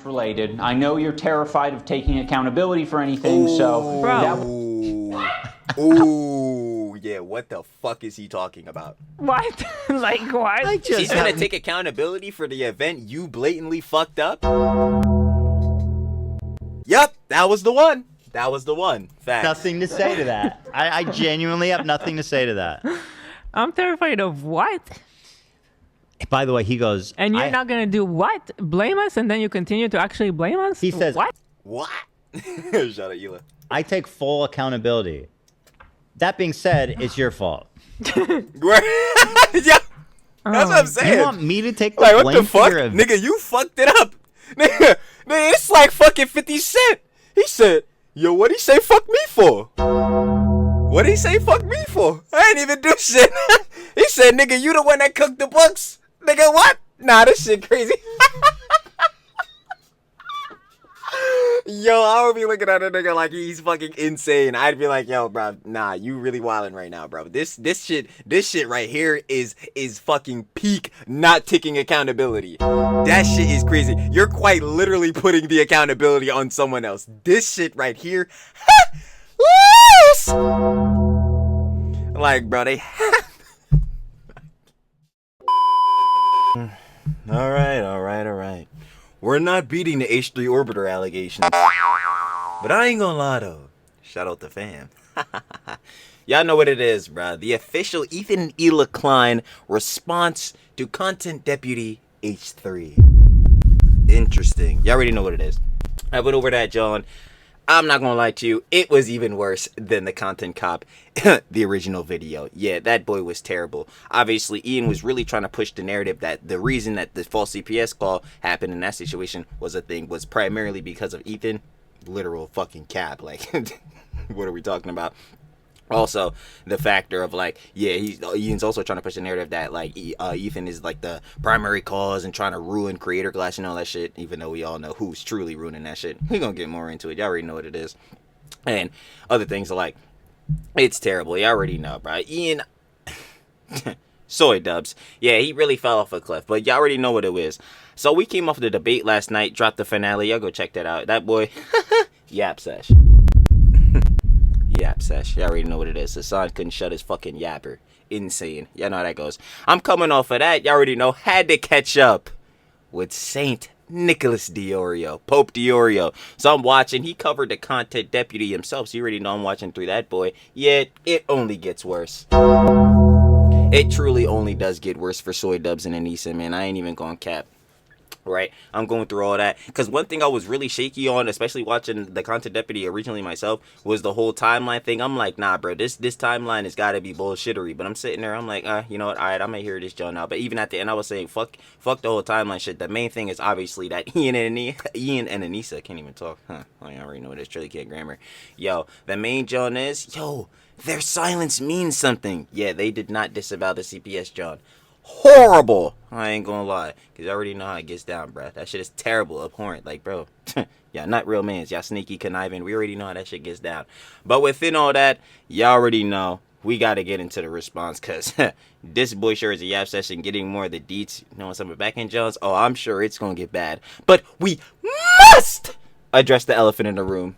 related. I know you're terrified of taking accountability for anything, so Ooh, yeah, what the fuck is he talking about? What? Like what? I just She's gonna take accountability for the event you blatantly fucked up? Yep, that was the one. That was the one. Facts. nothing to say to that. I genuinely have nothing to say to that. I'm terrified of what? By the way, he goes, And you're not gonna do what? Blame us, and then you continue to actually blame us? He says, what? What? Shout out, Hila. I take full accountability. That being said, it's your fault. Yeah, that's what I'm saying. You want me to take the Like, what blame the fuck? for your Nigga, you fucked it up. Nigga, it's like fucking 50 Cent. He said, yo, what'd he say fuck me for? What'd he say fuck me for? I ain't even do shit. He said, nigga, you the one that cooked the books. Nigga, what? Nah, this shit crazy. Yo, I would be looking at a nigga like he's fucking insane. I'd be like, yo, bro, nah, you really wildin' right now, bro. This shit right here is fucking peak not taking accountability. That shit is crazy. You're quite literally putting the accountability on someone else. This shit right here, like, bro, they. All right. We're not beating the H3 orbiter allegations. But I ain't gonna lie though. Shout out to fam. Y'all know what it is, bruh. The official Ethan and Ela Klein response to Content Deputy H3. Interesting. Y'all already know what it is. I went over that, John. I'm not gonna lie to you, it was even worse than the Content Cop, the original video. Yeah, that boy was terrible. Obviously, Ian was really trying to push the narrative that the reason that the false CPS call happened in that situation was primarily because of Ethan. Literal fucking cap. Like, what are we talking about? Also, the factor of like, yeah, Ian's also trying to push the narrative that like Ethan is like the primary cause and trying to ruin Creator Glass and all that shit. Even though we all know who's truly ruining that shit. We're gonna get more into it. Y'all already know what it is. And other things are like, it's terrible. You already know, bro. Ian, soy dubs. Yeah, he really fell off a cliff. But y'all already know what it is. So we came off the debate last night, dropped the finale. Y'all go check that out. That boy, yap sesh. Yap sesh. Y'all already know what it is. Hassan couldn't shut his fucking yapper. Insane. Y'all know how that goes. I'm coming off of that. Y'all already know. Had to catch up with Saint Nicholas Diorio. Pope Diorio. So I'm watching. He covered the Content Deputy himself. So you already know I'm watching through that boy. Yet it only gets worse. It truly only does get worse for Soy Dubs and Anisa, man. I ain't even gonna cap. Right, I'm going through all that because one thing I was really shaky on, especially watching the Content Deputy originally myself, was the whole timeline thing. I'm like, nah, bro, this timeline has got to be bullshittery. But I'm sitting there, I'm like, you know what? All right, I'm gonna hear this Joe now. But even at the end, I was saying, fuck the whole timeline shit. The main thing is obviously that Ian and Anisa can't even talk. Huh? I already know this. Truly can't grammar. Yo, the main John is their silence means something. Yeah, they did not disavow the CPS John. Horrible. I ain't gonna lie, because I already know how it gets down, bruh. That shit is terrible, abhorrent. Like, bro, y'all not real mans. Y'all sneaky, conniving. We already know how that shit gets down. But within all that, y'all already know we gotta get into the response, because this boy sure is a yap session. Getting more of the deets. You know, some back end Jones. Oh, I'm sure it's gonna get bad. But we must address the elephant in the room.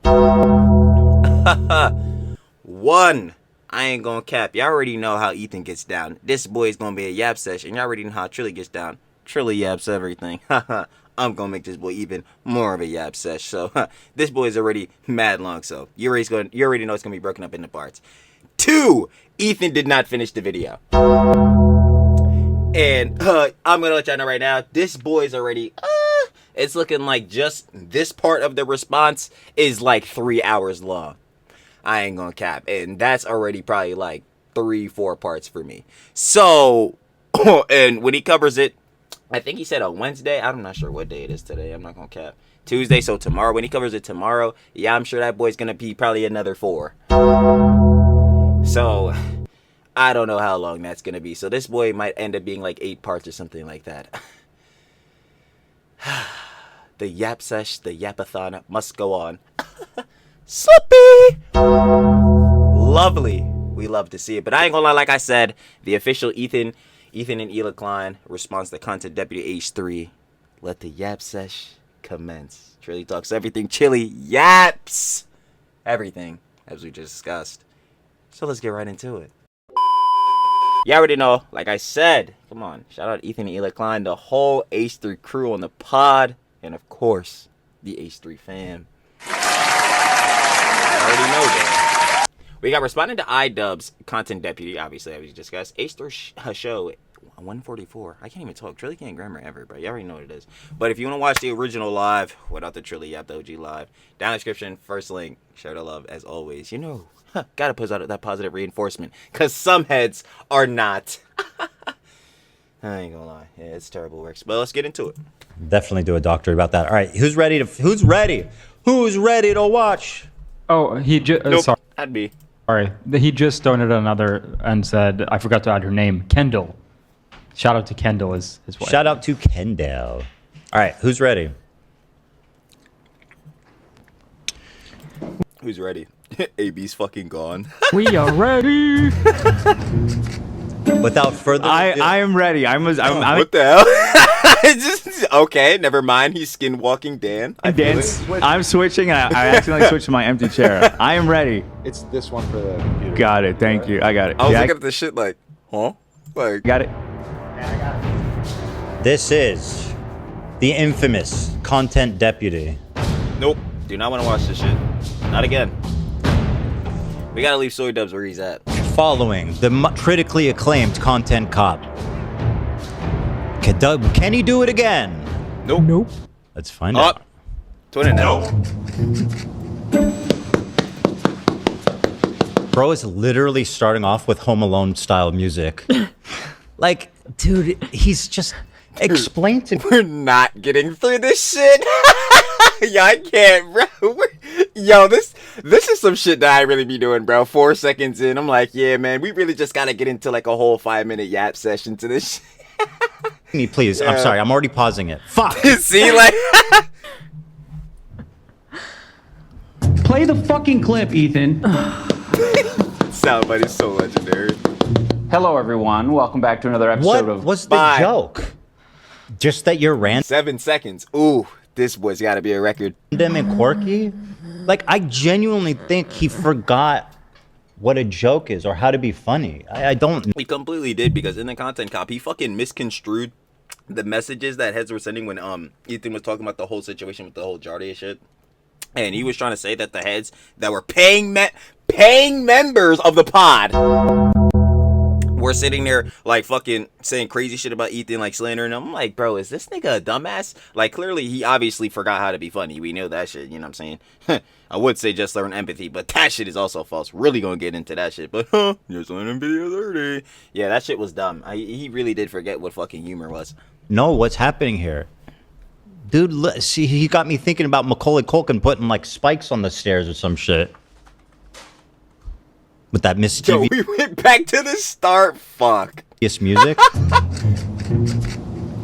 One. I ain't gonna cap. Y'all already know how Ethan gets down. This boy is gonna be a yap session. Y'all already know how Trilly gets down. Trilly yaps everything. I'm gonna make this boy even more of a yap sesh. So this boy is already mad long. So you already know it's gonna be broken up into parts. 2. Ethan did not finish the video. And I'm gonna let y'all know right now. This boy is already. It's looking like just this part of the response is like 3 hours long. I ain't gonna cap. And that's already probably like 3-4 parts for me. So, and when he covers it, I think he said on Wednesday. I'm not sure what day it is today. I'm not gonna cap. Tuesday, so tomorrow. When he covers it tomorrow, yeah, I'm sure that boy's gonna be probably another 4. So, I don't know how long that's gonna be. So this boy might end up being like 8 parts or something like that. The yap sesh, the yapathon must go on. Slippy! Lovely. We love to see it. But I ain't gonna lie, like I said, the official Ethan and Ela Klein response to Content Deputy H3. Let the yap sesh commence. Trilly talks everything chili yaps. Everything, as we just discussed. So let's get right into it. You already know, like I said, come on, shout out Ethan and Eli Klein, the whole H3 crew on the pod, and of course, the H3 fam. I already know that. We got responding to iDubbbz content deputy, obviously, as we discussed. H3 show 144. I can't even talk. Trilly can't grammar ever, bro. You already know what it is. But if you want to watch the original live without the Trilly Yap, the OG live, down in the description, first link, share the love as always. You know, gotta put out that positive reinforcement, because some heads are not. I ain't gonna lie. Yeah, it's terrible works. But let's get into it. Definitely do a doctorate about that. All right, who's ready to watch? Oh, he just Nope, sorry. that'd be. He just donated another and said, I forgot to add her name, Kendall. Shout out to Kendall, his wife. Shout out to Kendall. All right, who's ready? Who's ready? AB's fucking gone. We are ready. Without further ado, I am ready. What the hell? Okay, never mind. He's skinwalking Dan. I'm switching. I accidentally switched to my empty chair. I am ready. It's this one for the computer. Got it. Thank you. I got it. I was Yeah, looking at this shit like, huh? Like, got it. this is the infamous content deputy. nope. Do not want to watch this shit. Not again. We gotta leave Soy Dubs where he's at. Following the critically acclaimed content cop. Can he do it again? Nope. Nope. Let's find Oh, out. twin it now. Bro is literally starting off with Home Alone style music. Like, dude, he's just explain to me. We're not getting through this shit. Yo, I can't, bro. Yo, this is some shit that I really be doing, bro. 4 seconds in, I'm like, yeah, man, we really just gotta get into like a whole 5-minute yap session to this shit. Please, I'm sorry, I'm already pausing it. Fuck. See, like, Play the fucking clip, Ethan. soundbite is so legendary. Hello, everyone. Welcome back to another episode What of. was the Bye. joke? Just that you're 7 seconds. Ooh, this boy's gotta be a record. random and quirky? Like, I genuinely think he forgot what a joke is or how to be funny. I don't. He completely did, because in the content cop, he fucking misconstrued the messages that heads were sending when Ethan was talking about the whole situation with the whole Jardy shit. And he was trying to say that the heads that were paying members of the pod were sitting there like fucking saying crazy shit about Ethan, like slandering him. I'm like, bro, is this nigga a dumbass? Like, clearly he obviously forgot how to be funny. We know that shit, you know what I'm saying? I would say just learn empathy, but that shit is also false. Really gonna get into that shit, but just learning video 30. Yeah, that shit was dumb. He really did forget what fucking humor was. know what's happening here. Dude, see, he got me thinking about Macaulay Culkin putting like spikes on the stairs or some shit. With that Yo, mischievous we went back to the start. Fuck. music.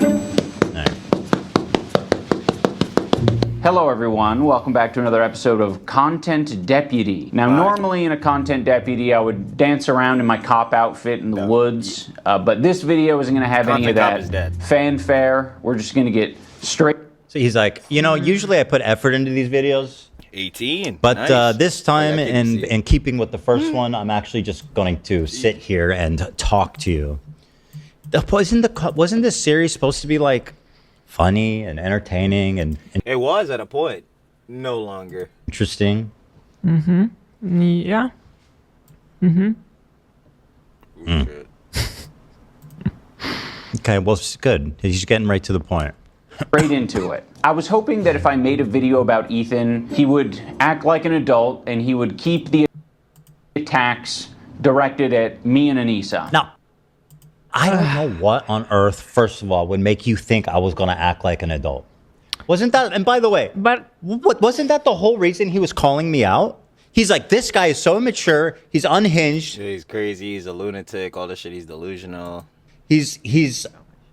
Alright. Hello, everyone. Welcome back to another episode of Content Deputy. Now, normally in a Content Deputy, I would dance around in my cop outfit in the woods, but this video isn't going to have any of Content cop is that dead. fanfare. We're just going to get straight. So he's like, you know, usually I put effort into these videos, 18. but Nice. this time, Yeah, I can see it. in keeping with the first one, I'm actually just going to sit here and talk to you. Wasn't this series supposed to be like funny and entertaining and It was at a point. No longer. interesting? Yeah. Shit. Okay, well, it's good. He's getting right to the point. Straight into it. I was hoping that if I made a video about Ethan, he would act like an adult and he would keep the attacks directed at me and Anisa. Now, I don't know what on earth, first of all, would make you think I was going to act like an adult. Wasn't that, and by the way, But wasn't that the whole reason he was calling me out? He's like, this guy is so immature, he's unhinged, He's crazy. He's a lunatic. All this shit. He's delusional. he's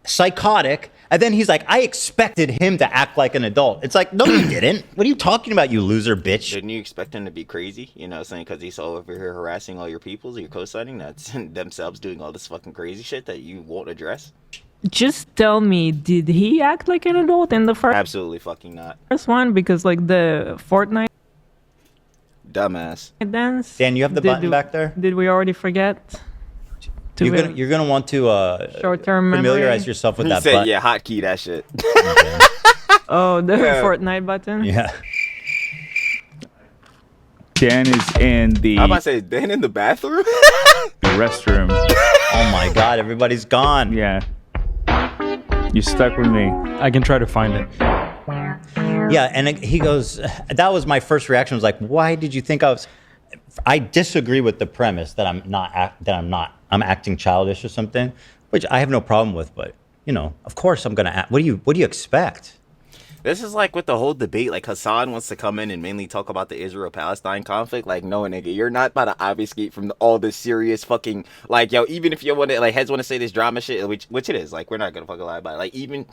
psychotic, and then he's like, I expected him to act like an adult. It's like, no, you didn't. What are you talking about, you loser bitch? Didn't you expect him to be crazy? You know, saying because he's all over here harassing all your peoples, you're co-signing that's themselves doing all this fucking crazy shit that you won't address. Just tell me, did he act like an adult in the Absolutely fucking not. first one? Because like the Fortnite Dumbass. dance. Dan, you have the button back there? Did we already forget? To You're gonna want to short-term familiarize memory? yourself with He that said, button. yeah, hotkey that shit. Oh, the Yeah. Fortnite button. Yeah. Dan is in the I'm about to say, Dan in the bathroom? restroom. Oh my God! Everybody's gone. Yeah. You're stuck with me. I can try to find it. Yeah, and he goes, that was my first reaction, was like, why did you think I was? I disagree with the premise that I'm acting childish or something, which I have no problem with, but of course I'm gonna act. What do you expect? This is like with the whole debate. Like Hassan wants to come in and mainly talk about the Israel-Palestine conflict. Like, no, nigga, you're not about to obfuscate from all this serious fucking like, yo. Even if you want to, like, heads want to say this drama shit, which it is. Like, we're not gonna fucking lie about it. Like, even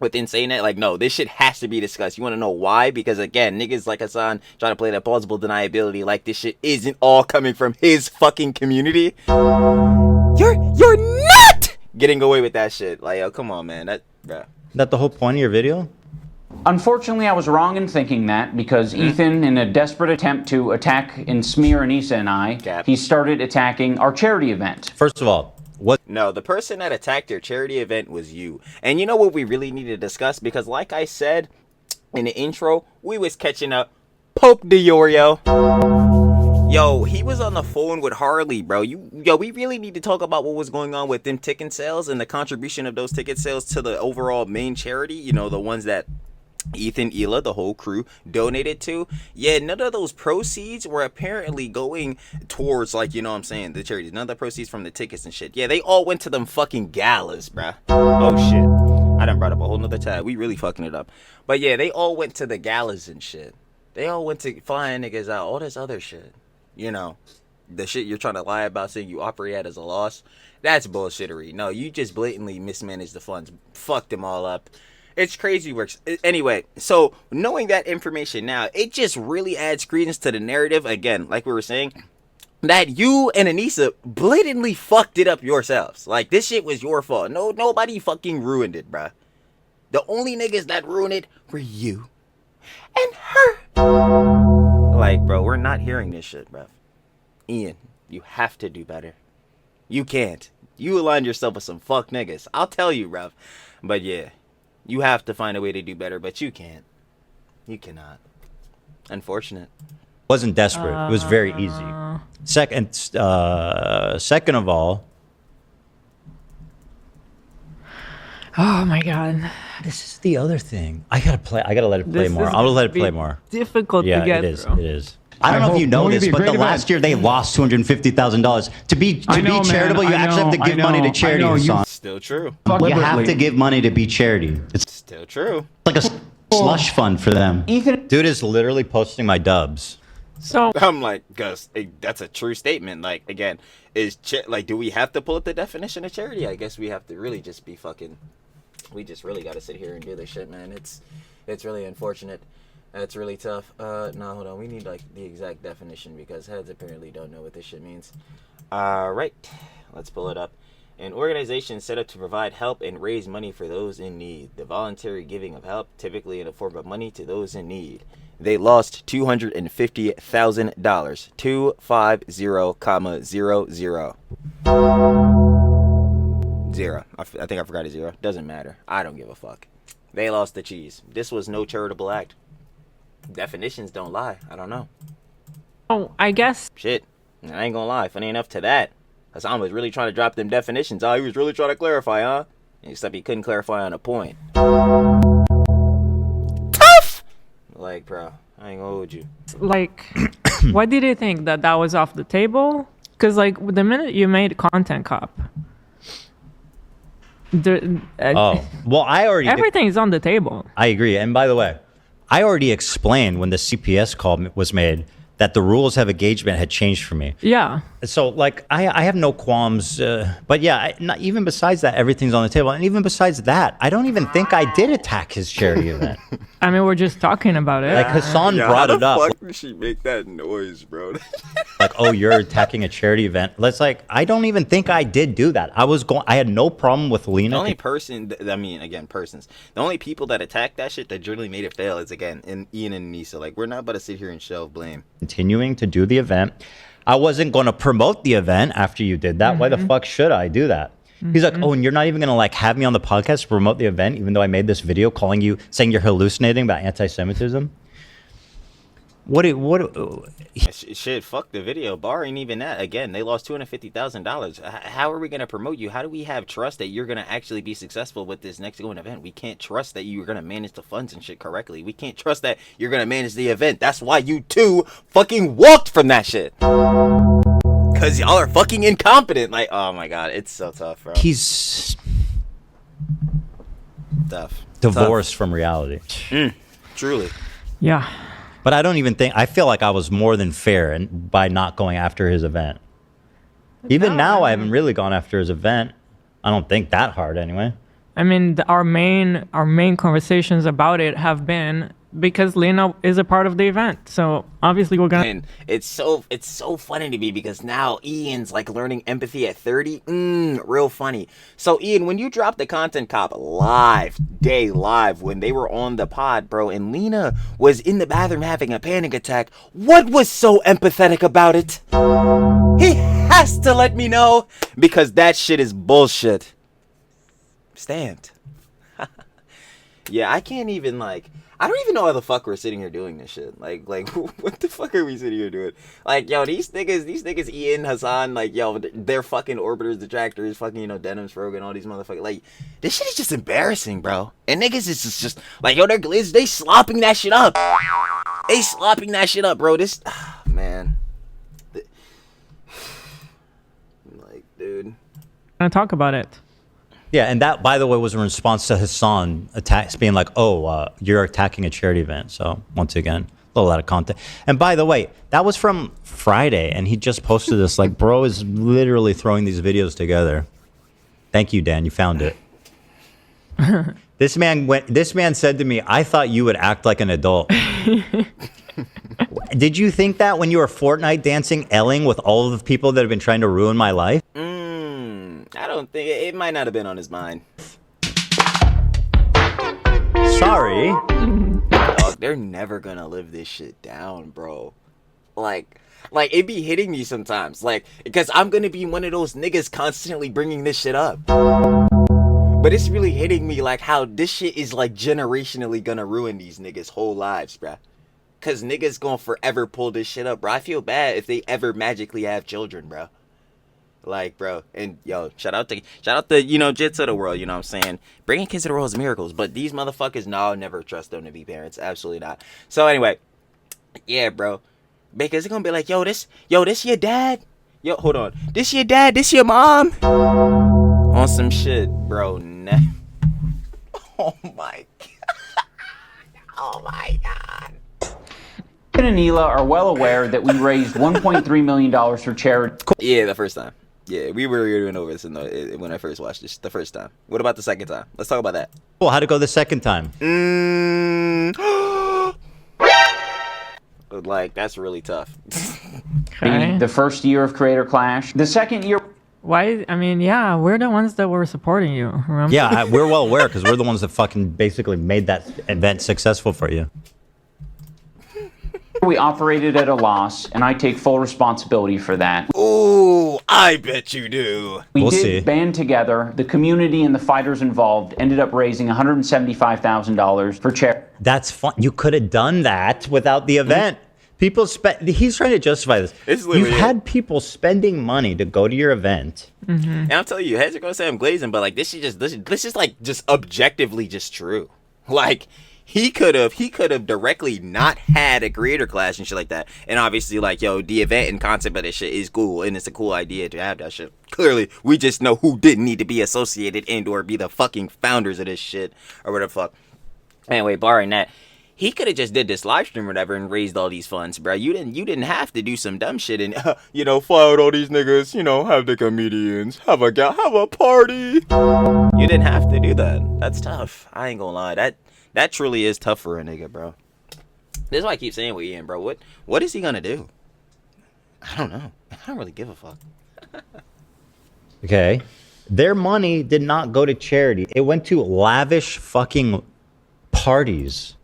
within saying that, like, no, this shit has to be discussed. You want to know why? Because again, niggas like Hassan trying to play that plausible deniability. Like, this shit isn't all coming from his fucking community. You're not getting away with that shit. Like, yo, come on, man. Bruh. That the whole point of your video? Unfortunately, I was wrong in thinking that because Ethan, in a desperate attempt to attack and smear Anisa and I, he started attacking our charity event. First of all, what? No, the person that attacked your charity event was you. And you know what we really need to discuss? Because like I said in the intro, we was catching up. Pope Diorio. Yo, he was on the phone with Harley, bro. We really need to talk about what was going on with them ticket sales and the contribution of those ticket sales to the overall main charity. You know, the ones that Ethan, Ela, the whole crew donated to. Yeah, none of those proceeds were apparently going towards, like, you know what I'm saying, the charities. None of the proceeds from the tickets and shit. Yeah, they all went to them fucking galas, bruh. Oh shit, I done brought up a whole nother tab. We really fucking it up. But yeah, they all went to the galas and shit. They all went to flying niggas out, all this other shit. You know, the shit you're trying to lie about, saying you operate at as a loss, that's bullshittery. No, you just blatantly mismanaged the funds, fucked them all up. It's crazy works. Anyway, so knowing that information now, it just really adds credence to the narrative, again, like we were saying, that you and Anisa blatantly fucked it up yourselves. Like, this shit was your fault. No, nobody fucking ruined it, bruh. The only niggas that ruined it were you and her. Like, bro, we're not hearing this shit, bruh. Ian, you have to do better. You can't. You aligned yourself with some fuck niggas. I'll tell you, bruv. But yeah. You have to find a way to do better, but you can't. You cannot. Unfortunate. Wasn't desperate. It was very easy. Second of all, Oh my god. this is the other thing. I gotta let it play more. I'm gonna let it play more. Difficult Yeah, to get it is. through. It is. I don't know if you know this, but the last year they lost $250,000. To be charitable, you actually have to give money to charity. Hassan. Still true. You have to give money to be charity. It's Still true. like a slush fund for them. Ethan, Dude is literally posting my dubs. So I'm like, Gus, that's a true statement. Like, again, do we have to pull up the definition of charity? I guess we have to really just be fucking. We just really got to sit here and do this shit, man. It's really unfortunate. That's really tough. No, hold on. We need, like, the exact definition because heads apparently don't know what this shit means. Right. Let's pull it up. An organization set up to provide help and raise money for those in need. The voluntary giving of help, typically in the form of money to those in need. They lost $250,000. 250, 00. Zero. I think I forgot a zero. Doesn't matter. I don't give a fuck. They lost the cheese. This was no charitable act. Definitions don't lie. I don't know. oh, I guess Shit. I ain't gonna lie. Funny enough to that, Hassan was really trying to drop them definitions. Oh, he was really trying to clarify, huh? Except he couldn't clarify on a point. Tough! Like, bro, I ain't gonna hold you. like why did you think that was off the table? Because like the minute you made content cop, Well, I already everything's on the table. I agree. And by the way, I already explained when the CPS call was made that the rules of engagement had changed for me. Yeah. So, like, I have no qualms. But yeah, not even besides that, everything's on the table. And even besides that, I don't even think I did attack his charity event. I mean, we're just talking about it. Like Hassan Yeah, brought how it the up. fuck did she make that noise, bro? Like, oh, you're attacking a charity event. Let's like, I don't even think I did do that. I had no problem with The Lena. only person, I mean, again, persons. The only people that attack that shit that generally made it fail is, again, Ian and Anisa. Like, we're not about to sit here and shelve blame. Continuing to do the event. I wasn't going to promote the event after you did that. Why the fuck should I do that? He's like, oh, and you're not even going to like have me on the podcast to promote the event, even though I made this video calling you, saying you're hallucinating about anti-Semitism. Shit, fuck the video. Barring even that, again, they lost $250,000. How are we going to promote you? How do we have trust that you're going to actually be successful with this next going event? We can't trust that you're going to manage the funds and shit correctly. We can't trust that you're going to manage the event. That's why you two fucking walked from that shit. Because y'all are fucking incompetent. Like, oh my God, it's so tough, bro. He's Tough. divorced from reality. Truly. Yeah. But I don't even think, I feel like I was more than fair by not going after his event. Even now, I haven't really gone after his event. I don't think that hard anyway. I mean, our main conversations about it have been because Lena is a part of the event. So obviously we're gonna. And it's so funny to me because now Ian's like learning empathy at 30. Real funny. So Ian, when you dropped the content cop live when they were on the pod, bro, and Lena was in the bathroom having a panic attack, what was so empathetic about it? He has to let me know because that shit is bullshit. Stamped. Yeah, I can't even like. I don't even know why the fuck we're sitting here doing this shit. Like, what the fuck are we sitting here doing? Like, yo, these niggas, Ian, Hassan, like, yo, they're fucking orbiters, detractors, fucking, Denims, Rogan, all these motherfuckers. Like, this shit is just embarrassing, bro. And niggas is just like, yo, they slopping that shit up. They slopping that shit up, bro. This, man. Like, dude. Gonna talk about it. Yeah, and that, by the way, was in response to Hassan attacks being like, oh, you're attacking a charity event. So, once again, a little out of content. And by the way, that was from Friday, and he just posted this. Like, bro is literally throwing these videos together. Thank you, Dan. You found it. This man said to me, I thought you would act like an adult. Did you think that when you were Fortnite dancing Elling with all of the people that have been trying to ruin my life? I don't think it might not have been on his mind. Sorry. Dog, they're never gonna live this shit down, bro. Like it be hitting me sometimes, like, because I'm gonna be one of those niggas constantly bringing this shit up. But it's really hitting me like how this shit is like generationally gonna ruin these niggas' whole lives, bruh. Cause niggas gonna forever pull this shit up, bro. I feel bad if they ever magically have children, bro. Like, bro, and yo, shout out to Jits of the world, you know what I'm saying? Bringing kids to the world is miracles, but these motherfuckers, no, I'll never trust them to be parents. Absolutely not. So anyway, yeah, bro, because they're gonna be like, yo, this your dad? Yo, hold on, this your dad? This your mom? On some shit, bro. Oh my god. Oh my god. And Anila are well aware that we raised $1.3 million for charity. Yeah, the first time. Yeah, we were doing over this when I first watched this. The first time. What about the second time? Let's talk about that. Well, how'd it go the second time? Like, that's really tough. Okay. The first year of Creator Clash. The second year. Why? I mean, yeah, we're the ones that were supporting you. Remember? Yeah, we're well aware because we're the ones that fucking basically made that event successful for you. We operated at a loss, and I take full responsibility for that. Ooh, I bet you do. We We'll did see. band together. The community and the fighters involved ended up raising $175,000 for charity. That's fun. You could have done that without the event. People spent. He's trying to justify this. It's You've literally had people spending money to go to your event. And I'm telling you, heads are gonna say I'm glazing, but like this is like just objectively just true. Like he could have directly not had a creator class and shit like that. And obviously, like, yo, the event and concept of this shit is cool, and it's a cool idea to have that shit. Clearly, we just know who didn't need to be associated and or be the fucking founders of this shit or whatever the fuck. Anyway, barring that, he could have just did this live stream or whatever and raised all these funds, bro. You didn't have to do some dumb shit and fly out all these niggas, have the comedians, have a party. You didn't have to do that. That's tough. I ain't gonna lie. That truly is tough for a nigga, bro. This is why I keep saying with Ian, bro. What is he gonna do? I don't know. I don't really give a fuck. Okay. Their money did not go to charity. It went to lavish fucking parties.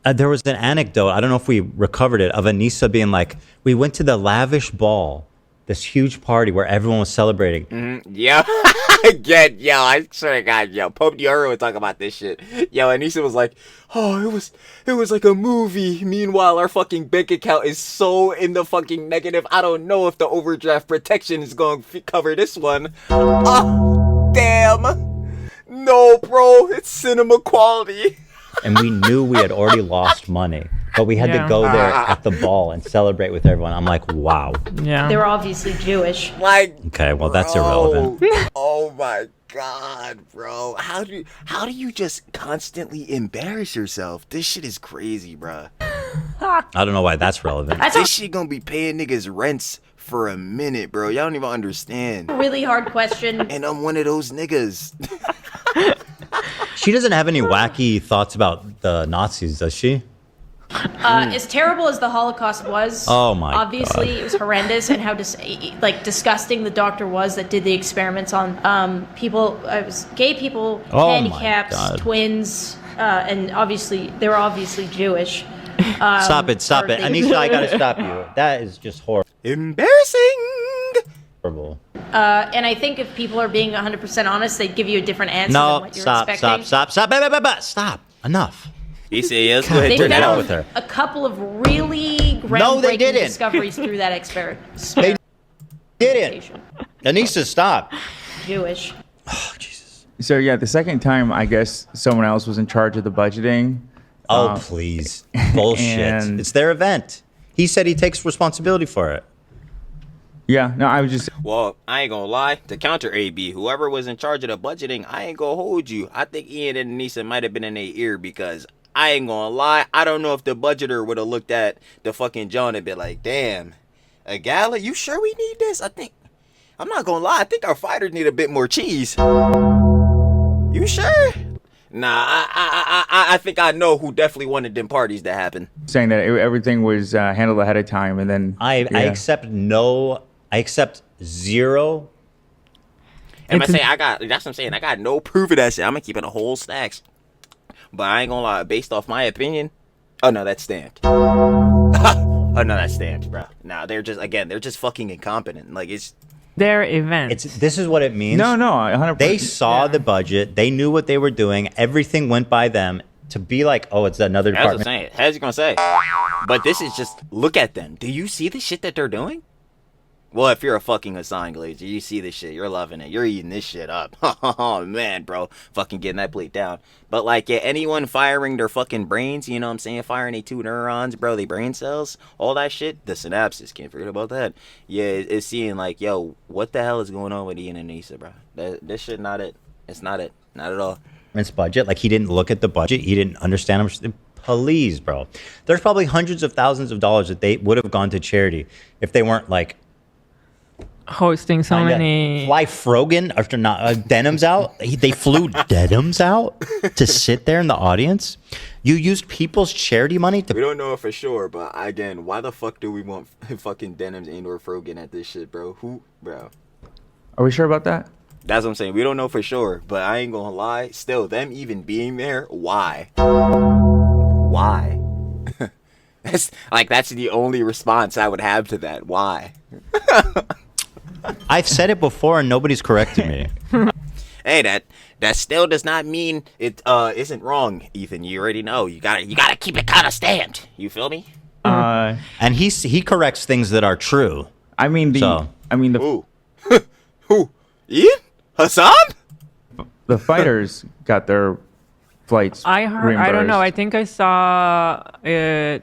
There was an anecdote, I don't know if we recovered it, of Anisa being like, we went to the lavish ball, this huge party where everyone was celebrating. Yeah. Yo, I swear to God, yo, Pope Dioro would talk about this shit. Yo, Anisa was like, oh, it was like a movie. Meanwhile, our fucking bank account is so in the fucking negative. I don't know if the overdraft protection is going to cover this one. Oh, damn. No, bro, it's cinema quality. And we knew we had already lost money, but we had to go there at the ball and celebrate with everyone. I'm like, wow. Yeah. They were obviously Jewish. Like, Okay, well, that's irrelevant. Oh my God, bro. How do you just constantly embarrass yourself? This shit is crazy, bro. I don't know why that's relevant. This shit gonna be paying niggas rents for a minute, bro. Y'all don't even understand. Really hard question. And I'm one of those niggas. She doesn't have any wacky thoughts about the Nazis, does she? As terrible as the Holocaust was, Oh my obviously God. it was horrendous, and how disgusting the doctor was that did the experiments on people. It was gay people, Oh my handicaps, God. twins, and obviously they were obviously Jewish. Stop it. or they- Anisha, I gotta stop you. That is just Embarrassing. horrible. And I think if people are being 100% honest, they'd give you a different answer than No, what you're stop. expecting. Stop. Enough. You say yes, go ahead, They Turn turn it it out found with her. a couple of really groundbreaking No, they didn't. discoveries through that experiment. They didn't. Anisha, stop. Jewish. Oh, Jesus. So yeah, the second time I guess someone else was in charge of the budgeting. Oh, please. Bullshit. and- It's their event. He said he takes responsibility for it. Yeah, no, I was just Well, I ain't gonna lie. To counter AB, whoever was in charge of the budgeting, I ain't gonna hold you. I think Ian and Anisa might have been in their ear because I ain't gonna lie. I don't know if the budgeter would have looked at the fucking John and been like, damn, a Gala, you sure we need this? I'm not gonna lie. I think our fighters need a bit more cheese. You sure? Nah, I think I know who definitely wanted them parties to happen. saying that everything was handled ahead of time, and then I accept zero. And I say that's what I'm saying. I got no proof of that shit. I'm gonna keep it a whole stacks. But I ain't gonna lie, based off my opinion. Oh no, that's stamped. Oh no, that's stamped, bro. Nah, they're just fucking incompetent. Like it's Their event. This is what it means. no, 100%. They saw the budget. They knew what they were doing. Everything went by them. To be like, oh, it's another that's what I'm department. saying. How's you gonna say? But this is just look at them. Do you see the shit that they're doing? Well, if you're a fucking Hassan Glazer, you see this shit. You're loving it. You're eating this shit up. Oh, man, bro. Fucking getting that plate down. But, like, yeah, anyone firing their fucking brains, you know what I'm saying? Firing their 2 neurons, bro, their brain cells, all that shit. The synapses. Can't forget about that. Yeah, it's seeing, like, yo, what the hell is going on with Ian and Anisa, bro? This shit not it. It's not it. Not at all. Budget. Like, he didn't look at the budget. He didn't understand them. Please, bro. There's probably hundreds of thousands of dollars that they would have gone to charity if they weren't, like, hosting so many. Fly Frogan after not denims out. They flew denims out to sit there in the audience. You used people's charity money to. We don't know it for sure, but again, why the fuck do we want fucking Denims and or Frogan at this shit, bro? Who, bro? Are we sure about that? That's what I'm saying. We don't know for sure, but I ain't gonna lie. Still, them even being there, why? Why? That's the only response I would have to that. Why? I've said it before and nobody's corrected me. Hey, that still does not mean it isn't wrong, Ethan. You already know. You gotta keep it kind of stamped. You feel me? And he corrects things that are true. I mean the Who? Who? Ian? Hassan? the fighters got their flights. I heard. I don't know. I think I saw it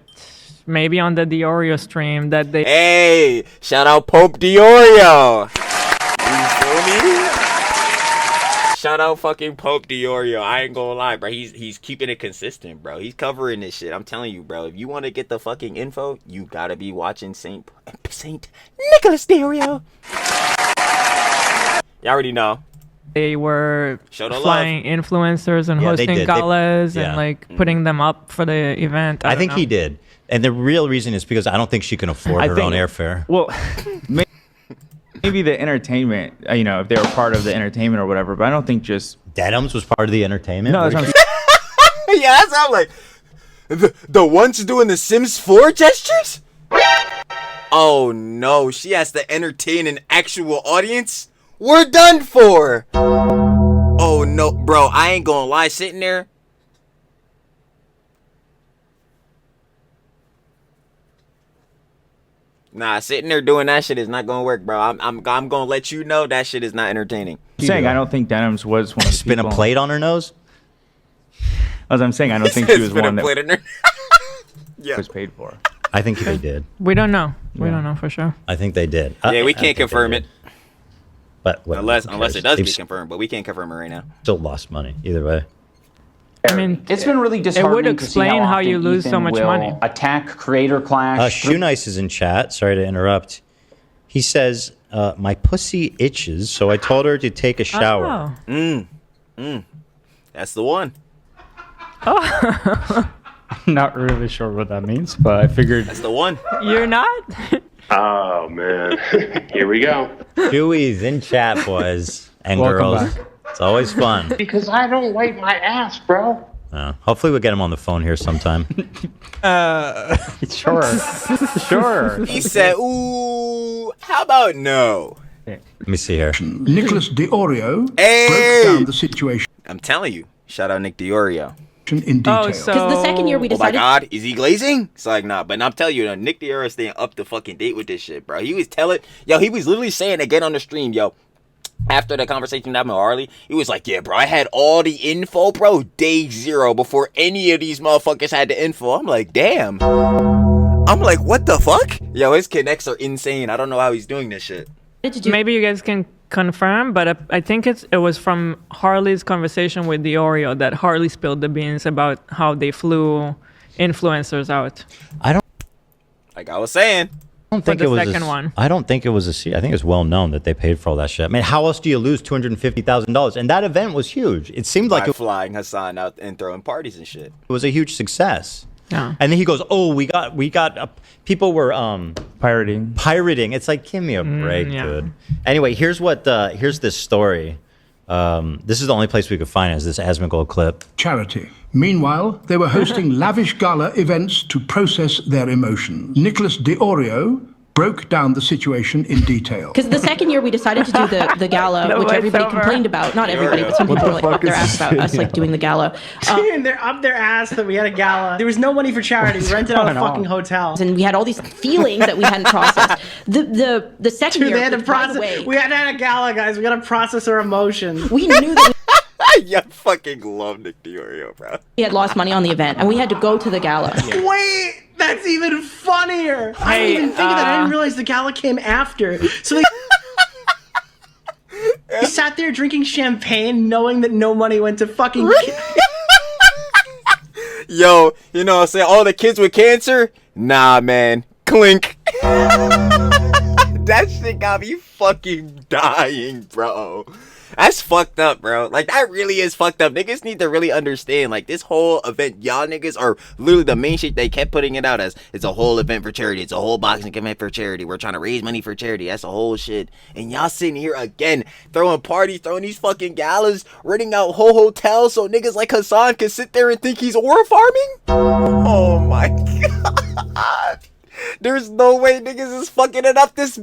maybe on the Diorio stream that they. Hey, shout out Pope Diorio. You feel me? Shout out fucking Pope Diorio. I ain't gonna lie, bro. He's keeping it consistent, bro. He's covering this shit. I'm telling you, bro. If you want to get the fucking info, you gotta be watching Saint Nicholas Diorio. You already know. they were Show the flying influencers and Yeah, they hosting did. galas Yeah. and like putting them up for the event. I don't think know. he did. And the real reason is because I don't think she can afford her own airfare. Well, maybe the entertainment, if they were part of the entertainment or whatever, but I don't think just. Denims was part of the entertainment? No, that's what I'm Yeah, that's how I'm like, the ones doing the Sims 4 gestures? Oh no, she has to entertain an actual audience? We're done for! Oh no, bro, I ain't gonna lie, sitting there. Nah, sitting there doing that shit is not gonna work, bro. I'm gonna let you know that shit is not entertaining. saying I don't think Denims was one of the Spin people. a plate on her nose? As I'm saying, I don't think she was Spin a one that plate in her- Yeah. was paid for. I think they did. We don't know. We don't know for sure. I think they did. Yeah, we I can't think they confirm did. it. But whatever, Unless who it cares? does They've get confirmed, but we can't confirm it right now. still lost money either way. I mean, It's been really it disheartening would to see explain how often you lose so Ethan much will money. attack Creator Clash. Shoe Nice is in chat. Sorry to interrupt. He says, my pussy itches, so I told her to take a shower. Oh. That's the one. Not really sure what that means, but I figured. That's the one. You're not? Oh, man. Here we go. Chewy's in chat, boys and Welcome girls. back. It's always fun. Because I don't wipe my ass, bro. Hopefully we'll get him on the phone here sometime. Sure. Sure. He said, ooh, how about no? Let me see here. Nicholas DeOrio Hey! broke down the situation I'm telling you. Shout out Nick DiOrio. in detail. Oh, so Because the second year we Oh my decided. god, is he glazing? It's like, nah. But I'm telling you, Nick DiOrio staying up to fucking date with this shit, bro. He was telling, he was literally saying again on the stream, after the conversation that happened with Harley, he was like, yeah, bro, I had all the info, bro, day 0 before any of these motherfuckers had the info. I'm like, damn. I'm like, what the fuck? His connects are insane. I don't know how he's doing this shit. maybe you guys can confirm, but I think it was from Harley's conversation with DiOrio that Harley spilled the beans about how they flew influencers out. Like I was saying. I don't think the it was second one. I don't think it was I think it's well known that they paid for all that shit. I mean, how else do you lose $250,000? And that event was huge. It seemed like By it flying Hassan out and throwing parties and shit. was a huge success. Yeah. And then he goes, "Oh, we got people were Pirating. It's like, give me a break, yeah. dude." Anyway, here's this story. This is the only place we could find it, is this Asmongold clip. Charity. Meanwhile, they were hosting lavish gala events to process their emotions. Nicholas DeOrio broke down the situation in detail. Because the second year we decided to do the gala, which everybody voiceover. complained about. Not everybody, but some people were like up their ass about us like doing the gala. And they're up their ass that we had a gala. There was no money for charity. We rented out a fucking hotel. And we had all these feelings that we hadn't processed. The second Dude, year, they had to right process. away, We had to have a gala, guys. We got to process our emotions. we knew that I fucking love Nick DiOrio, bro. we had lost money on the event, and we had to go to the gala. Wait, that's even funnier. I didn't even think of that. I didn't realize the gala came after. So they sat there drinking champagne, knowing that no money went to fucking. Yo, say all the kids with cancer? Nah, man. Clink. That shit got me fucking dying, bro. That's fucked up, bro. Like, that really is fucked up. Niggas need to really understand, like, this whole event, y'all niggas are literally the main shit they kept putting it out as. It's a whole event for charity. It's a whole boxing event for charity. We're trying to raise money for charity. That's the whole shit. And y'all sitting here again, throwing parties, throwing these fucking galas, renting out whole hotels so niggas like Hassan can sit there and think he's ore farming? Oh my god. There's no way niggas is fucking it up this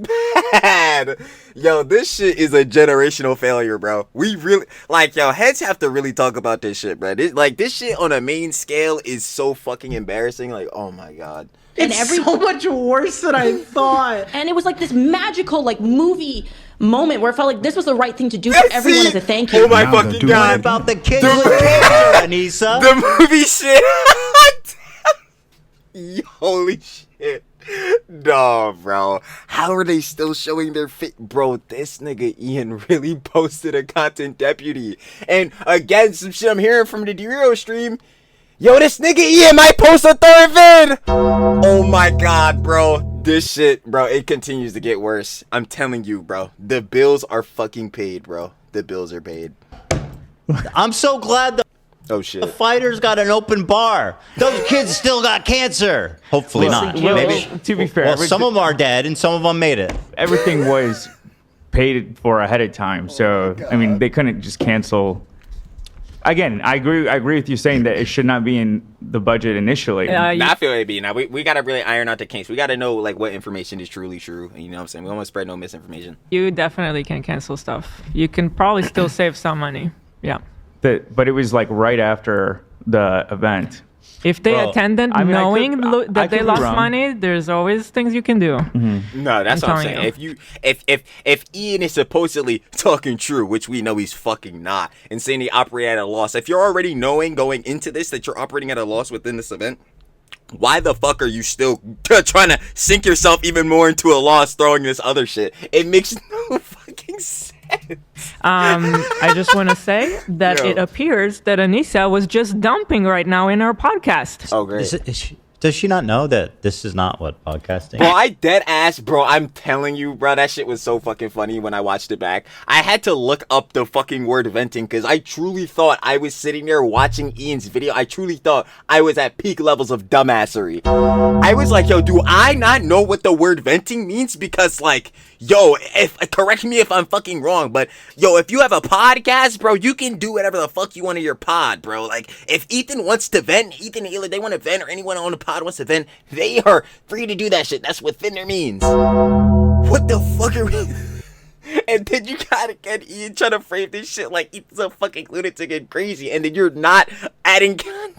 bad. Yo, this shit is a generational failure, bro. We really, heads have to really talk about this shit, bro. This shit on a main scale is so fucking embarrassing. Like, oh my god. It's so much worse than I thought. And it was like this magical, like, movie moment where it felt like this was the right thing to do for everyone as a thank you. Oh my fucking god. About the kids with cancer, Anisa. The movie shit. Holy shit. No, bro. How are they still showing their fit? Bro, this nigga Ian really posted a content deputy. And again, some shit I'm hearing from the DeRio stream. Yo, this nigga Ian might post a third vid. Oh my god, bro. This shit, bro, it continues to get worse. I'm telling you, bro. The bills are fucking paid, bro. the bills are paid. I'm so glad Oh shit. the fighters got an open bar. Those kids still got cancer. Hopefully not. Maybe. To be fair, Well, some of them are dead and some of them made it. everything was paid for ahead of time. So I mean, they couldn't just cancel. Again, I agree with you saying that it should not be in the budget initially. I feel it be. Now we gotta really iron out the kinks. We gotta know like what information is truly true. You know what I'm saying? We don't want to spread no misinformation. You definitely can cancel stuff. You can probably still save some money. Yeah. But it was like right after the event. If they attended I mean, knowing I that they could be lost wrong. money, there's always things you can do. No, that's what I'm telling saying. you. If Ian is supposedly talking true, which we know he's fucking not, and saying he operated at a loss, if you're already knowing going into this that you're operating at a loss within this event, why the fuck are you still trying to sink yourself even more into a loss throwing this other shit? It makes no fucking sense. I just want to say that it appears that Anisa was just dumping right now in our podcast. Oh, great. Does she not know that this is not what podcasting? Bro, I dead ass, bro. I'm telling you, bro, that shit was so fucking funny when I watched it back. I had to look up the fucking word venting because I truly thought I was sitting there watching Ian's video. I truly thought I was at peak levels of dumbassery. I was like, yo, do I not know what the word venting means? Because, like, yo, correct me if I'm fucking wrong, but yo, if you have a podcast, bro, you can do whatever the fuck you want in your pod, bro. Like, if Ethan wants to vent, Ethan and Hila, they want to vent, or anyone on the pod wants to vent, they are free to do that shit. That's what thinner means. What the fuck are we? And then you gotta get Ian trying to frame this shit like Ethan's a fucking lunatic and crazy, and then you're not adding content.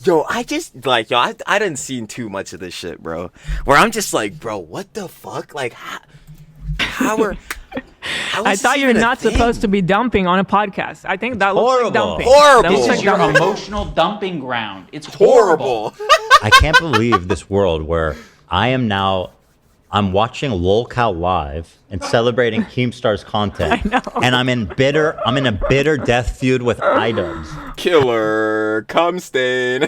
Yo, I just, like, yo, I done seen too much of this shit, bro. Where I'm just like, bro, what the fuck? Like, how are... I thought you're not supposed to be dumping on a podcast. I think that looks like dumping. Horrible. That looks This like is your dumping. emotional dumping ground. It's horrible. I can't believe this world where I'm watching LolCow live and celebrating Keemstar's content. I know. And I'm in a bitter death feud with iDubbbz. Killer cum stain.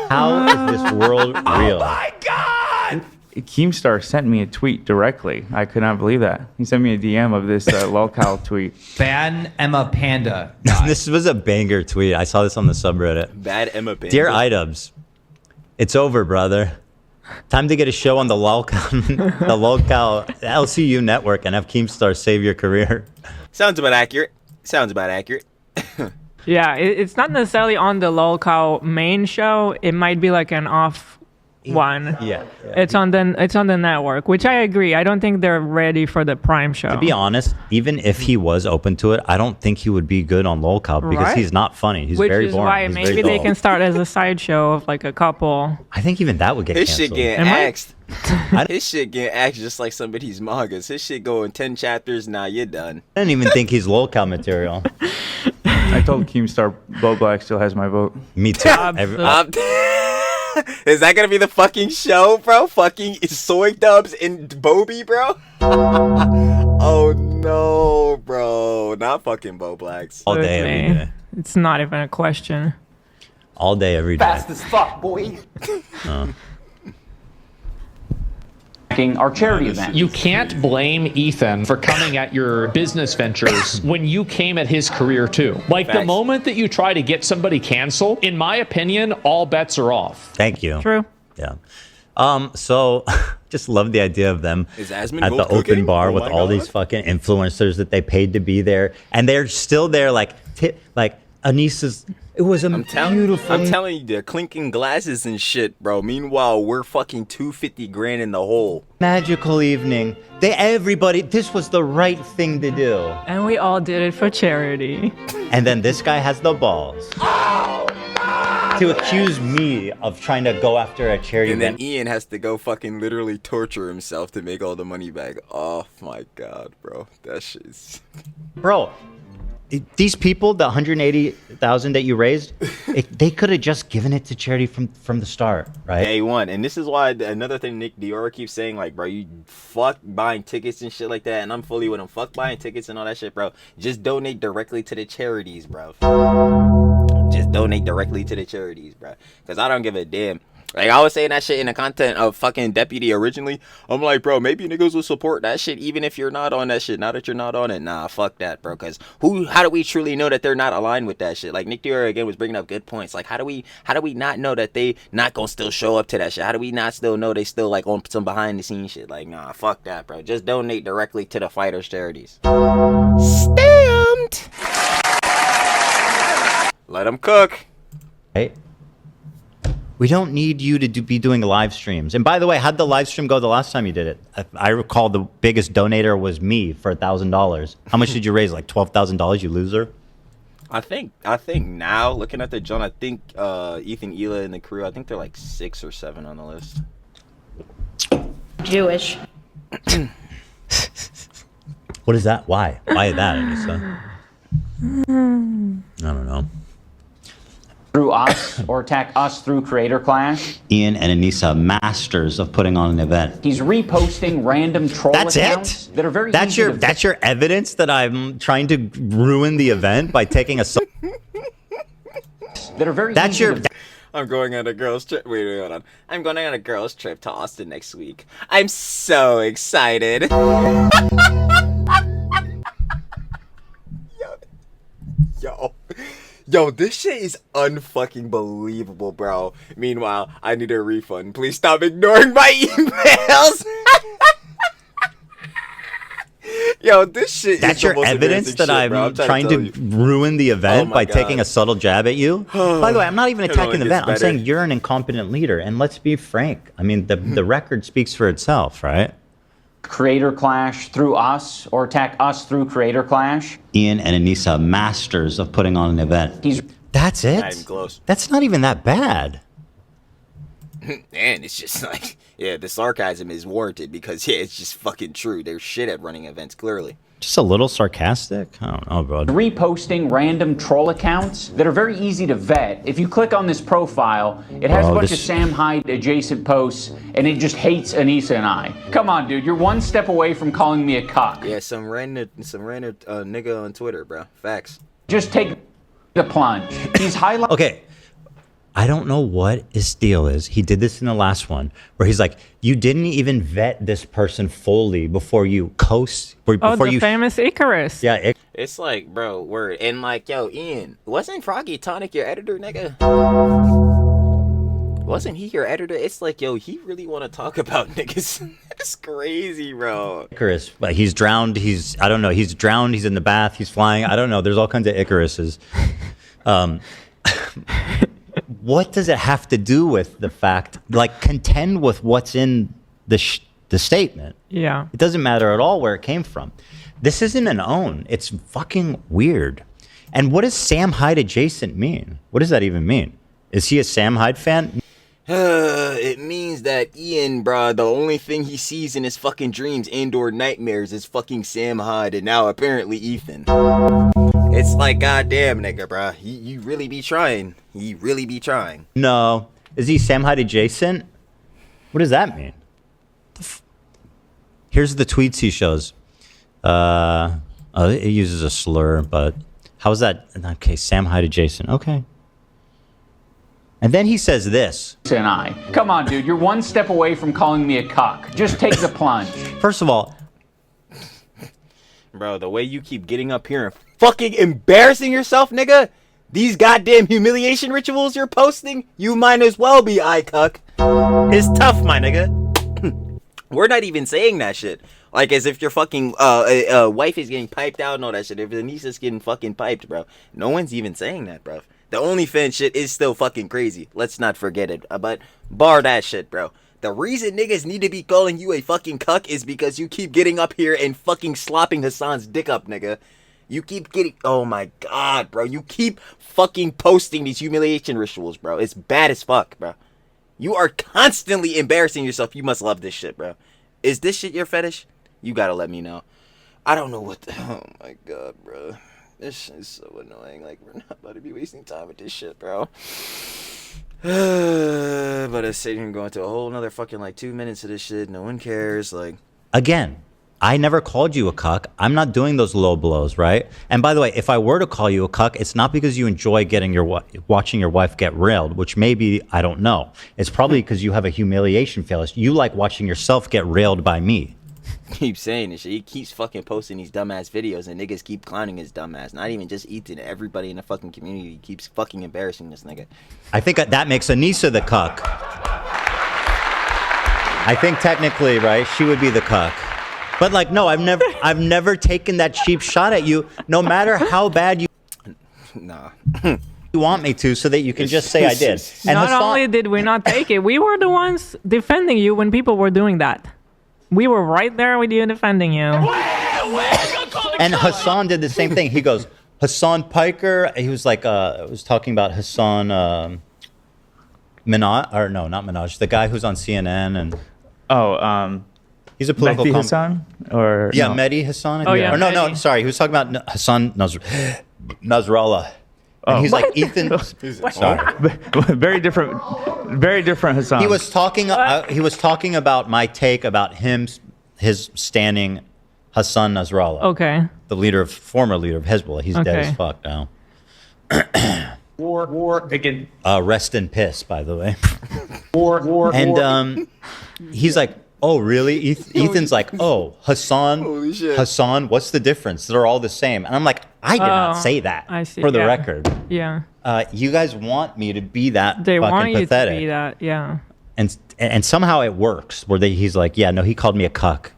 How is this world real? Oh my god! Keemstar sent me a tweet directly. I could not believe that. He sent me a DM of this LolCow tweet. Ban Emma Panda. This was a banger tweet. I saw this on the subreddit. Bad Emma Panda. Dear iDubbbz, it's over, brother. Time to get a show on the LolCow LCU network and have Keemstar save your career. Sounds about accurate. Yeah, it's not necessarily on the LolCow main show. It might be like an off one. Yeah. It's on the network, which I agree. I don't think they're ready for the prime show. To be honest, even if he was open to it, I don't think he would be good on LolCow because Right? he's not funny. He's Which very is boring. why He's maybe very they dull. can start as a sideshow of like a couple. I think even that would get His canceled. shit getting Am I- axed. His shit getting axed just like some of these mangas. His shit going 10 chapters, now you're done. I don't even think he's LolCow material. I told Keemstar Bo Black still has my vote. Me too. Is that gonna be the fucking show, bro? Fucking soy dubs and Bobby, bro? Oh no, bro. Not fucking Bo Blacks. All day, every day. It's not even a question. All day, every day. Fast as fuck, boy. Our charity event. You can't blame Ethan for coming at your business ventures when you came at his career too. Like the Facts. moment that you try to get somebody canceled, in my opinion, all bets are off. Thank you. True. Yeah. So just love the idea of them Is Asmund at the Gold open cooking? bar Oh with my all God. these fucking influencers that they paid to be there, and they're still there. Like Anisa's. It was a beautiful. I'm telling you, they're clinking glasses and shit, bro. Meanwhile, we're fucking $250,000 in the hole. magical evening. This was the right thing to do. And we all did it for charity. And then this guy has the balls to accuse me of trying to go after a charity And then event. Ian has to go fucking literally torture himself to make all the money back. Oh my god, bro. That shit's... Bro, these people, the 180,000 that you raised, they could have just given it to charity from the start, right? A1. And this is why another thing Nick Dior keeps saying, like, bro, you fuck buying tickets and shit like that. And I'm fully with him. Fuck buying tickets and all that shit, bro. Just donate directly to the charities, bro. Just donate directly to the charities, bro. Because I don't give a damn Like, I was saying that shit in the content of fucking Deputy originally. I'm like, bro, maybe niggas will support that shit even if you're not on that shit. Now that you're not on it, nah, fuck that, bro. Because how do we truly know that they're not aligned with that shit? Like, Nick Dior again was bringing up good points. Like, how do we not know that they not gonna still show up to that shit? How do we not still know they still like on some behind the scenes shit? Like, nah, fuck that, bro. Just donate directly to the fighters' charities. Stamped. Let them cook. Right? We don't need you to be doing live streams. And by the way, how'd the live stream go the last time you did it? I recall the biggest donator was me for $1,000. How much did you raise? Like $12,000, you loser? I think now, looking at the John, I think Ethan, Ela, and the crew, I think they're like 6 or 7 on the list. Jewish. What is that? Why? Why is that, Anisa? I don't know. Through us or attack us through Creator Clash. Ian and Anisa, masters of putting on an event. He's reposting random troll accounts that are very That's your evidence that I'm trying to ruin the event by taking a that are very That's your I'm going on a girls trip. Wait, hold on. I'm going on a girls trip to Austin next week. I'm so excited. Yo, this shit is unfucking believable, bro. Meanwhile, I need a refund. Please stop ignoring my emails. Yo, this shit That's is the your most evidence that embarrassing shit, bro. I'm trying to ruin the event by taking a subtle jab at you? By the way, I'm not even attacking the event. I'm saying you're an incompetent leader. And let's be frank. I mean, the record speaks for itself, right? Creator Clash through us or attack us through Creator Clash. Ian and Anisa, masters of putting on an event. That's it? Not even close. That's not even that bad. And it's just like, yeah, the sarcasm is warranted because, yeah, it's just fucking true. They're shit at running events, clearly. Just a little sarcastic? I don't know, bro. Reposting random troll accounts that are very easy to vet. If you click on this profile, it has a bunch of Sam Hyde adjacent posts, and it just hates Anisa and I. Come on, dude, you're one step away from calling me a cuck. Yeah, some random nigga on Twitter, bro. Facts. Just take the plunge. He's highlighting. Okay. I don't know what his deal is. He did this in the last one where he's like, you didn't even vet this person fully before you famous Icarus. Yeah. It's like, bro, word. And like, yo, Ian, wasn't Froggy Tonic your editor, nigga? Wasn't he your editor? It's like, yo, he really want to talk about niggas. It's crazy, bro. Icarus, but he's drowned. I don't know. He's drowned. He's in the bath. He's flying. I don't know. There's all kinds of Icaruses. What does it have to do with the fact, like, contend with what's in the statement? Yeah. It doesn't matter at all where it came from. This isn't an own. It's fucking weird. And what does Sam Hyde adjacent mean? What does that even mean? Is he a Sam Hyde fan? It means that Ian, bruh, the only thing he sees in his fucking dreams and or nightmares is fucking Sam Hyde and now apparently Ethan. It's like, goddamn, nigga, bruh. You really be trying. You really be trying. No. Is he Sam Hyde adjacent? What does that mean? Here's the tweets he shows. It uses a slur, but how's that? Okay, Sam Hyde adjacent. Okay. And then he says this. And I. Come on, dude. You're one step away from calling me a cuck. Just take the plunge. First of all, bro, the way you keep getting up here and fucking embarrassing yourself, nigga. These goddamn humiliation rituals you're posting, you might as well be iCuck. It's tough, my nigga. We're not even saying that shit. Like as if your fucking wife is getting piped out and all that shit. If Anisa's getting fucking piped, bro. No one's even saying that, bro. The OnlyFans shit is still fucking crazy. Let's not forget it. But bar that shit, bro. The reason niggas need to be calling you a fucking cuck is because you keep getting up here and fucking slopping Hassan's dick up, nigga. You keep getting... Oh my god, bro. You keep fucking posting these humiliation rituals, bro. It's bad as fuck, bro. You are constantly embarrassing yourself. You must love this shit, bro. Is this shit your fetish? You gotta let me know. I don't know what the... Oh my god, bro. This shit is so annoying. Like, we're not about to be wasting time with this shit, bro. But it's sitting here going to a whole nother fucking, like, 2 minutes of this shit. No one cares. Like... Again, I never called you a cuck. I'm not doing those low blows, right? And by the way, if I were to call you a cuck, it's not because you enjoy watching your wife get railed, which maybe, I don't know. It's probably because you have a humiliation phallus. You like watching yourself get railed by me. Keep saying this shit. He keeps fucking posting these dumbass videos and niggas keep clowning his dumbass. Not even just Ethan. Everybody in the fucking community keeps fucking embarrassing this nigga. I think that makes Anisa the cuck. I think technically, right, she would be the cuck. But like, no, I've never taken that cheap shot at you, no matter how bad you want me to, so that you can just say I did. And Not only did we not take it, we were the ones defending you when people were doing that. We were right there with you defending you. And Hassan did the same thing. He goes, Hassan Piker. He was like, was talking about Hassan Minaj, or no, not Minaj, the guy who's on CNN and. He's a political Mehdi Hassan, or yeah, no? Mehdi Hassan. Oh, yeah, or no, Mehdi. sorry, he was talking about Hassan Nasrallah. And he's like, Ethan. Sorry, very different Hassan. He was talking. He was talking about my take about his standing Hassan Nasrallah. Okay. The former leader of Hezbollah. He's dead as fuck now. War again. Rest in piss, by the way. War. And he's like, oh, really? Ethan's like, oh, Hassan, what's the difference? They're all the same. And I'm like, I did not say that. I see, for the yeah. record. Yeah. You guys want me to be that They fucking want you pathetic. to be that, yeah. And somehow it works, where he's like, yeah, no, he called me a cuck.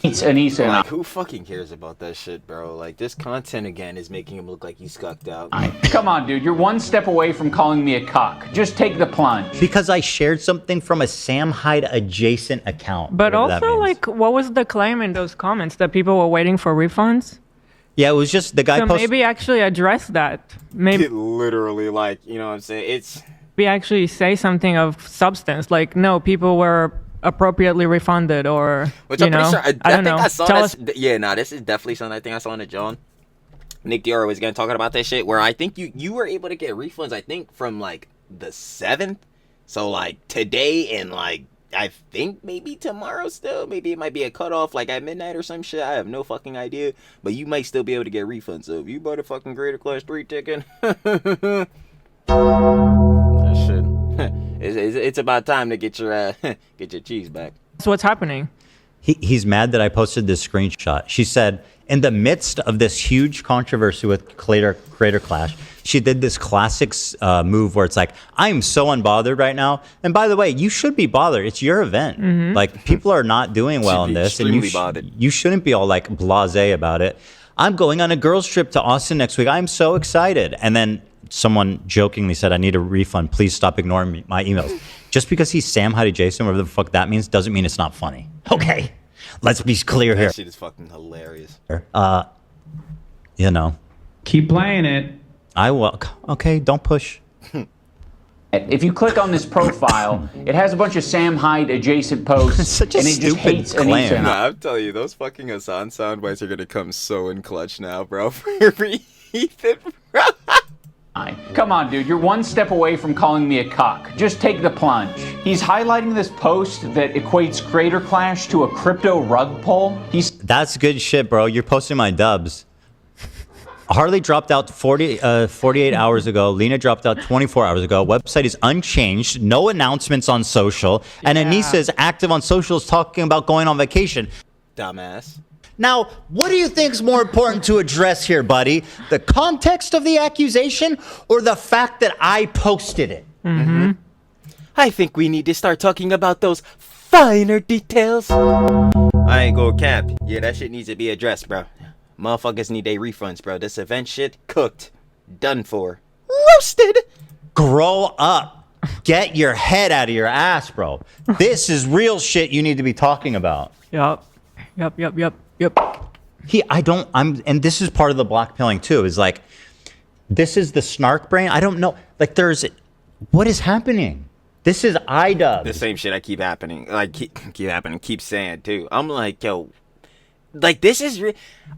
It's Anisa. Like, who fucking cares about that shit, bro? Like, this content again is making him look like he's scucked out. Come on, dude. You're one step away from calling me a cuck. Just take the plunge. Because I shared something from a Sam Hyde adjacent account. But whatever that also, means. like, what was the claim in those comments that people were waiting for refunds? Yeah, it was just the guy So maybe actually address that. Maybe Literally, like, you know what I'm saying? It's... we actually say something of substance, like, no, people were appropriately refunded, or, Which you I'm know, pretty sure, I don't know. I saw Tell this. us. Yeah, nah, this is definitely something I think I saw in the John. Nick Dior was again talking about that shit, where I think you were able to get refunds, I think, from, like, the 7th. So, like, today and, like, I think maybe tomorrow still. Maybe it might be a cutoff, like, at midnight or some shit. I have no fucking idea. But you might still be able to get refunds. So if you bought a fucking Greater Class 3 ticket, that shit. It's about time to get your cheese back. So what's happening? He's mad that I posted this screenshot. She said, in the midst of this huge controversy with Creator Clash, she did this classic move where it's like, I'm so unbothered right now. And by the way, you should be bothered. It's your event. Mm-hmm. Like, people are not doing well in this. And you shouldn't be all like blasé about it. I'm going on a girls trip to Austin next week. I'm so excited. And then someone jokingly said, I need a refund. Please stop ignoring my emails. Just because he's Sam Hyde Jason, whatever the fuck that means, doesn't mean it's not funny. Okay, let's be clear here. That shit is fucking hilarious. You know. Keep playing it. I will. Okay, don't push. If you click on this profile, it has a bunch of Sam Hyde adjacent posts, Such a and it just stupid hates claim. Anisa. Nah, I'm telling you, those fucking Hassan soundbites are gonna come so in clutch now, bro. For Ethan, bro. Come on, dude. You're one step away from calling me a cuck. Just take the plunge. He's highlighting this post that equates Creator Clash to a crypto rug pull. That's good shit, bro. You're posting my dubs. Harley dropped out 48 hours ago. Lena dropped out 24 hours ago. Website is unchanged. No announcements on social. And Anisa is active on socials talking about going on vacation. Dumbass. Now, what do you think is more important to address here, buddy? The context of the accusation or the fact that I posted it? Mm-hmm. I think we need to start talking about those finer details. I ain't go cap. Yeah, that shit needs to be addressed, bro. Motherfuckers need their refunds, bro. This event shit, cooked. Done for. Roasted! Grow up. Get your head out of your ass, bro. This is real shit you need to be talking about. Yep. And this is part of the blackpilling too, is like, this is the snark brain. I don't know. Like, what is happening? This is iDub. The same shit I keep happening. Like, keep saying too. I'm like, yo, like, this is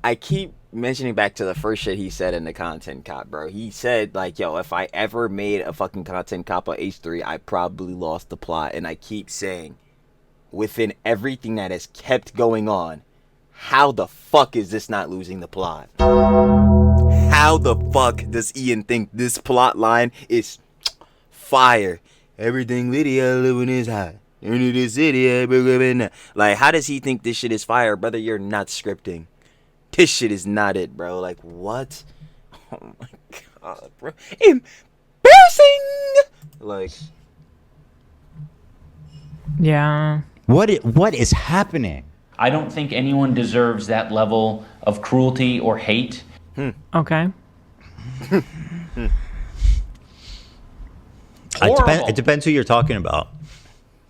I keep mentioning back to the first shit he said in the content cop, bro. He said, like, yo, if I ever made a fucking content cop on H3, I probably lost the plot. And I keep saying, within everything that has kept going on, How the fuck is this not losing the plot? How the fuck does Ian think this plot line is fire? Everything Lydia living is high. Into the city, like, how does he think this shit is fire, brother? You're not scripting. This shit is not it, bro. Like, what? Oh my god, bro. Embarrassing! Like, Yeah. What is happening? I don't think anyone deserves that level of cruelty or hate. Okay. It depends who you're talking about.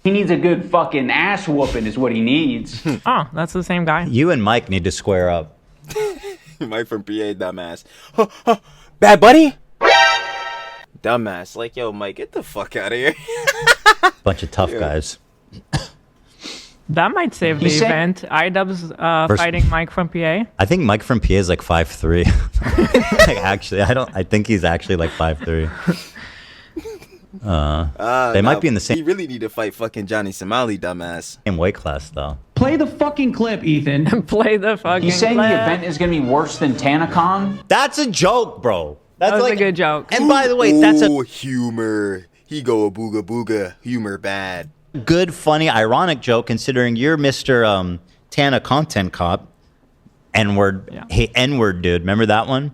He needs a good fucking ass whooping is what he needs. Oh, that's the same guy. You and Mike need to square up. Mike from PA, dumbass. Bad Bunny? Dumbass. Like, yo, Mike, get the fuck out of here. Bunch of tough guys. That might save the event. iDubbbz fighting Mike from PA. I think Mike from PA is like 5'3". Like, actually, I think he's actually like 5'3". They might be in the same. You really need to fight fucking Johnny Somali, dumbass. Same weight class, though. Play the fucking clip, Ethan. Play the fucking He's saying clip. the event is going to be worse than TanaCon? That's a joke, bro. That's That was like a good joke. And by the way, that's a humor. He go a booga booga. Humor bad. good, funny, ironic joke considering you're Mr. Tana Content Cop. N-word, hey, N-word dude. Remember that one?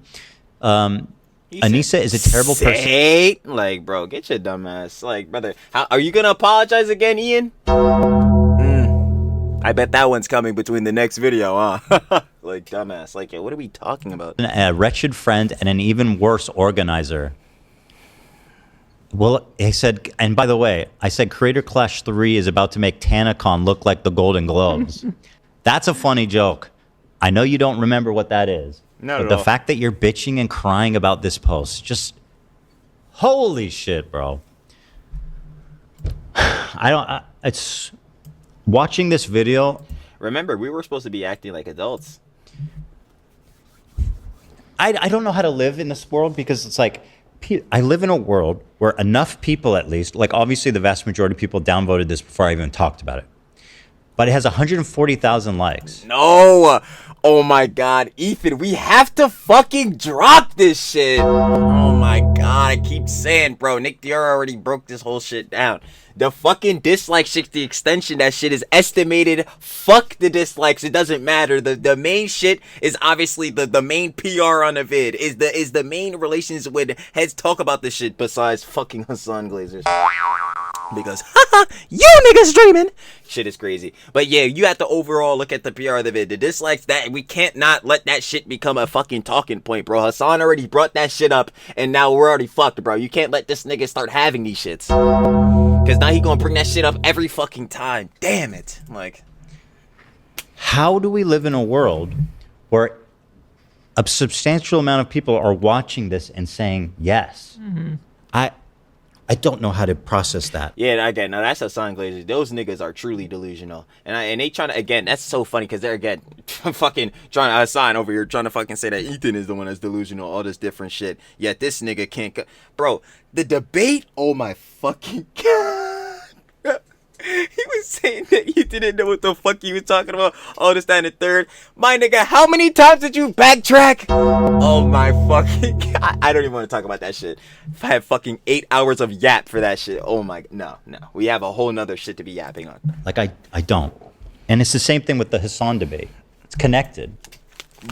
Anisa is a terrible person. Like, bro, get your dumb ass. Like, brother, how, are you going to apologize again, Ian? I bet that one's coming between the next video, huh? Like, dumbass. Like, what are we talking about? A wretched friend and an even worse organizer. Well, he said, and by the way, I said Creator Clash 3 is about to make TanaCon look like the Golden Globes. That's a funny joke. I know you don't remember what that is. Not but at the all. fact that you're bitching and crying about this post, just holy shit, bro. It's watching this video. Remember, we were supposed to be acting like adults. I don't know how to live in this world because it's like, I live in a world where enough people, at least, like obviously the vast majority of people downvoted this before I even talked about it. But it has 140,000 likes. No! Oh my god, Ethan, we have to fucking drop this shit! Oh my god, I keep saying, bro, Nick Dior already broke this whole shit down. The fucking dislike 60 extension, that shit is estimated. Fuck the dislikes, it doesn't matter. The main shit is obviously the main PR on the vid. Is the main relations with heads talk about this shit besides fucking Hassan Glazers. Because, haha, you niggas dreaming. Shit is crazy. But yeah, you have to overall look at the PR of the vid. The dislikes, that we can't not let that shit become a fucking talking point, bro. Hassan already brought that shit up, and now we're already fucked, bro. You can't let this nigga start having these shits. Because now he gonna bring that shit up every fucking time. Damn it. Like, How do we live in a world where a substantial amount of people are watching this and saying yes? Mm-hmm. I don't know how to process that. yeah, again, now that's Hassan Glazers. Those niggas are truly delusional. And they trying to, again, that's so funny because they're, again, fucking trying to, Hassan over here trying to fucking say that Ethan is the one that's delusional, all this different shit. Yet this nigga can't, bro, the debate, oh my fucking god. He was saying that you didn't know what the fuck he was talking about. All this, that, and the third. My nigga, how many times did you backtrack? Oh my fucking god. I don't even want to talk about that shit. If I had fucking 8 hours of yap for that shit. Oh my, no. We have a whole nother shit to be yapping on. Like, I don't. And it's the same thing with the Hassan debate. It's connected.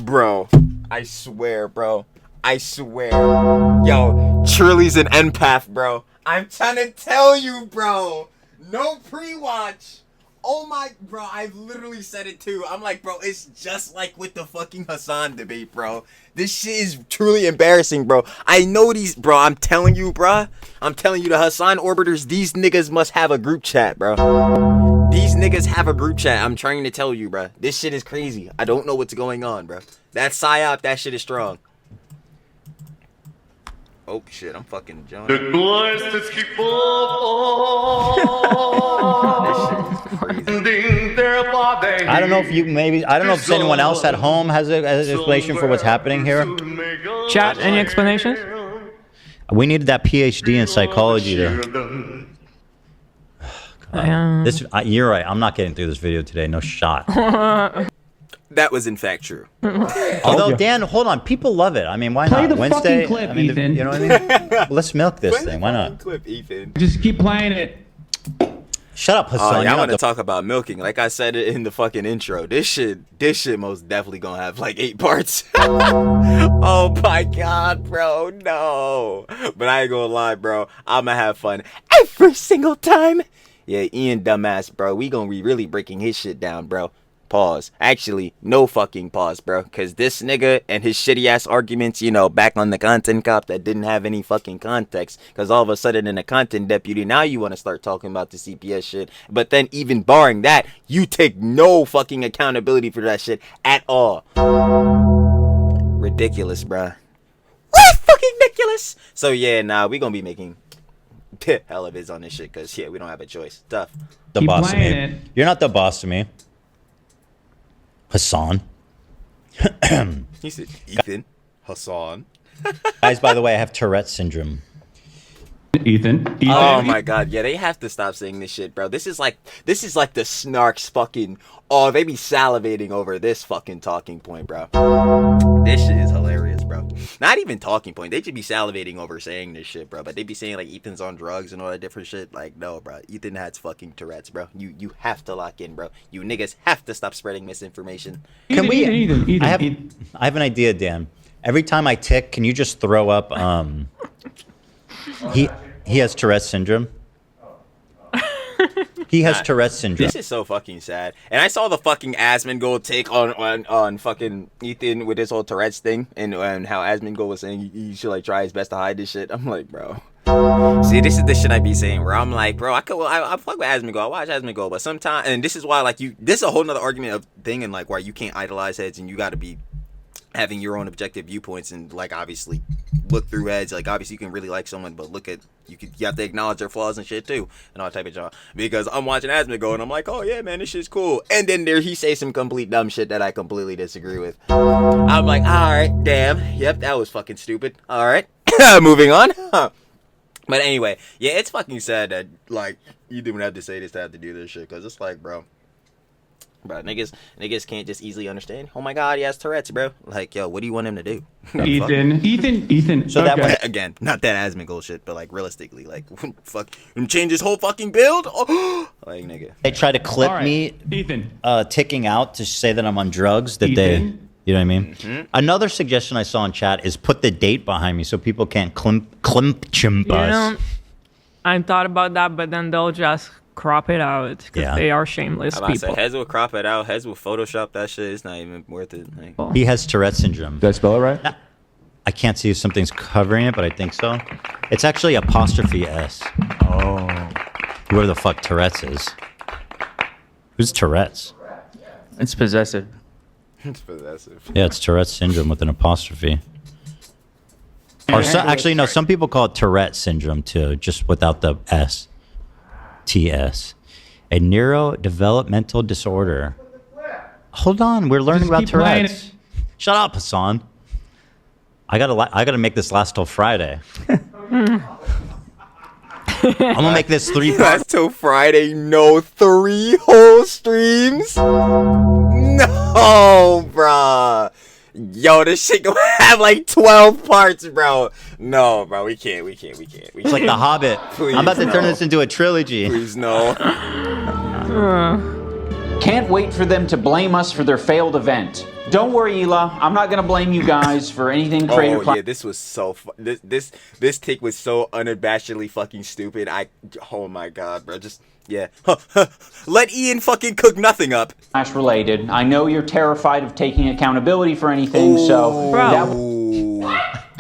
Bro, I swear, bro. I swear. Yo, Shirley's an empath, bro. I'm trying to tell you, bro. No pre-watch. Oh my, bro, I've literally said it too. I'm like, bro, it's just like with the fucking Hassan debate, bro. This shit is truly embarrassing, bro. I know these, bro, I'm telling you, bro. I'm telling you, the Hassan orbiters, these niggas must have a group chat, bro. These niggas have a group chat. I'm trying to tell you, bro. This shit is crazy. I don't know what's going on, bro. That psyop, that shit is strong. Oh shit, I'm fucking John. The glasses keep I don't know if you I don't know if anyone else at home has an explanation for what's happening here. Chat, any explanations? We needed that PhD in psychology to. Yeah. You're right. I'm not getting through this video today. No shot. That was in fact true. Although, Dan, hold on. People love it. I mean, why Play not? the Wednesday, fucking clip, I mean, Ethan. you know what I mean? Let's milk this thing. Why not? Clip, Ethan. Just keep playing it. Shut up, Hassan. Oh, You're y'all not want to the- talk about milking? Like I said it in the fucking intro. This shit most definitely gonna have like 8 parts. Oh my god, bro, no. But I ain't gonna lie, bro. I'ma have fun every single time. Yeah, Ian, dumbass, bro. We gonna be really breaking his shit down, bro. Pause. Actually, no fucking pause, bro. Cause this nigga and his shitty ass arguments, you know, back on the content cop that didn't have any fucking context. Cause all of a sudden in a content deputy, now you want to start talking about the CPS shit. But then even barring that, you take no fucking accountability for that shit at all. Ridiculous, bruh. What fucking ridiculous? So yeah, nah, we gonna be making hell of vids on this shit. Cause yeah, we don't have a choice. Tough. The Keep boss of playing me. it. You're not the boss of me. Hassan. He said, Ethan, Hassan. Guys, by the way, I have Tourette's syndrome. Ethan. Oh my god, yeah, they have to stop saying this shit, bro. This is like the snarks fucking, oh, they be salivating over this fucking talking point, bro. This shit is hilarious, bro. Not even talking point, they should be salivating over saying this shit, bro. But they be saying like Ethan's on drugs and all that different shit. Like, no, bro, Ethan has fucking Tourette's, bro. You have to lock in, bro. You niggas have to stop spreading misinformation. Can we? Ethan, I have an idea, Dan. Every time I tick, can you just throw up? He has Tourette's syndrome. He has Tourette's syndrome. This is so fucking sad. And I saw the fucking Asmongold take on fucking Ethan with this whole Tourette's thing, and how Asmongold was saying he should like try his best to hide this shit. I'm like, bro. See, this is the shit I be saying, where I'm like, bro, I fuck with Asmongold, I watch Asmongold, but sometimes, and this is why like this is a whole nother argument of thing, and like why you can't idolize heads, and you got to be having your own objective viewpoints, and like obviously look through heads. Like obviously you can really like someone, but you have to acknowledge their flaws and shit too, and all type of job. Because I'm watching Asmongold and I'm like, oh yeah, man, this shit's cool. And then he says some complete dumb shit that I completely disagree with. I'm like, all right, damn, yep, that was fucking stupid. All right, moving on. But anyway, yeah, it's fucking sad that like you didn't have to say this to have to do this shit, because it's like, bro, niggas can't just easily understand. Oh my god, he has Tourette's, bro. Like, yo, what do you want him to do? Ethan. So that way, again, not that Asmongold shit, but like realistically, like, fuck, him change his whole fucking build? Oh, like, nigga. they try to clip me, Ethan. ticking out to say that I'm on drugs. That Ethan? you know what I mean? Mm-hmm. Another suggestion I saw in chat is put the date behind me so people can't chimp You us. know, I thought about that, but then they'll just crop it out because Yeah. they are shameless I'm about to people. say, Heads will crop it out. Heads will Photoshop that shit. It's not even worth it. Like, He has Tourette's syndrome. Did I spell it right? I can't see if something's covering it, but I think so. It's actually apostrophe S. Oh. Whoever the fuck Tourette's is. Who's Tourette's? It's possessive. it's possessive. Yeah, it's Tourette's syndrome with an apostrophe. Or actually, no, some people call it Tourette syndrome too, just without the S. TS. A neurodevelopmental disorder. Hold on, we're learning Just about keep playing Tourette's. Shut up, Hassan. I gotta make this last till Friday. I'm gonna make this 3 parts. That's till Friday. No 3 whole streams. No, bruh. Yo, this shit gonna have like 12 parts, bro. No, bro, we can't. It's like The Hobbit. Please, I'm about to turn no. this into a trilogy. Please, no. Can't wait for them to blame us for their failed event. Don't worry, Ela. I'm not gonna blame you guys for anything creative. Oh yeah, this was so this take was so unabashedly fucking stupid. Oh my god, bro, just yeah. Let Ian fucking cook nothing up. Clash related. I know you're terrified of taking accountability for anything, so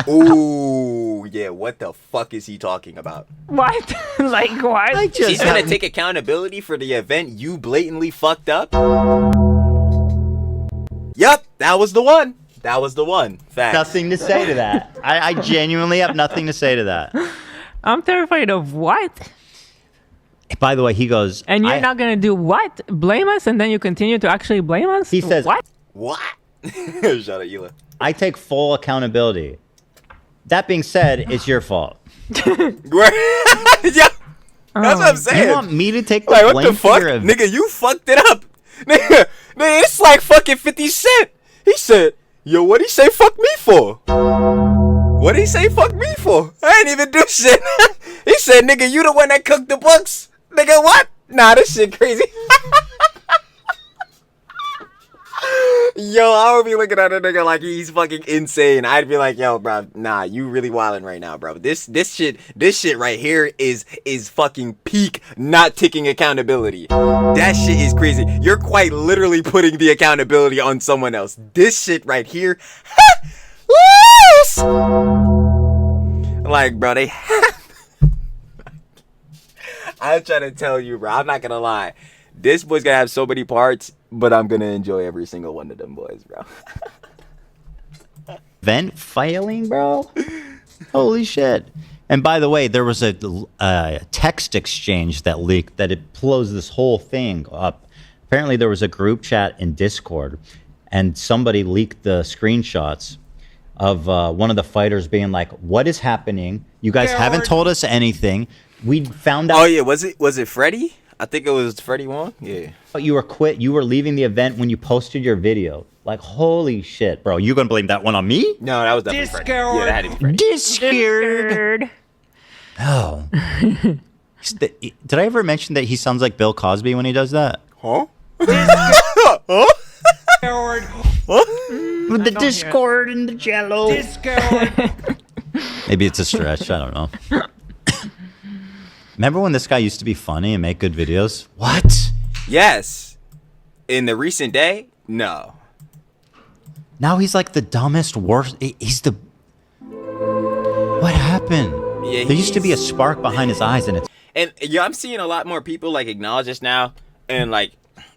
Ooh, yeah. What the fuck is he talking about? What? Like what? He's gonna take accountability for the event you blatantly fucked up. Yep, that was the one. Fact. Nothing to say to that. I genuinely have nothing to say to that. I'm terrified of what? By the way, he goes, And you're not gonna do what? Blame us, and then you continue to actually blame us? He says, what? Shout out, Ela. I take full accountability. That being said, it's your fault. Yeah, that's what I'm saying. You want me to take the Like, blame what the fuck? for your event? Nigga, you fucked it up. Man, it's like fucking 50 Cent. He said, yo, what'd he say fuck me for? What'd he say fuck me for? I ain't even do shit. He said, nigga, you the one that cooked the books. Nigga, what? Nah, this shit crazy. Yo, I would be looking at a nigga like he's fucking insane. I'd be like, yo, bro, nah, you really wildin' right now, bro. This shit right here is fucking peak not taking accountability. That shit is crazy. You're quite literally putting the accountability on someone else. This shit right here, like, bro, they. I'm trying to tell you, bro. I'm not gonna lie. This boy's gonna have so many parts, but I'm gonna enjoy every single one of them boys, bro. Event failing, bro. Holy shit. And by the way, there was a text exchange that leaked that it blows this whole thing up. Apparently there was a group chat in Discord and somebody leaked the screenshots of one of the fighters being like, what is happening? You guys haven't told us anything. We found out. Oh yeah, was it Freddie? I think it was Freddie Wong. Yeah. You were you were leaving the event when you posted your video. Like, holy shit, bro. You gonna blame that one on me? No, that was definitely Freddie. Yeah, that had to be Freddie. Discord. Oh. Did I ever mention that he sounds like Bill Cosby when he does that? Huh? Huh? With the Discord and the Jello. Discord. Maybe it's a stretch. I don't know. Remember when this guy used to be funny and make good videos? What? Yes. In the recent day, no. Now he's like the dumbest, worst. He's the. What happened? Yeah, there used to be a spark behind his eyes, and it's. And yeah, I'm seeing a lot more people like acknowledge this now, and like,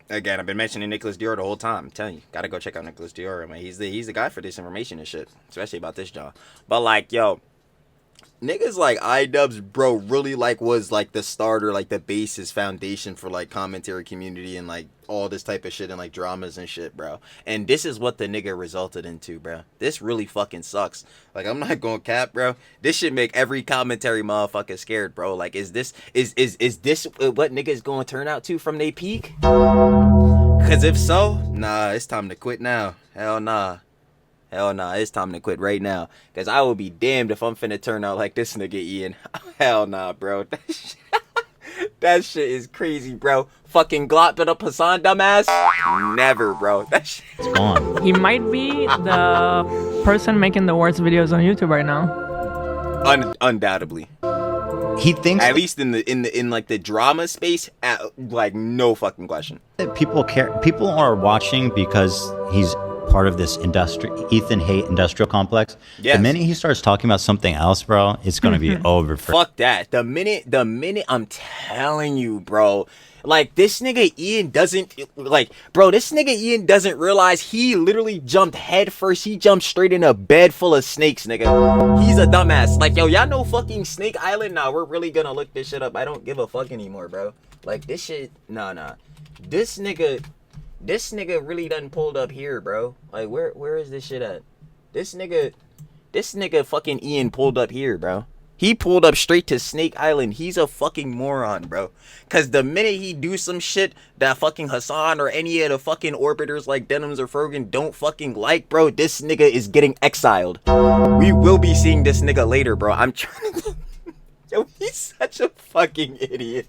again, I've been mentioning Nicholas Dior the whole time. I'm telling you, gotta go check out Nicholas Dior. I mean, he's the guy for this information and shit, especially about this John. But like, yo. Niggas like iDubbbz, bro, really like was like the starter, like the basis foundation for like commentary community and like all this type of shit and like dramas and shit, bro. And this is what the nigga resulted into, bro. This really fucking sucks. Like, I'm not gonna cap, bro. This should make every commentary motherfucker scared, bro. Like, is this what niggas gonna turn out to from they peak? Cause if so, nah, it's time to quit now. Hell nah. Hell nah, it's time to quit right now. Because I will be damned if I'm finna turn out like this nigga Ian. Hell nah, bro. That shit is crazy, bro. Fucking glopped up Hassan, dumbass. Never, bro. That shit's gone. He might be the person making the worst videos on YouTube right now. Undoubtedly. He thinks at least in like the drama space, like no fucking question. People care. People are watching because he's part of this Ethan hate industrial complex. Yes. The minute he starts talking about something else, bro, it's gonna be over. Fuck that. The minute I'm telling you, bro. Like, this nigga Ian doesn't, like, bro, this nigga Ian doesn't realize he literally jumped head first. He jumped straight in a bed full of snakes, nigga. He's a dumbass. Like, yo, y'all know fucking Snake Island? Nah, we're really gonna look this shit up. I don't give a fuck anymore, bro. Like, this shit, nah. This nigga really done pulled up here, bro. Like, where is this shit at? This nigga fucking Ian pulled up here, bro. He pulled up straight to Snake Island. He's a fucking moron, bro. Cause the minute he do some shit that fucking Hassan or any of the fucking orbiters like Denims or Frogan don't fucking like, bro, this nigga is getting exiled. We will be seeing this nigga later, bro. I'm trying to... Yo, he's such a fucking idiot.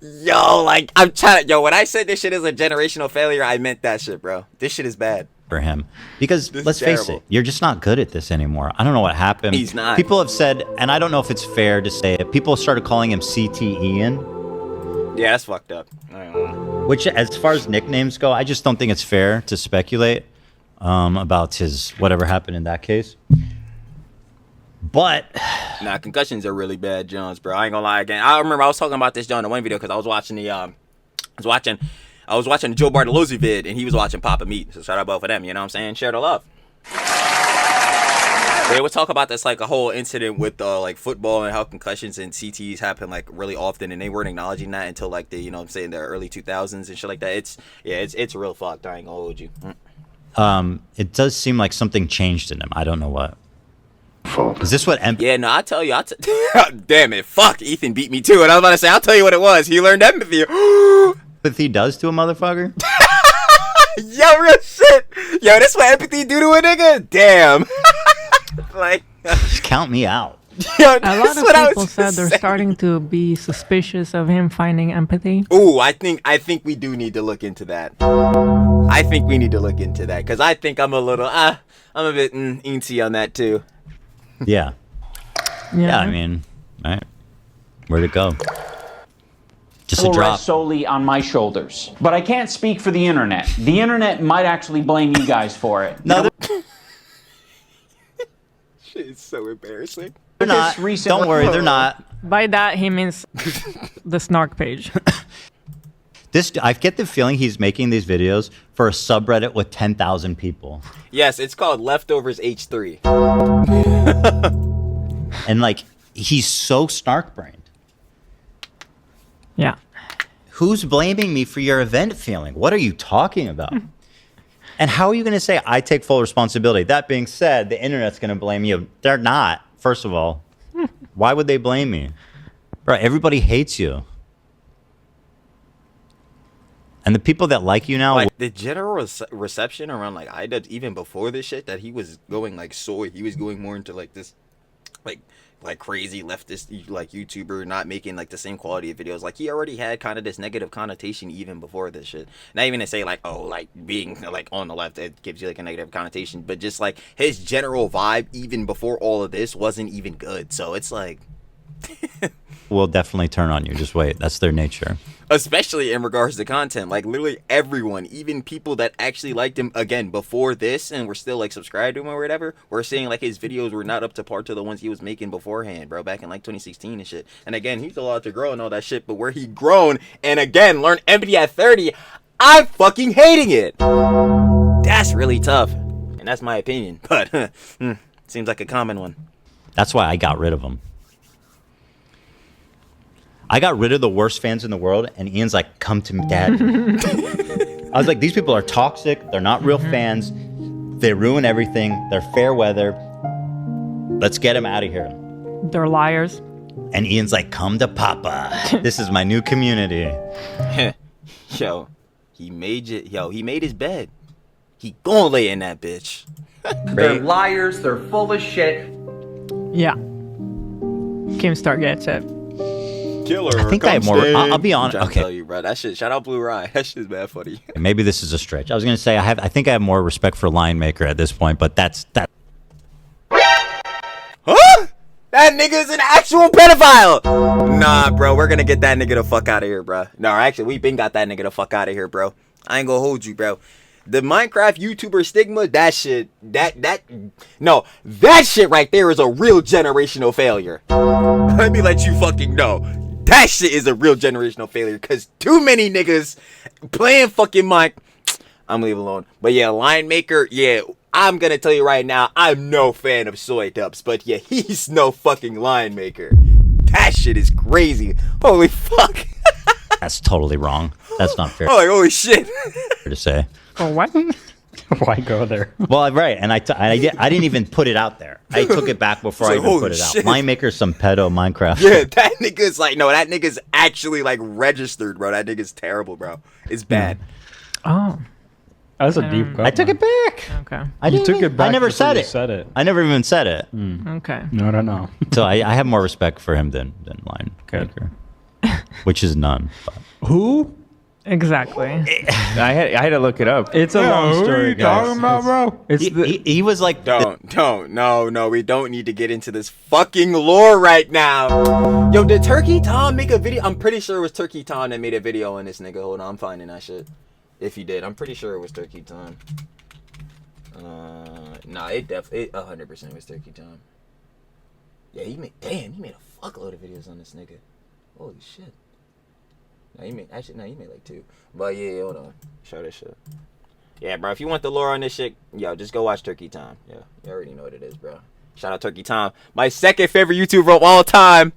Yo, like, I'm trying to... Yo, when I said this shit is a generational failure, I meant that shit, bro. This shit is bad. For him, because let's face it, you're just not good at this anymore. I don't know what happened. He's not. People have said, and I don't know if it's fair to say it, people started calling him CT Ian. Yeah, that's fucked up. Which, as far as nicknames go, I just don't think it's fair to speculate about his whatever happened in that case. But nah, concussions are really bad, Jones, bro. I ain't gonna lie again. I remember I was talking about this John in one video because I was watching the Joe Bartolozzi vid, and he was watching Papa Meat. So shout out both of them, you know what I'm saying? Share the love. They would talk about this, like, a whole incident with, like, football and how concussions and CTs happen, like, really often, and they weren't acknowledging that until, like, the, you know what I'm saying, the early 2000s and shit like that. It's real fucked. I ain't gonna hold you. It does seem like something changed in him. I don't know what. Is this what yeah, no, I'll tell you. Damn it. Fuck, Ethan beat me, too. And I was about to say, I'll tell you what it was. He learned empathy. empathy does to a motherfucker? Yo, real shit. Yo, that's what empathy do to a nigga? Damn. Like, just count me out. Yo, A lot of people said they're starting to be suspicious of him finding empathy. Ooh, I think we do need to look into that. I think we need to look into that because I think I'm a little I'm a bit eensy on that too. Yeah. I mean, all right. Where'd it go? Just a Will drop. rest solely on my shoulders. But I can't speak for the internet. The internet might actually blame you guys for it. No, Shit is so embarrassing. they're not. Don't worry, they're not. By that, he means the snark page. I get the feeling he's making these videos for a subreddit with 10,000 people. Yes, it's called Leftovers H3. And like, he's so snark-brained. Yeah. Who's blaming me for your event feeling? What are you talking about? And how are you going to say I take full responsibility? That being said, the internet's going to blame you. They're not, first of all. Why would they blame me? Bro, everybody hates you. And the people that like you now... Like, the general reception around, like, I did even before this shit, that he was going, like, soy. He was going more into, like, this, like crazy leftist, like, YouTuber, not making, like, the same quality of videos. Like, he already had kind of this negative connotation even before this shit. Not even to say, like, oh, like, being, like, on the left, it gives you, like, a negative connotation. But just, like, his general vibe, even before all of this, wasn't even good. So it's, like... will definitely turn on you. Just wait. That's their nature. Especially in regards to content. Like, literally everyone, even people that actually liked him, again, before this, and were still, like, subscribed to him or whatever, were saying, like, his videos were not up to par to the ones he was making beforehand, bro, back in, like, 2016 and shit. And, again, he's allowed to grow and all that shit, but where he grown, and, again, learned empathy at 30, I'm fucking hating it! That's really tough. And that's my opinion, but, seems like a common one. That's why I got rid of them. I got rid of the worst fans in the world, and Ian's like, come to me, Dad. I was like, these people are toxic. They're not real fans. They ruin everything. They're fair weather. Let's get them out of here. They're liars. And Ian's like, come to Papa. This is my new community. Yo, he made his bed. He gonna lay in that bitch. They're liars. They're full of shit. Yeah. Keemstar gets it. Killer, I think I have more. I'll be honest. Okay. Tell you, bro, that shit. Shout out Blue Rye. That shit's mad funny. Maybe this is a stretch. I was gonna say I think I have more respect for Lion Maker at this point, but that's. Huh? That nigga's an actual pedophile. Nah, bro, we're gonna get that nigga the fuck out of here, bro. No, actually, we been got that nigga the fuck out of here, bro. I ain't gonna hold you, bro. The Minecraft YouTuber stigma, that shit right there is a real generational failure. Let me let you fucking know. That shit is a real generational failure, because too many niggas playing fucking Mike. I'm leaving alone. But yeah, Lion Maker, yeah, I'm gonna tell you right now, I'm no fan of Soy Dubs, but yeah, he's no fucking Lion Maker. That shit is crazy. Holy fuck. That's totally wrong. That's not fair. Oh, like, holy shit. Fair to say. Oh, what? Why go there? Well, right, and I didn't even put it out there. I took it back before I even put it out. Lion Maker's some pedo Minecraft. Yeah, that nigga's like, no, that nigga's actually like registered, bro. That nigga's terrible, bro. It's bad. Oh. That's a deep cut. I took it back. Okay. You took it back. I never before said you it. Said it. I never even said it. Okay. No. So I have more respect for him than Lion Maker, which is none. But. Who? Exactly. I had to look it up. It's a long story, guys. Bro? He was like, No, we don't need to get into this fucking lore right now. Yo, did Turkey Tom make a video? I'm pretty sure it was Turkey Tom that made a video on this nigga. Hold on, I'm finding that shit. If he did, I'm pretty sure it was Turkey Tom. Nah, it 100% was Turkey Tom. Yeah, he made a fuckload of videos on this nigga. Holy shit. No, he made like 2. But yeah, hold on. Show this shit. Yeah, bro, if you want the lore on this shit, yo, just go watch Turkey Tom. Yeah, you already know what it is, bro. Shout out Turkey Tom. My second favorite YouTuber of all time.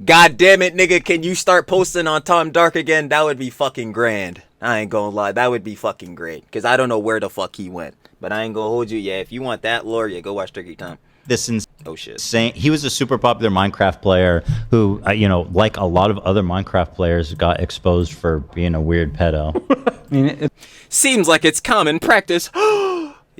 God damn it, nigga, can you start posting on Tom Dark again? That would be fucking grand. I ain't gonna lie, that would be fucking great. Because I don't know where the fuck he went. But I ain't gonna hold you. Yeah, if you want that lore, yeah, go watch Turkey Tom. this Oh shit. insane. He was a super popular Minecraft player who, like a lot of other Minecraft players, got exposed for being a weird pedo. I mean, it Seems like it's common practice.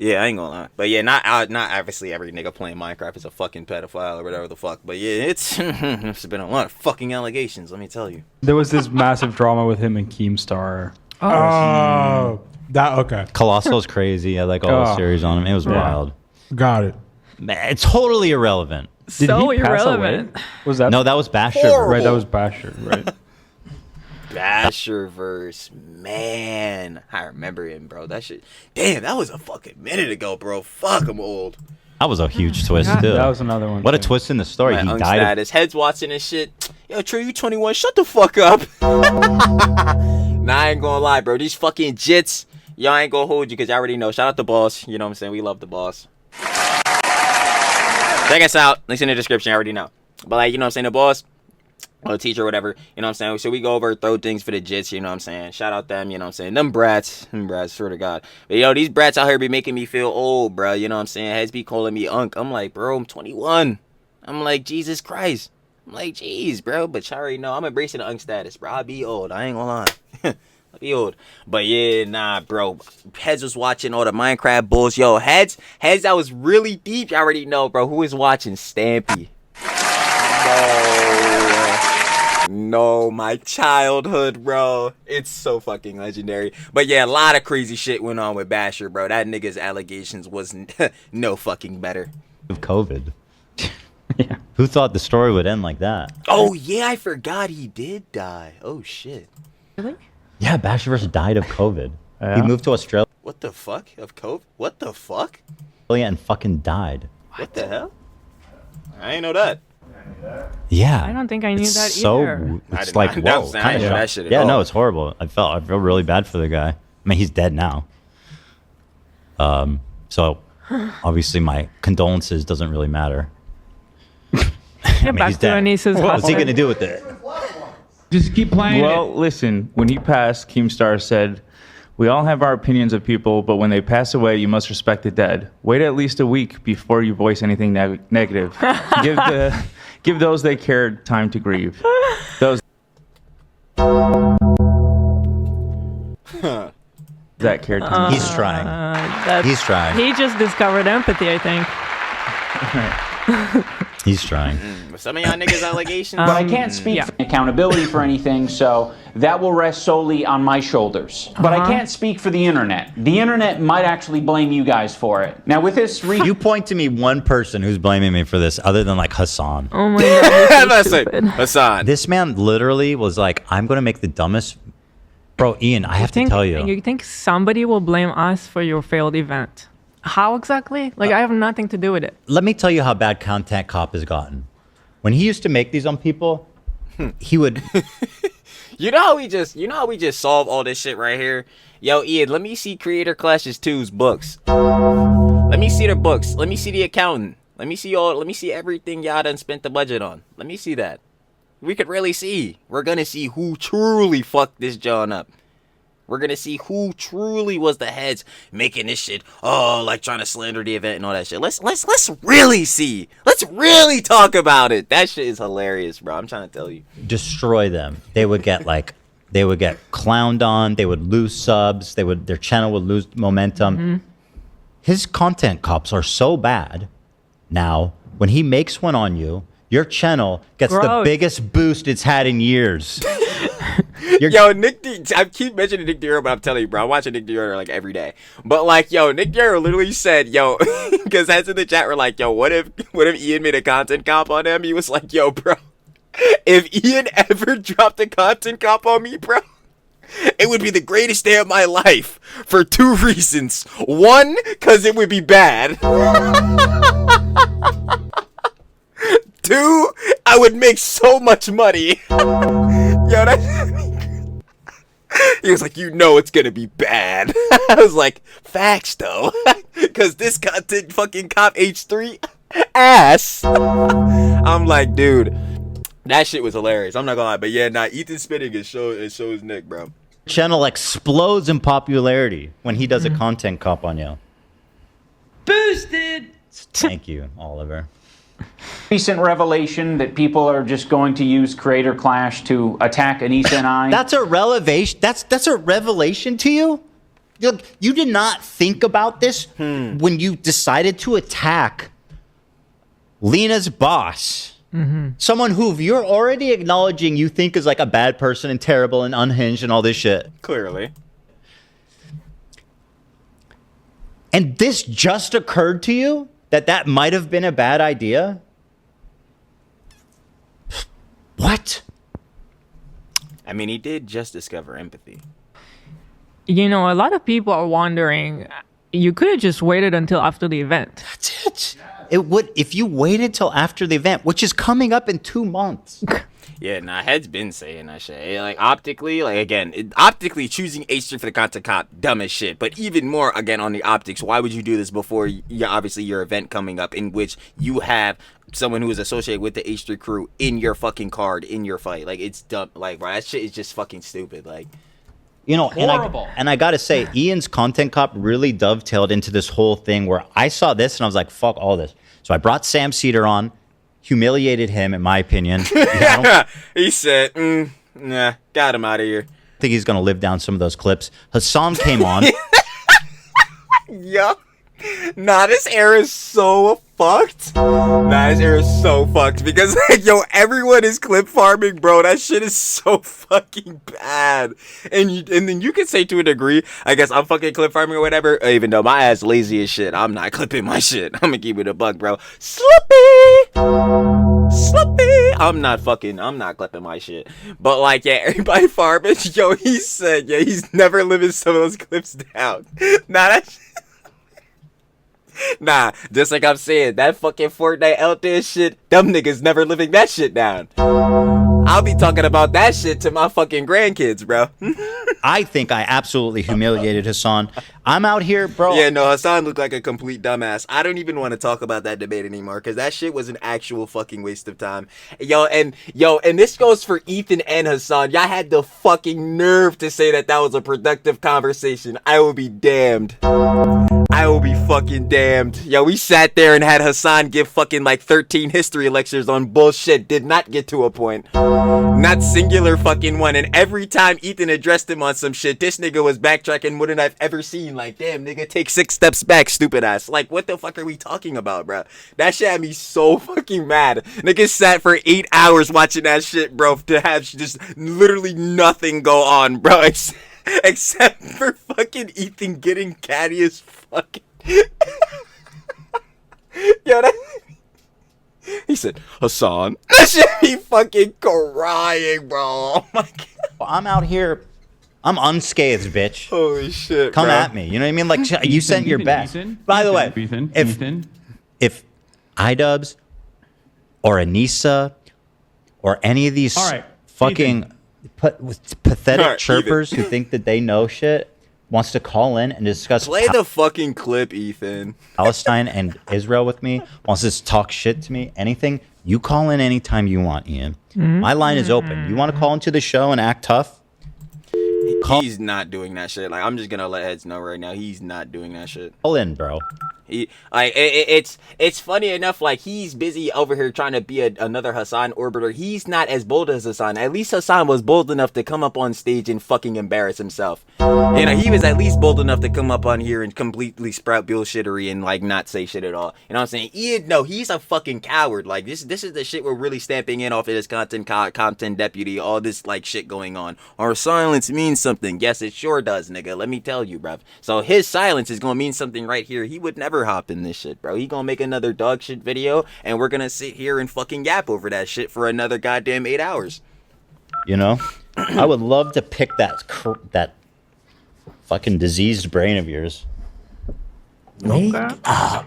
Yeah, I ain't gonna lie. But yeah, not obviously every nigga playing Minecraft is a fucking pedophile or whatever the fuck. But yeah, it's been a lot of fucking allegations, let me tell you. there was this massive drama with him and Keemstar. Oh, that okay. Colossal's crazy. I like all the series on him. It was wild. Got it. Man, it's totally irrelevant. Did So he pass irrelevant. away? Was that No, that was Basher. Horrible. right? That was Basher, right? Basherverse, man. I remember him, bro. That shit. Damn, that was a fucking minute ago, bro. Fuck, I'm old. That was a huge twist, too. That was another one. What a too. twist in the story. My He unk died. status. Heads watching this shit. Yo, Trill, you 21. Shut the fuck up. Nah, I ain't gonna lie, bro. These fucking jits. Y'all ain't gonna hold you because y'all already know. Shout out the boss. You know what I'm saying? We love the boss. Check us out. Links in the description. I already know. But like, you know what I'm saying? The boss. Or the teacher or whatever, you know what I'm saying? So we go over, throw things for the jits, you know what I'm saying? Shout out them, you know what I'm saying? Them brats, swear to God. But yo, these brats out here be making me feel old, bro, you know what I'm saying? Heads be calling me unk. I'm like, bro, I'm 21. I'm like, Jesus Christ. I'm like, jeez, bro. But y'all already know, I'm embracing the unk status, bro. I'll be old. I ain't gonna lie. I'll be old. But yeah, nah, bro. Heads was watching all the Minecraft bulls. Yo, Heads, that was really deep. Y'all already know, bro. Who was watching? Stampy. No, my childhood, bro. It's so fucking legendary. But yeah, a lot of crazy shit went on with Basher, bro. That nigga's allegations wasn't no fucking better. Of COVID. Yeah. Who thought the story would end like that? Oh yeah, I forgot he did die. Oh shit. Really? Yeah, Basherverse died of COVID. He moved to Australia What the fuck? Of COVID? What the fuck? and fucking died. What the hell? I ain't know that. Yeah. I don't think I knew It's that so, either. It's like, whoa. I Kind didn't of know that shit at yeah, all. no, it's horrible. I feel really bad for the guy. I mean, he's dead now. So obviously my condolences doesn't really matter. Get back to Anisa's What's he husband. gonna do with it? Just keep playing Well, listen, when he passed, Keemstar said, "We all have our opinions of people, but when they pass away, you must respect the dead. Wait at least a week before you voice anything negative. Give those they cared time to grieve. Those that cared time. He's trying. That's- He's trying. He just discovered empathy, I think. He's trying. Some of y'all niggas allegations. But I can't speak for accountability for anything, so that will rest solely on my shoulders. But I can't speak for the internet. The internet might actually blame you guys for it. Now, with this, You point to me one person who's blaming me for this, other than like Hassan. Oh my god. That's it. Hassan. This man literally was like, "I'm gonna make the dumbest." Bro, Ian, I have to tell you. You think somebody will blame us for your failed event? How exactly? Like, I have nothing to do with it. Let me tell you how bad Content Cop has gotten. When he used to make these on people, he would. You know how we just solve all this shit right here? Yo, Ian, let me see Creator Clashes 2's books. Let me see their books. Let me see the accountant. Let me see everything y'all done spent the budget on. Let me see that. We could really see. We're gonna see who truly fucked this John up. We're gonna see who truly was the heads making this shit. Oh, like trying to slander the event and all that shit. Let's really see. Let's really talk about it. That shit is hilarious, bro. I'm trying to tell you. Destroy them. They would get clowned on. They would lose subs. Their channel would lose momentum. His Content Cops are so bad. Now, when he makes one on you, your channel gets the biggest boost it's had in years. Yo, I keep mentioning Nick Dior, but I'm telling you, bro, I'm watching Nick Dior like every day. But like, yo, Nick Dior literally said, yo, because heads in the chat were like, yo, what if Ian made a content comp on him? He was like, yo, bro, if Ian ever dropped a content comp on me, bro, it would be the greatest day of my life for 2 reasons. 1, because it would be bad. 2, I would make so much money. Yo, he was like, you know it's gonna be bad. I was like, facts though. Cause this content fucking cop H3 ass. I'm like, dude, that shit was hilarious. I'm not gonna lie, but yeah, nah, Ethan spitting it shows Nick, bro. Channel explodes in popularity when he does a content cop on you. Boosted. Thank you, Oliver. Recent revelation that people are just going to use Creator Clash to attack Anisa and I. That's a revelation. That's a revelation to you. Look, you did not think about this when you decided to attack Lena's boss. Someone who you're already acknowledging you think is like a bad person and terrible and unhinged and all this shit. Clearly. And this just occurred to you that might have been a bad idea? What? I mean, he did just discover empathy. You know, a lot of people are wondering, you could have just waited until after the event. That's it. It would, if you waited till after the event, which is coming up in 2 months. Yeah, nah, Head's been saying that shit. Like, optically, like, again, optically choosing H3 for the content cop, dumb as shit. But even more, again, on the optics, why would you do this before, obviously, your event coming up in which you have someone who is associated with the H3 crew in your fucking card, in your fight? Like, it's dumb. Like, bro, that shit is just fucking stupid. Like, you know, horrible. And I gotta say, Ian's content cop really dovetailed into this whole thing where I saw this and I was like, fuck all this. So I brought Sam Cedar on, humiliated him, in my opinion. He said, nah, got him out of here. I think he's gonna live down some of those clips. Hassan came on. Yup. Nah, this era is so fucked. Nah, this era is so fucked because, yo, everyone is clip farming, bro. That shit is so fucking bad. And then you can say to a degree, I guess I'm fucking clip farming or whatever, even though my ass lazy as shit. I'm not clipping my shit. I'm gonna keep it a buck, bro. Slippy! I'm not clipping my shit. But, like, yeah, everybody farming. Yo, he said, yeah, he's never living some of those clips down. Nah, that shit. Nah, just like I'm saying, that fucking Fortnite out there shit, them niggas never living that shit down. I'll be talking about that shit to my fucking grandkids, bro. I think I absolutely humiliated Hassan. I'm out here, bro. Yeah, no, Hassan looked like a complete dumbass. I don't even want to talk about that debate anymore because that shit was an actual fucking waste of time. And this goes for Ethan and Hassan. Y'all had the fucking nerve to say that was a productive conversation. I will be damned. I will be fucking damned. Yo, we sat there and had Hassan give fucking like 13 history lectures on bullshit. Did not get to a point. Not singular fucking one. And every time Ethan addressed him on some shit, this nigga was backtracking more than I've ever seen. Like, damn, nigga, take 6 steps back, stupid ass. Like, what the fuck are we talking about, bro? That shit had me so fucking mad. Nigga sat for 8 hours watching that shit, bro, to have just literally nothing go on, bro. Except for fucking Ethan getting catty as fucking. Yo, that. He said, Hassan. That shit be fucking crying, bro. Oh my god. Well, I'm out here. I'm unscathed, bitch. Holy shit, Come bro. at me. You know what I mean? Like, you sent your best. By the way, if iDubbbz or Anisa or any of these fucking pathetic chirpers who think that they know shit wants to call in and discuss Play the fucking clip, Ethan. Palestine and Israel with me, wants to talk shit to me, anything, you call in anytime you want, Ian. My line is open. You want to call into the show and act tough? He's not doing that shit. Like, I'm just gonna let heads know right now, he's not doing that shit. Call in, bro. It's funny enough, like, he's busy over here trying to be another Hassan orbiter. He's not as bold as Hassan. At least Hassan was bold enough to come up on stage and fucking embarrass himself. You know, he was at least bold enough to come up on here and completely sprout bullshittery and, like, not say shit at all. You know what I'm saying? Ian, no, he's a fucking coward. Like, this is the shit we're really stamping in off of this content deputy, all this, like, shit going on. Our silence means something. Yes, it sure does, nigga. Let me tell you, bruv. So his silence is gonna mean something right here. He would never hop in this shit, bro. He gonna make another dog shit video, and we're gonna sit here and fucking yap over that shit for another goddamn 8 hours. You know? I would love to pick that fucking diseased brain of yours. I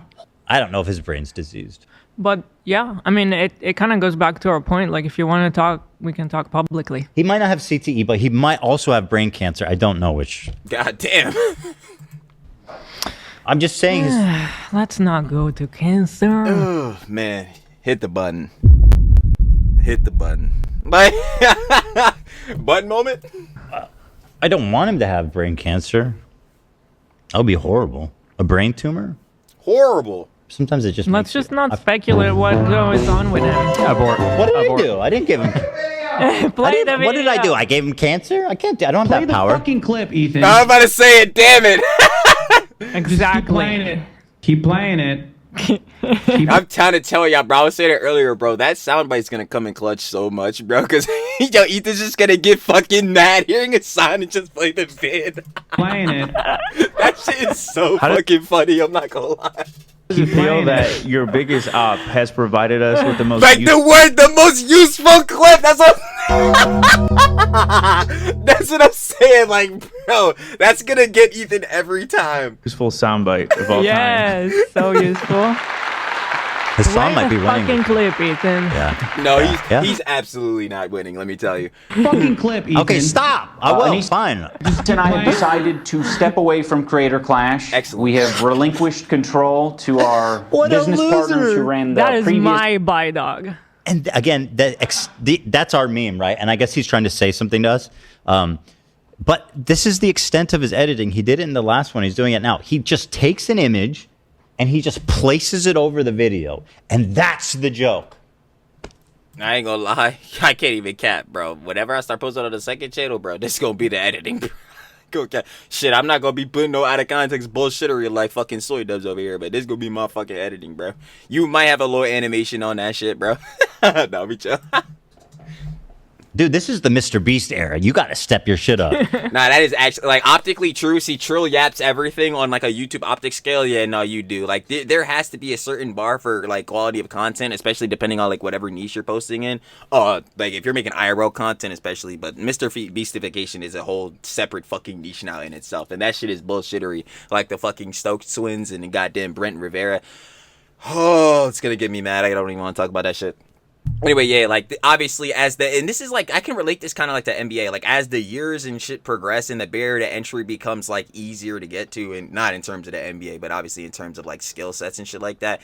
don't know if his brain's diseased. But yeah, I mean, it kind of goes back to our point. Like, if you want to talk, we can talk publicly. He might not have CTE, but he might also have brain cancer. I don't know which. God damn. I'm just saying. Let's not go to cancer. Oh, man. Hit the button. Hit the button. Like, button moment? I don't want him to have brain cancer. That would be horrible. A brain tumor? Horrible. Sometimes it just. Let's just not speculate what goes on with him. Abort. What did I do? I didn't give him. Play the video. What did I do? I gave him cancer. I can't. I don't Play have the that power. fucking clip, Ethan. I was about to say it. Damn it. Exactly. Keep playing it. Keep playing it. I'm trying to tell y'all, bro. I was saying it earlier, bro. That soundbite's gonna come in clutch so much, bro. Because yo, Ethan's just gonna get fucking mad hearing a sign and just play the vid. Playing it. That shit is so fucking funny. I'm not gonna lie. You feel that your biggest op has provided us with the most the most useful clip. That's what. That's what I'm saying. Like, bro, that's gonna get Ethan every time. useful soundbite of all time. Yes, so useful. His son might be Play the winning. fucking clip, Ethan. Yeah. No, Yeah. he's absolutely not winning. Let me tell you. Fucking clip, Ethan. Okay, stop. I will. Anisa Fine. and I have decided to step away from Creator Clash. Excellent. We have relinquished control to our What a business partners loser. who ran the That is previous. my buy dog. And again, that's our meme, right? And I guess he's trying to say something to us. But this is the extent of his editing. He did it in the last one. He's doing it now. He just takes an image and he just places it over the video. And that's the joke. I ain't gonna lie. I can't even cap, bro. Whenever I start posting on the second channel, bro, this is gonna be the editing, bro. Go cap. Shit, I'm not gonna be putting no out of context bullshittery like fucking Soy Dubs over here, but this gonna be my fucking editing, bro. You might have a little animation on that shit, bro. Nah, be chill. Dude, this is the Mr. Beast era. You got to step your shit up. Nah, that is actually, like, optically true. See, Trill yaps everything on, like, a YouTube optic scale. Yeah, no, you do. Like, there has to be a certain bar for, like, quality of content, especially depending on, like, whatever niche you're posting in. Like, if you're making IRL content, especially. But Mr. Beastification is a whole separate fucking niche now in itself. And that shit is bullshittery. Like, the fucking Stokes twins and the goddamn Brent Rivera. Oh, it's gonna get me mad. I don't even want to talk about that shit. Anyway, yeah, like, obviously, and this is, like, I can relate this kind of like to NBA, like, as the years and shit progress and the barrier to entry becomes, like, easier to get to, and not in terms of the NBA, but obviously in terms of, like, skill sets and shit like that,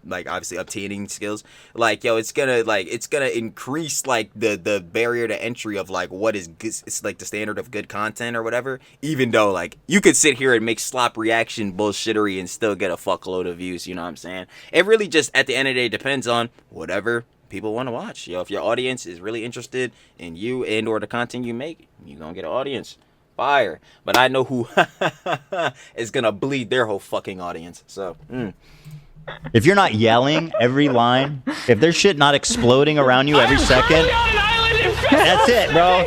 like, obviously obtaining skills, like, yo, it's gonna increase, like, the barrier to entry of, like, what is good, it's, like, the standard of good content or whatever, even though, like, you could sit here and make slop reaction bullshittery and still get a fuckload of views, you know what I'm saying? It really just, at the end of the day, depends on whatever people want to watch. Yo, if your audience is really interested in you and or the content you make, you're gonna get an audience. Fire. But I know who is gonna bleed their whole fucking audience. So If you're not yelling every line, if there's shit not exploding around you every second, that's it, bro.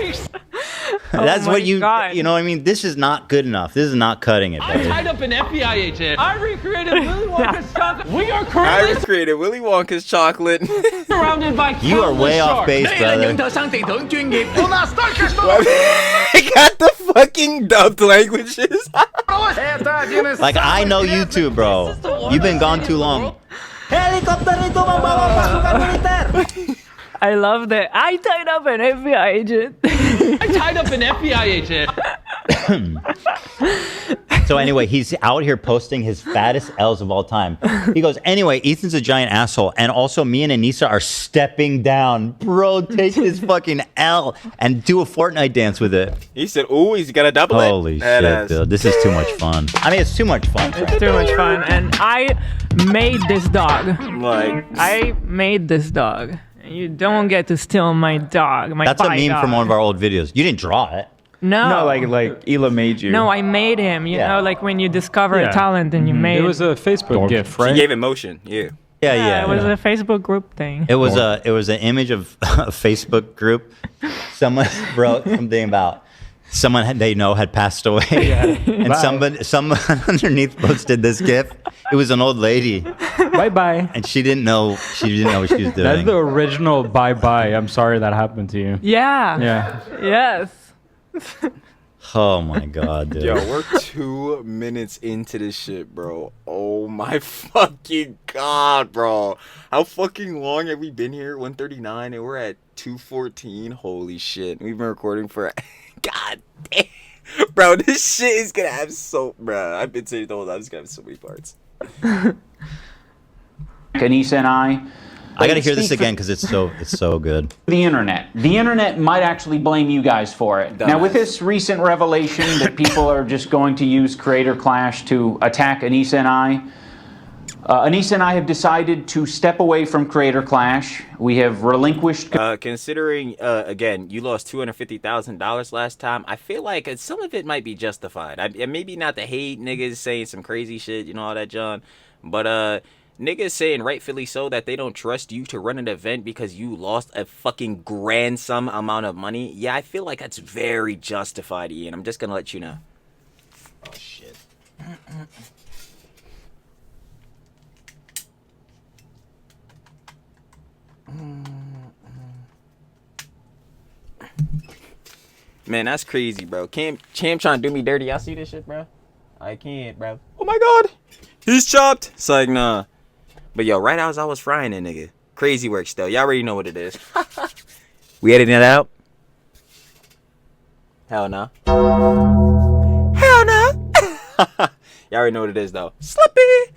That's what you know what I mean? This is not good enough. This is not cutting it, I buddy. tied up an FBI agent. I recreated Willy Wonka's chocolate. We are I currently recreated Willy Wonka's chocolate. surrounded by You are way off base, brother. I got the fucking dubbed languages. Like, I know you too, bro. You've been gone too long. I love that. I tied up an FBI agent. I tied up an FBI agent. So anyway, he's out here posting his fattest L's of all time. He goes, anyway, Ethan's a giant asshole. And also me and Anisa are stepping down. Bro, take this fucking L and do a Fortnite dance with it. He said, ooh, he's gonna double it. Holy shit, dude. This is too much fun. I mean, it's too much fun. It's too much fun. And I made this dog. Like, I made this dog. You don't get to steal my dog. My That's a pie meme dog. from one of our old videos. You didn't draw it. No. No, like Ela made you. No, I made him. You know, like when you discover a talent and you made It was a Facebook GIF, she right? gave him motion. Yeah. Yeah. It was a Facebook group thing. It was an image of a Facebook group. Someone wrote something about someone they know had passed away, and someone underneath posted this GIF. It was an old lady. Bye bye. And she didn't know what she was doing. That's the original bye bye. I'm sorry that happened to you. Yeah. Yeah. Yes. Oh my god, dude. Yo, we're 2 minutes into this shit, bro. Oh my fucking god, bro. How fucking long have we been here? 1:39 and we're at 2:14. Holy shit. We've been recording for god damn. Bro, this shit is gonna have bro. I've been saying the whole time, it's gonna have so many parts. Anisa and I gotta hear this again because it's so good. The internet might actually blame you guys for it. Now, with this recent revelation that people are just going to use Creator Clash to attack Anisa and I, Anisa and I have decided to step away from Creator Clash. We have relinquished. Considering, again, you lost $250,000 last time, I feel like some of it might be justified. Maybe not the hate, niggas saying some crazy shit, you know, all that, John. But, niggas saying rightfully so that they don't trust you to run an event because you lost a fucking grand sum amount of money. Yeah, I feel like that's very justified, Ian. I'm just gonna let you know. Oh, shit. Man, that's crazy, bro. Champ trying to do me dirty. Y'all see this shit, bro? I can't, bro. Oh my god, he's chopped. It's like, nah. But yo, right as I was frying that nigga, crazy work still. Y'all already know what it is. We editing that out? Hell no. Hell no. Y'all already know what it is though. Slippy.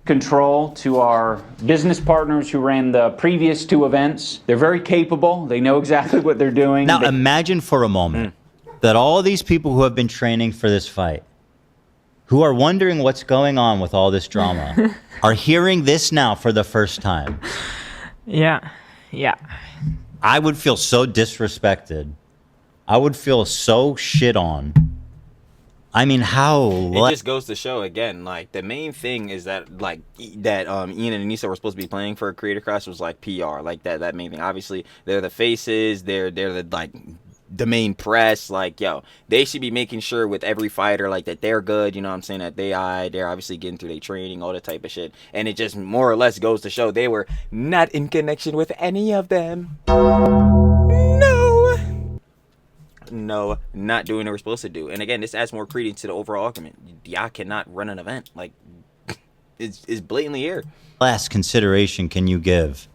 Control to our business partners who ran the previous 2 events. They're very capable. They know exactly what they're doing. Now imagine for a moment that all these people who have been training for this fight, who are wondering what's going on with all this drama, are hearing this now for the first time. Yeah. Yeah. I would feel so disrespected. I would feel so shit on. I mean, how? It just goes to show again, like the main thing is that like that Ian and Anisa were supposed to be playing for Creator Clash was like PR, like that main thing. Obviously, they're the faces, they're the like the main press. Like, yo, they should be making sure with every fighter like that they're good. You know what I'm saying? That they're obviously getting through their training, all that type of shit. And it just more or less goes to show they were not in connection with any of them. No, not doing what they were supposed to do. And again, this adds more credence to the overall argument. Y'all cannot run an event. Like, it's blatantly here. Last consideration can you give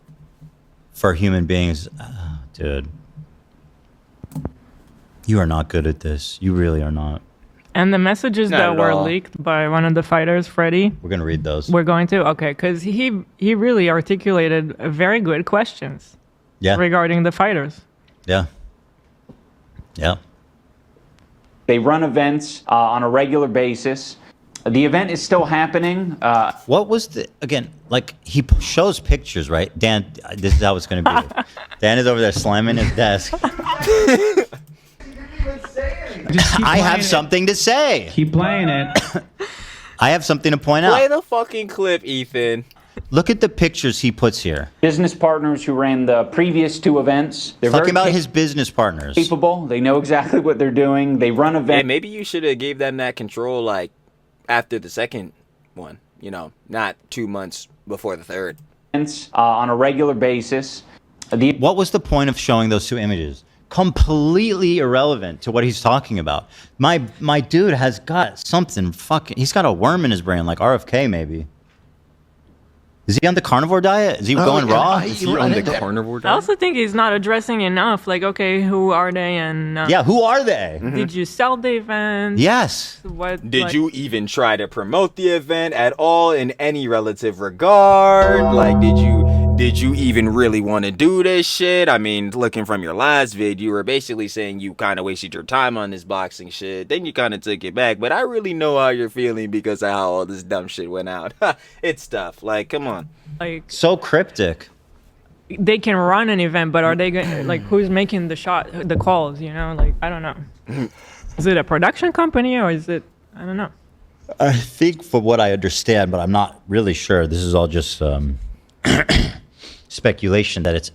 for human beings? Dude, you are not good at this. You really are not. And the messages Not that at were all. leaked by one of the fighters, Freddie, We're going to read those. we're going to? Okay, because he really articulated very good questions Yeah. regarding the fighters. Yeah. Yeah. They run events on a regular basis. The event is still happening. What was the, again, like he shows pictures, right? Dan, this is how it's going to be. Dan is over there slamming his desk. I have something to say. Keep playing it. I have something to point Play out. the fucking clip, Ethan. Look at the pictures he puts here. Business partners who ran the previous 2 events. They're Talking very about his business partners. capable. They know exactly what they're doing. They run Hey, events. maybe you should have gave them that control like after the second one. You know, not 2 months before the third. On a regular basis. What was the point of showing those 2 images? Completely irrelevant to what he's talking about. My dude has got something fucking. He's got a worm in his brain, like RFK maybe. Is he on the carnivore diet? Is he going raw? Is he on the carnivore I diet? also think he's not addressing enough. Like, okay, who are they? And Yeah, who are they? did you sell the event? Yes. What Did like- you even try to promote the event at all in any relative regard? Like, did you even really want to do this shit? I mean, looking from your last vid, you were basically saying you kind of wasted your time on this boxing shit. Then you kind of took it back. But I really know how you're feeling because of how all this dumb shit went out. It's tough. Like, come on. like So cryptic. they can run an event, but are they like who's making the calls? You know, like I don't know. Is it a production company or is it? I don't know. I think from what I understand, but I'm not really sure. This is all just speculation that it's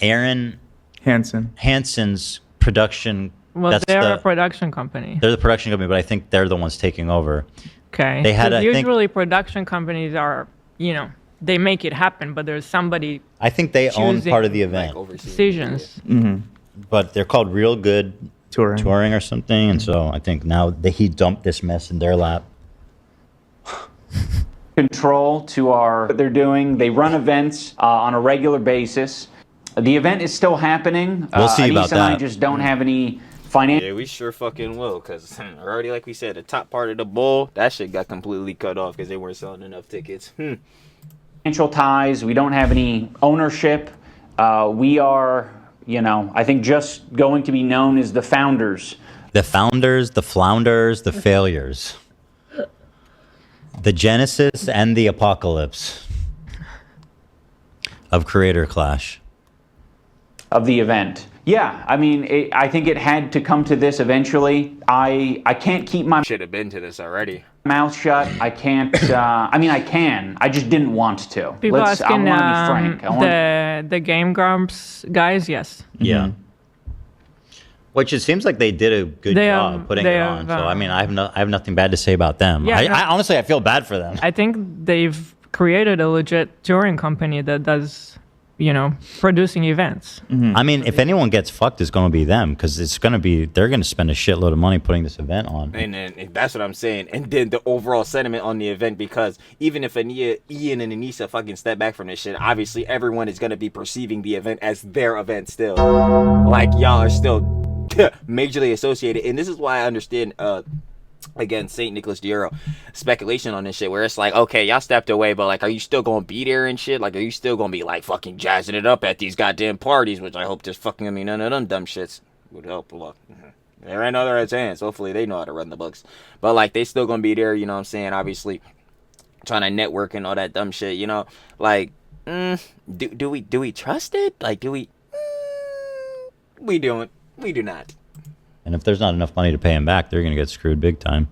Aaron Hansen's production. Well, they're a production company. They're the production company, but I think they're the ones taking over. Okay. They had, 'Cause I think, usually production companies are, you know, they make it happen, but there's somebody I think they own choosing part of the event. decisions. But they're called Real Good Touring or something, and so I think now he dumped this mess in their lap. Control to what they're doing. They run events on a regular basis. The event is still happening. We'll see about Anisa and I that. just don't have any financial. Yeah, we sure fucking will, because already, like we said, the top part of the bowl, that shit got completely cut off because they weren't selling enough tickets. Financial ties. We don't have any ownership. We are, you know, I think just going to be known as the founders. The founders, the flounders, the failures. The genesis and the apocalypse of Creator Clash. Of the event. Yeah, I mean, I think it had to come to this eventually. I can't keep my Should have been to this already. mouth shut. I can't. I mean, I can. I just didn't want to. People I asking want to be frank. the Game Grumps guys, yes. Yeah. Which it seems like they did a good job putting it on. So I mean, I have nothing bad to say about them. Yeah, I honestly I feel bad for them. I think they've created a legit touring company that does, producing events. I mean, if anyone gets fucked, it's going to be them because they're going to spend a shitload of money putting this event on. And that's what I'm saying. And then the overall sentiment on the event, because even if Ian and Anisa fucking step back from this shit, obviously everyone is going to be perceiving the event as their event still. Like, y'all are still majorly associated. And this is why I understand, again, St. Nicholas de Oro speculation on this shit, where it's like, okay, y'all stepped away, but like, are you still gonna be there and shit? Like, are you still gonna be like fucking jazzing it up at these goddamn parties? Which I hope just fucking, none of them dumb shits would help a lot. There ain't other heads hands. Hopefully they know how to run the books. But like, they still gonna be there, you know what I'm saying? Obviously trying to network and all that dumb shit, like, do we trust it? Like, we do not. And if there's not enough money to pay them back, they're going to get screwed big time.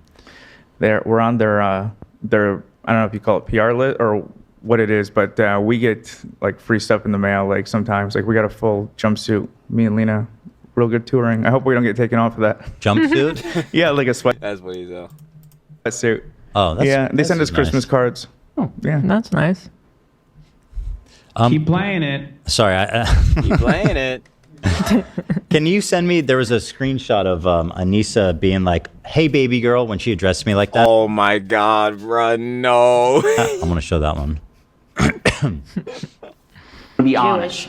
We're on their I don't know if you call it PR list or what it is, but we get like free stuff in the mail. Like sometimes, like we got a full jumpsuit. Me and Lena, real good touring. I hope we don't get taken off of that jumpsuit. Yeah, like a sweat. That's what he's suit. Oh, they send us Christmas cards. Oh, yeah, that's nice. Keep playing it. Sorry, keep playing it. Can you send me? There was a screenshot of Anisa being like, "Hey, baby girl," when she addressed me like that. Oh my God, bro, no! I'm gonna show that one. To be honest,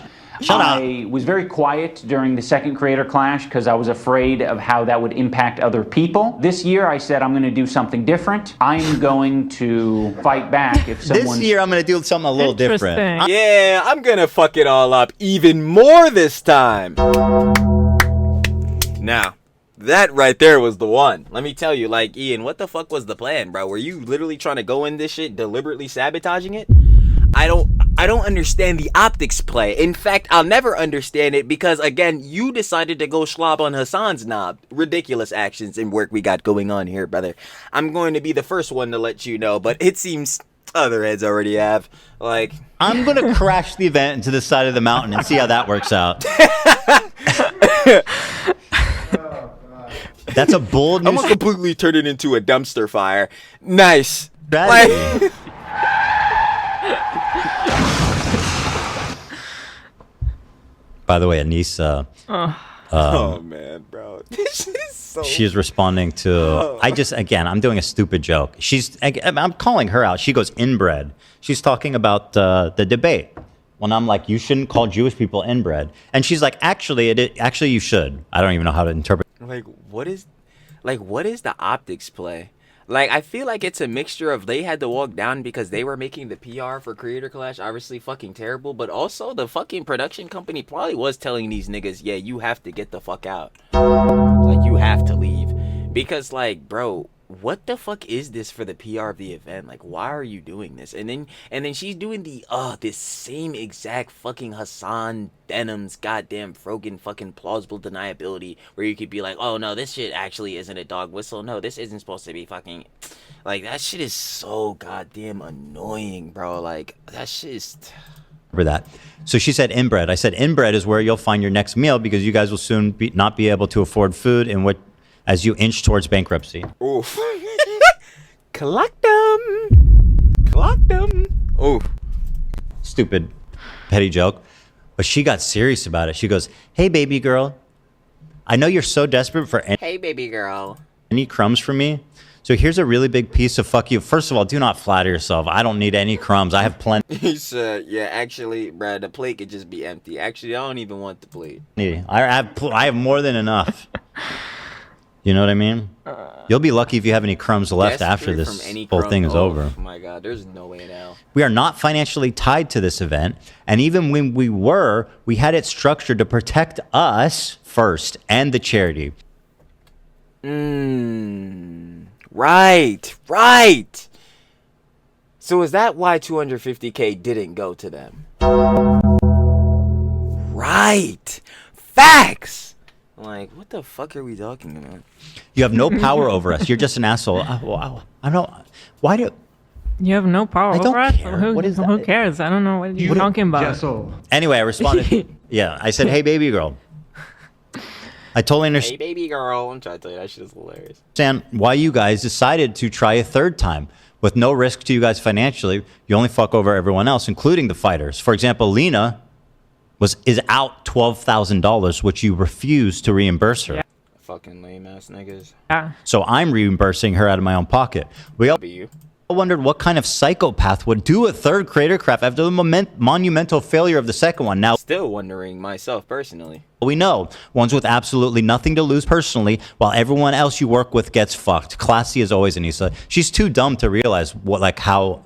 I was very quiet during the second Creator Clash because I was afraid of how that would impact other people. This year, I said I'm going to do something different. I'm going to fight back if someone. This year, I'm going to do something a little different. Yeah, I'm gonna fuck it all up even more this time. Now, that right there was the one. Let me tell you, like, Ian, what the fuck was the plan, bro? Were you literally trying to go in this shit deliberately sabotaging it? I don't understand the optics play. In fact, I'll never understand it because, again, you decided to go slob on Hassan's knob. Ridiculous actions and work we got going on here, brother. I'm going to be the first one to let you know, but it seems other heads already have. Like, I'm going to crash the event into the side of the mountain and see how that works out. That's a bold new I'm going to completely turn it into a dumpster fire. Nice. Like, by the way, Anisa. Oh man, bro, this is so. She is responding to. I'm doing a stupid joke. I'm calling her out. She goes inbred. She's talking about the debate. When I'm like, you shouldn't call Jewish people inbred, and she's like, actually, you should. I don't even know how to interpret. Like, what is the optics play? Like, I feel like it's a mixture of they had to walk down because they were making the PR for Creator Clash obviously fucking terrible, but also the fucking production company probably was telling these niggas, yeah, you have to get the fuck out. Like, you have to leave. Because, like, bro, what the fuck is this for the PR of the event? Like, why are you doing this? And then she's doing this same exact fucking Hassan Denham's goddamn Frogan fucking plausible deniability where you could be like, oh no, this shit actually isn't a dog whistle. No, this isn't supposed to be fucking, like, that shit is so goddamn annoying, bro. Like, that shit is that. So she said inbred. I said inbred is where you'll find your next meal because you guys will soon not be able to afford food as you inch towards bankruptcy. Oof. Collect them. Oof. Stupid petty joke. But she got serious about it. She goes, hey, baby girl, I know you're so desperate for Hey, baby girl. Any crumbs from me. So here's a really big piece of fuck you. First of all, do not flatter yourself. I don't need any crumbs. I have plenty. He said, yeah, actually, Brad, the plate could just be empty. Actually, I don't even want the plate. I have more than enough. You know what I mean? You'll be lucky if you have any crumbs left after this whole thing is over. Oh my God, there's no way now. We are not financially tied to this event. And even when we were, we had it structured to protect us first and the charity. Right. So is that why 250K didn't go to them? Right. Facts. Like, what the fuck are we talking about? You have no power over us. You're just an asshole. I don't. Why do? You have no power I don't over us? care. Who, What is who that? cares? I don't know what you're talking about. Anyway, I responded. Yeah, I said, "Hey, baby girl." I totally understand. Hey, baby girl. I'm trying to tell you, that shit is hilarious. Why you guys decided to try a third time with no risk to you guys financially. You only fuck over everyone else, including the fighters. For example, Lena is out $12,000, which you refused to reimburse her. Yeah. Fucking lame ass niggas. Yeah. So I'm reimbursing her out of my own pocket. We all wondered what kind of psychopath would do a third creator craft after the monumental failure of the second one. Now, Still wondering myself personally. we know ones with absolutely nothing to lose personally, while everyone else you work with gets fucked. Classy as always, Anisa. She's too dumb to realize how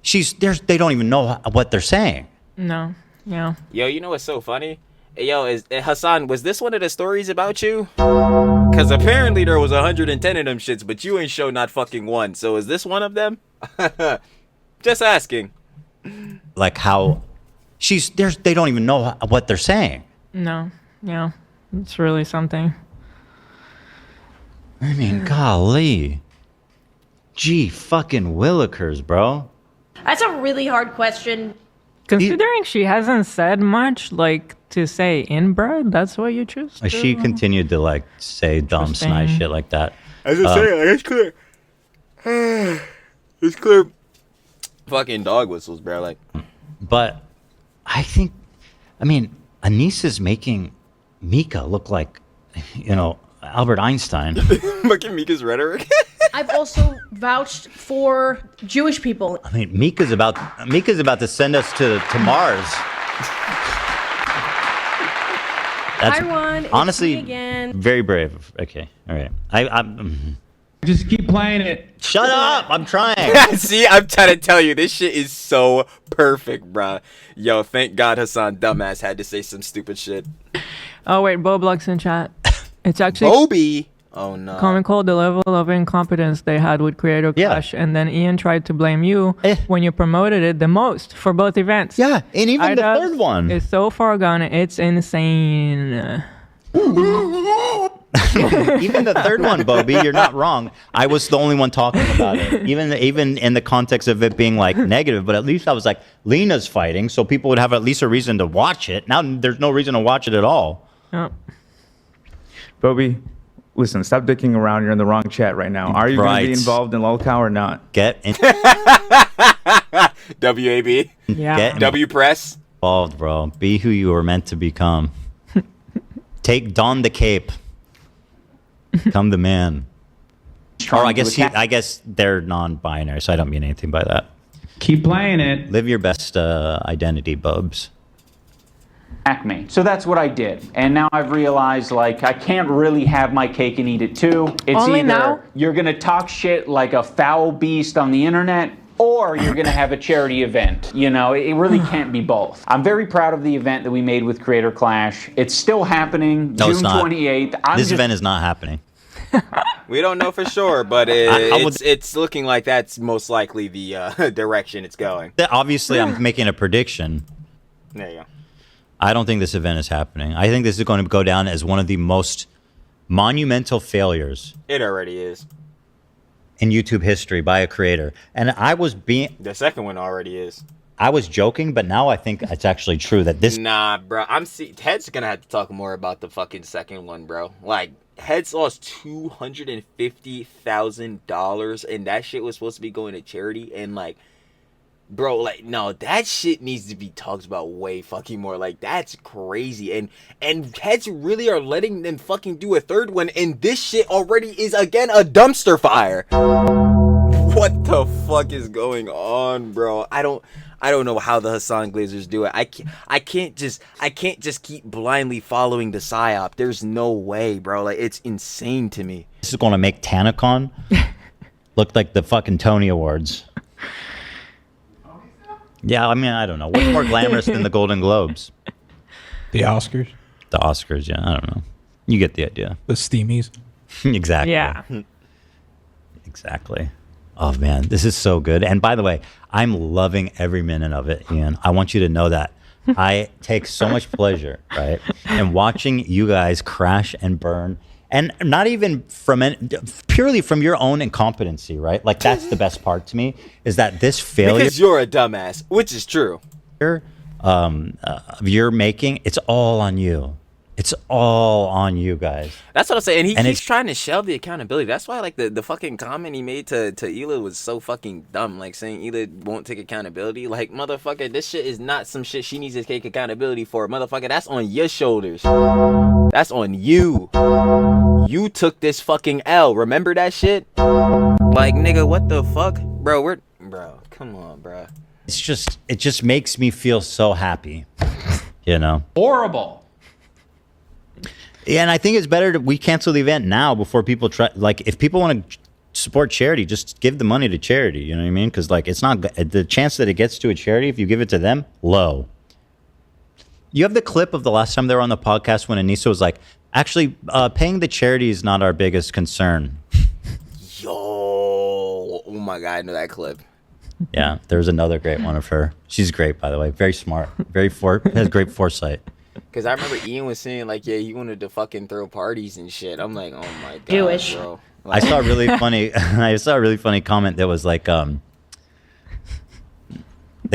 they don't even know what they're saying. No. Yeah. Yo, you know what's so funny? Yo, Hassan, was this one of the stories about you? Because apparently there was 110 of them shits, but you ain't show not fucking one. So is this one of them? Just asking. Like how they don't even know what they're saying. No. Yeah. It's really something. I mean, golly. Gee, fucking willikers, bro. That's a really hard question. Considering she hasn't said much, like, to say inbred, that's what you choose to? She continued to, like, say dumb, snide shit like that. I was just saying, like, it's clear. It's clear. Fucking dog whistles, bro. Like, but I mean, Anisa's making Mika look like, Albert Einstein. Fucking Mika's rhetoric. I've also vouched for Jewish people. I mean, Mika's about to send us to Mars. That's Hi, Ron. It's honestly me again. very brave. Okay, all right. I'm Just keep playing it. Shut up! I'm trying. See, I'm trying to tell you, this shit is so perfect, bruh. Yo, thank God Hassan dumbass had to say some stupid shit. Oh, wait, Boblock's in chat. It's actually Bobby. Oh no. comical the level of incompetence they had with Creator Clash, and then Ian tried to blame you when you promoted it the most for both events. Yeah, and even the IDOS third one. is so far gone, it's insane. Even the third one, Bobby, you're not wrong. I was the only one talking about it, even in the context of it being like negative. But at least I was like, Lena's fighting, so people would have at least a reason to watch it. Now there's no reason to watch it at all. Yep. Bobby, listen, stop dicking around. You're in the wrong chat right now. Are you going to be involved in lolcow or not? Get in. WAB. Yeah. Get W press. involved, bro. Be who you were meant to become. Don the cape. Become the man. Or I guess they're non-binary, so I don't mean anything by that. Keep playing it. Live your best identity, bubs. Me. So that's what I did. And now I've realized, like, I can't really have my cake and eat it too. It's Only either now? you're going to talk shit like a foul beast on the internet, or you're going to have a charity event. You know, it really can't be both. I'm very proud of the event that we made with Creator Clash. It's still happening, No, it's June not. 28th. This event is not happening. We don't know for sure, but it's looking like that's most likely the direction it's going. Obviously, I'm making a prediction. There you go. I don't think this event is happening. I think this is going to go down as one of the most monumental failures It already is. in YouTube history by a creator. And The second one already is. I was joking, but now I think it's actually true that this. Nah, bro. Head's gonna have to talk more about the fucking second one, bro. Like, Heads lost $250,000, and that shit was supposed to be going to charity, and like, bro, like, no, that shit needs to be talked about way fucking more. Like, that's crazy. And Heads really are letting them fucking do a third one, and this shit already is again a dumpster fire. What the fuck is going on, bro? I don't know how the Hassan Glazers do it. I can't just keep blindly following the psyop. There's no way, bro. Like, it's insane to me. This is going to make TanaCon look like the fucking Tony Awards. Yeah, I mean, I don't know. What's more glamorous than the Golden Globes? The Oscars? The Oscars, yeah. I don't know. You get the idea. The Steamies? Exactly. Yeah. Exactly. Oh man, this is so good. And by the way, I'm loving every minute of it, Ian. I want you to know that. I take so much pleasure, right, in watching you guys crash and burn. And not even purely from your own incompetency, right? Like that's the best part to me is that this failure. Because you're a dumbass, which is true. You're making, it's all on you. It's all on you guys. That's what I'm saying. And he's trying to shelve the accountability. That's why, like, the fucking comment he made to Hila was so fucking dumb. Like, saying Hila won't take accountability. Like, motherfucker, this shit is not some shit she needs to take accountability for. Motherfucker, that's on your shoulders. That's on you. You took this fucking L. Remember that shit? Like, nigga, what the fuck? Bro, come on, bro. It just makes me feel so happy. You know? Horrible. Yeah, and I think it's better we cancel the event now before people try. Like, if people want to support charity, just give the money to charity. You know what I mean? Because like, it's not the chance that it gets to a charity if you give it to them low. You have the clip of the last time they were on the podcast when Anisa was like, "Actually, paying the charity is not our biggest concern." Yo, oh my god, I know that clip. Yeah, there's another great one of her. She's great, by the way. Very smart. Has great foresight. Because I remember Ian was saying, like, yeah, he wanted to fucking throw parties and shit. I'm like, oh my god, Jewish. bro. I saw a really funny. I saw a really funny comment that was like, the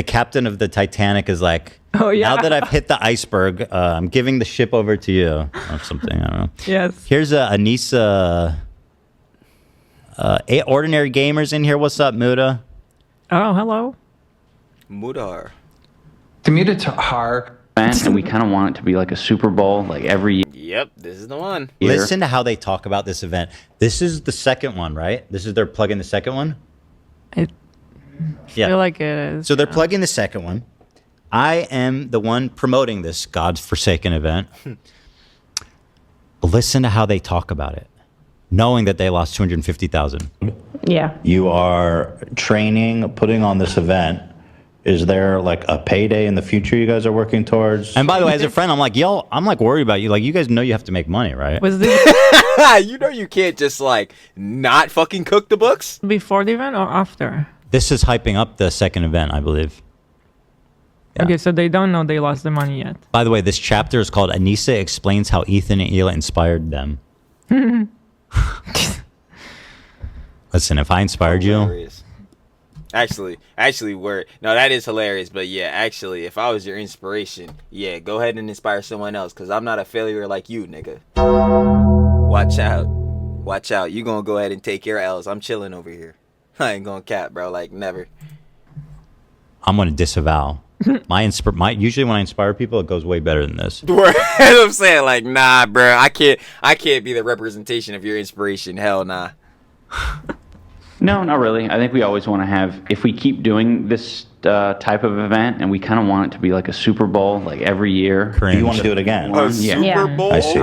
captain of the Titanic is like, "Oh yeah, now that I've hit the iceberg, I'm giving the ship over to you," or something. I don't know. Yes. Here's Anisa. 8 ordinary gamers in here. What's up, Muda? Oh, hello. Mudar. Mudar. And we kind of want it to be like a Super Bowl, like every year. Yep, this is the one. Listen to how they talk about this event. This is the second one, right? This is they're plugging the second one. I feel like it is. So they're plugging the second one. I am the one promoting this God's forsaken event. Listen to how they talk about it, knowing that they lost 250,000. Yeah. You are training, putting on this event. Is there like a payday in the future you guys are working towards? And by the way, as a friend, I'm like, yo, I'm like worried about you. Like, you guys know you have to make money, right? Was this you know you can't just like not fucking cook the books before the event or after? This is hyping up the second event, I believe. Yeah. Okay, so they don't know they lost the money yet. By the way, this chapter is called Anisa Explains How Ethan and Hila Inspired Them. Listen, if I inspired you... Actually, no, that is hilarious. But yeah, actually, if I was your inspiration, yeah, go ahead and inspire someone else. Because I'm not a failure like you, nigga. Watch out. You gonna go ahead and take your L's. I'm chilling over here. I ain't gonna cap, bro. Like, never. I'm gonna disavow. Usually when I inspire people, it goes way better than this. I'm saying, like, nah, bro. I can't be the representation of your inspiration. Hell nah. No, not really. I think we always want to have, if we keep doing this type of event, and we kind of want it to be like a Super Bowl, like every year. You want to do it again? Super Bowl? I see.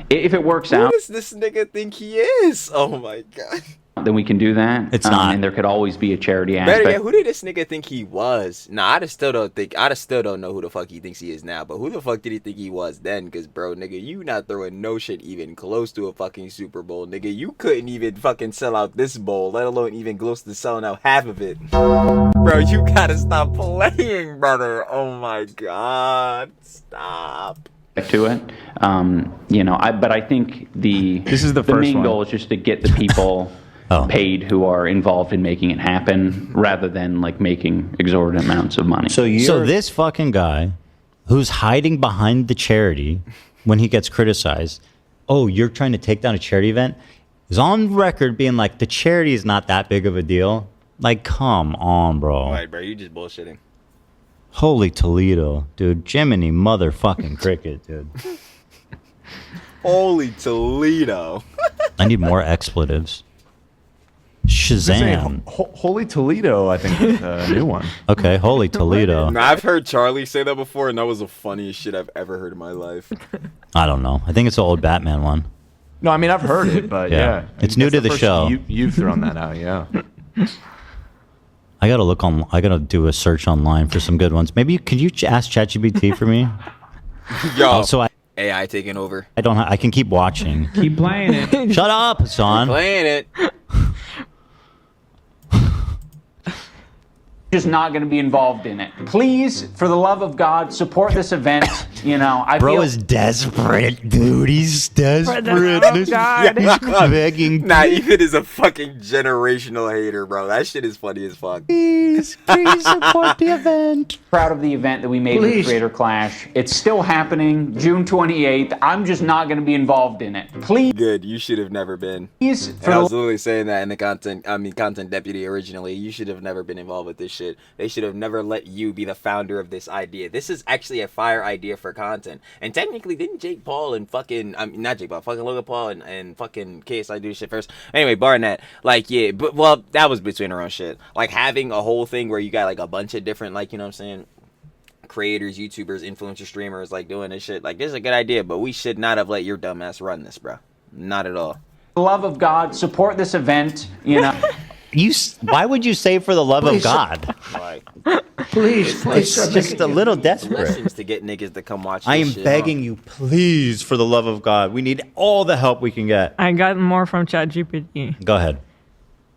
If it works Who out, does this nigga think he is? Oh my god. then we can do that. It's not. And there could always be a charity aspect. Better yet, who did this nigga think he was? Nah, I still don't know who the fuck he thinks he is now. But who the fuck did he think he was then? Cause bro, nigga, you not throwing no shit even close to a fucking Super Bowl, nigga. You couldn't even fucking sell out this bowl, let alone even close to selling out half of it. Bro, you gotta stop playing, brother. Oh my god, stop. To it, but I think this is the main goal is just to get the people paid who are involved in making it happen, rather than like making exorbitant amounts of money. So this fucking guy, who's hiding behind the charity when he gets criticized, oh, you're trying to take down a charity event, is on record being like, the charity is not that big of a deal. Like, come on, bro. Right, bro, you just bullshitting. Holy Toledo, dude. Jiminy motherfucking cricket, dude. Holy Toledo. I need more expletives. Shazam. Holy Toledo, I think, is a new one. Okay, Holy Toledo. Now, I've heard Charlie say that before, and that was the funniest shit I've ever heard in my life. I don't know. I think it's the old Batman one. No, I mean, I've heard it, but yeah. It's new to the show. You've thrown that out, yeah. I gotta do a search online for some good ones. Maybe could you ask ChatGPT for me? Yo, AI taking over. I can keep watching. Keep playing it. Shut up, Hassan. Playing it. just not going to be involved in it. Please, for the love of God, support this event. You know, I Bro feel is desperate, dude. He's desperate. Oh, God. He's begging. Nah, Ethan is a fucking generational hater, bro. That shit is funny as fuck. Please support the event. proud of the event that we made with Creator Clash. It's still happening, June 28th. I'm just not going to be involved in it. Please. Good. You should have never been. Please. And I was literally saying that in the content deputy originally. You should have never been involved with this shit. They should have never let you be the founder of this idea. This is actually a fire idea for content. And technically, didn't Jake Paul and fucking, not Jake Paul, fucking Logan Paul and fucking KSI do shit first? Anyway, Barnett, like, yeah, but, well, that was between their own shit. Like, having a whole thing where you got, like, a bunch of different, like, you know what I'm saying, creators, YouTubers, influencers, streamers, like, doing this shit. Like, this is a good idea, but we should not have let your dumb ass run this, bro. Not at all. For the love of God, support this event, you know. Why would you say for the love of God? Like, Please, It's just a little desperate. blessings to get niggas to come watch I this am shit. begging you, please, for the love of God. We need all the help we can get. I got more from ChatGPT. Go ahead.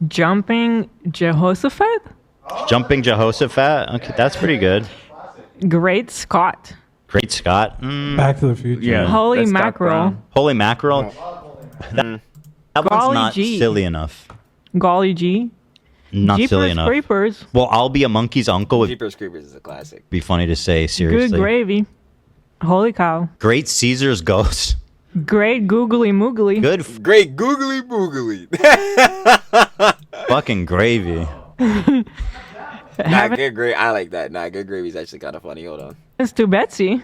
Jumping Jehoshaphat? Jumping Jehoshaphat. Okay, that's pretty good. Great Scott. Great Scott. Back to the Future. Yeah. Holy that's Doc mackerel. Brown. Holy mackerel. That one's Golly not gee. silly enough. Golly G. Not Jeepers silly enough. Creepers. Well, I'll be a monkey's uncle would Jeepers Creepers is a classic. be funny to say, seriously. Good gravy. Holy cow. Great Caesar's ghost. Great googly moogly. Good Great googly boogly. fucking gravy. Nah, good gravy. I like that. Nah, good gravy is actually kind of funny. Hold on. It's to Betsy.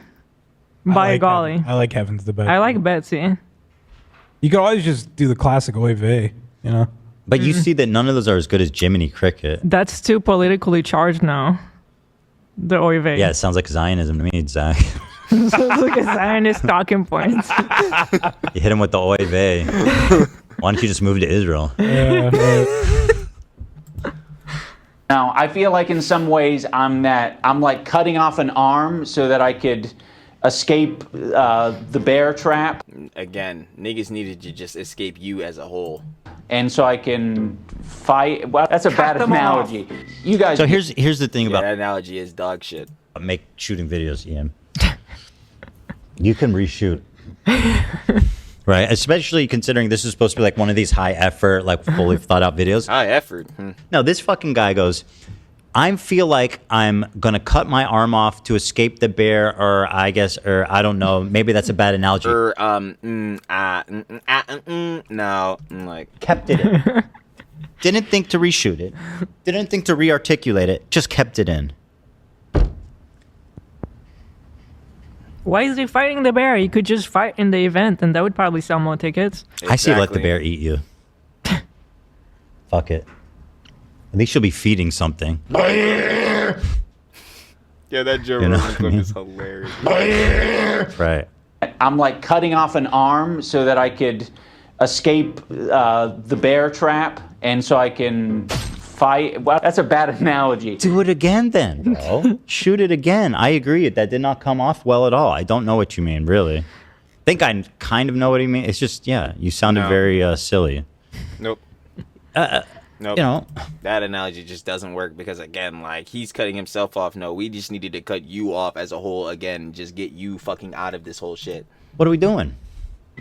By golly. I like Heaven's the best. I like Betsy. You could always just do the classic oy vey, you know? But you see that none of those are as good as Jiminy Cricket. That's too politically charged now. The oy vey. Yeah, it sounds like Zionism to me, Zach. Sounds like a Zionist talking points. You hit him with the oy vey. Why don't you just move to Israel? Now, I feel like in some ways I'm like cutting off an arm so that I could escape the bear trap. Again, niggas needed to just escape you as a whole. And so I can fight. Well, that's a bad analogy. You guys. So here's the thing about that analogy is dog shit. Make shooting videos, Ian. You can reshoot. Right, especially considering this is supposed to be like one of these high effort, like fully thought out videos. High effort. No, this fucking guy goes, I feel like I'm gonna cut my arm off to escape the bear, or I don't know, maybe that's a bad analogy. No, like Kept it in. Didn't think to reshoot it. Didn't think to re-articulate it. Just kept it in. Why is he fighting the bear? He could just fight in the event, and that would probably sell more tickets. I say let the bear eat you. Fuck it. At least you'll be feeding something. Yeah, that Joe You know Rogan what I clip mean? is hilarious. Right. I'm like cutting off an arm so that I could escape the bear trap, and so I can fight. Well, that's a bad analogy. Do it again then, bro. Shoot it again. I agree. That did not come off well at all. I don't know what you mean, really. I think I kind of know what you mean. It's just, yeah, you sounded very silly. Nope. Nope. You know. That analogy just doesn't work because, again, like, he's cutting himself off. No, we just needed to cut you off as a whole again. Just get you fucking out of this whole shit. What are we doing?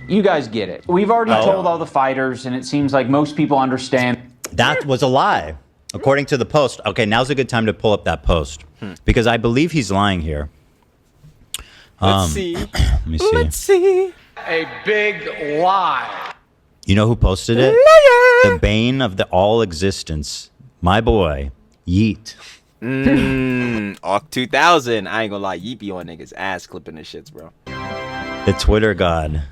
You guys get it. We've already told all the fighters, and it seems like most people understand. That was a lie, according to the post. Okay, now's a good time to pull up that post because I believe he's lying here. Let's see. Let me see. Let's see. A big lie. You know who posted it? The bane of the all existence. My boy, Yeet. Awk 2000. I ain't gonna lie. Yeet be on niggas' ass clipping the shits, bro. The Twitter god.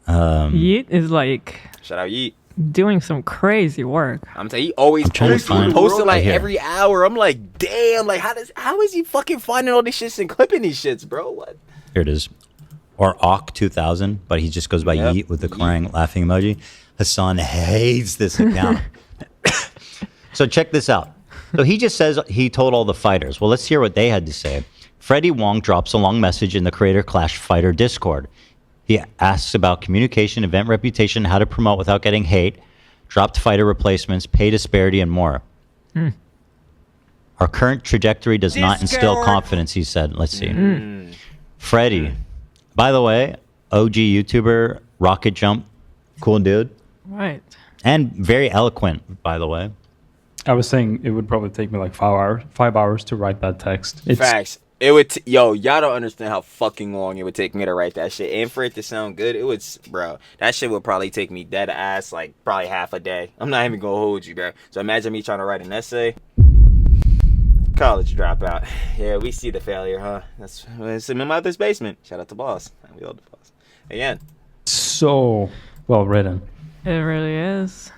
Yeet is like Shout out Yeet. doing some crazy work. I'm saying he always trying to find- posting like Right here. every hour. I'm like, damn, like how is he fucking finding all these shits and clipping these shits, bro? What? Here it is. Or Awk 2000, but he just goes by Yeet with the crying, laughing emoji. Hassan hates this account. So check this out. So he just says he told all the fighters. Well, let's hear what they had to say. Freddie Wong drops a long message in the Creator Clash Fighter Discord. He asks about communication, event reputation, how to promote without getting hate, dropped fighter replacements, pay disparity, and more. Our current trajectory does not instill confidence, he said. Let's see. Freddie. By the way, OG YouTuber, rocket jump, cool dude. Right. And very eloquent, by the way. I was saying it would probably take me like 5 hours to write that text. Facts. It would, y'all don't understand how fucking long it would take me to write that shit. And for it to sound good, it would, bro, that shit would probably take me dead ass, like, probably half a day. I'm not even gonna hold you, bro. So imagine me trying to write an essay. College dropout. Yeah, we see the failure, huh? It's in my mother's basement. Shout out to Boss. We love the Boss. Again. So well written. It really is.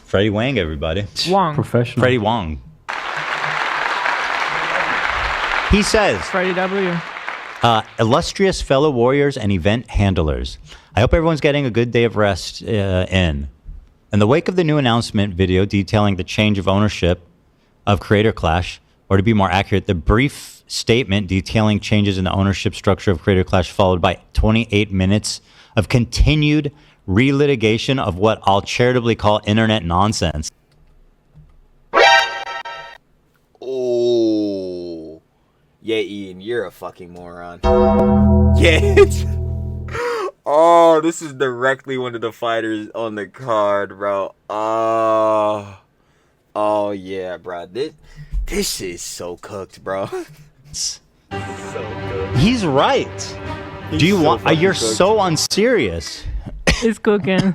Freddie Wang, everybody. Wong. Professional. Freddie Wong. He says, Freddie W. Illustrious fellow warriors and event handlers, I hope everyone's getting a good day of rest in. In the wake of the new announcement video detailing the change of ownership of Creator Clash, or to be more accurate, the brief statement detailing changes in the ownership structure of Creator Clash, followed by 28 minutes of continued relitigation of what I'll charitably call internet nonsense. Oh. Yeah, Ian, you're a fucking moron. Yeah. Oh, this is directly one of the fighters on the card, bro. Oh yeah, bro. This shit is so cooked, bro. So good. He's right. Do you want? You're so unserious. He's cooking.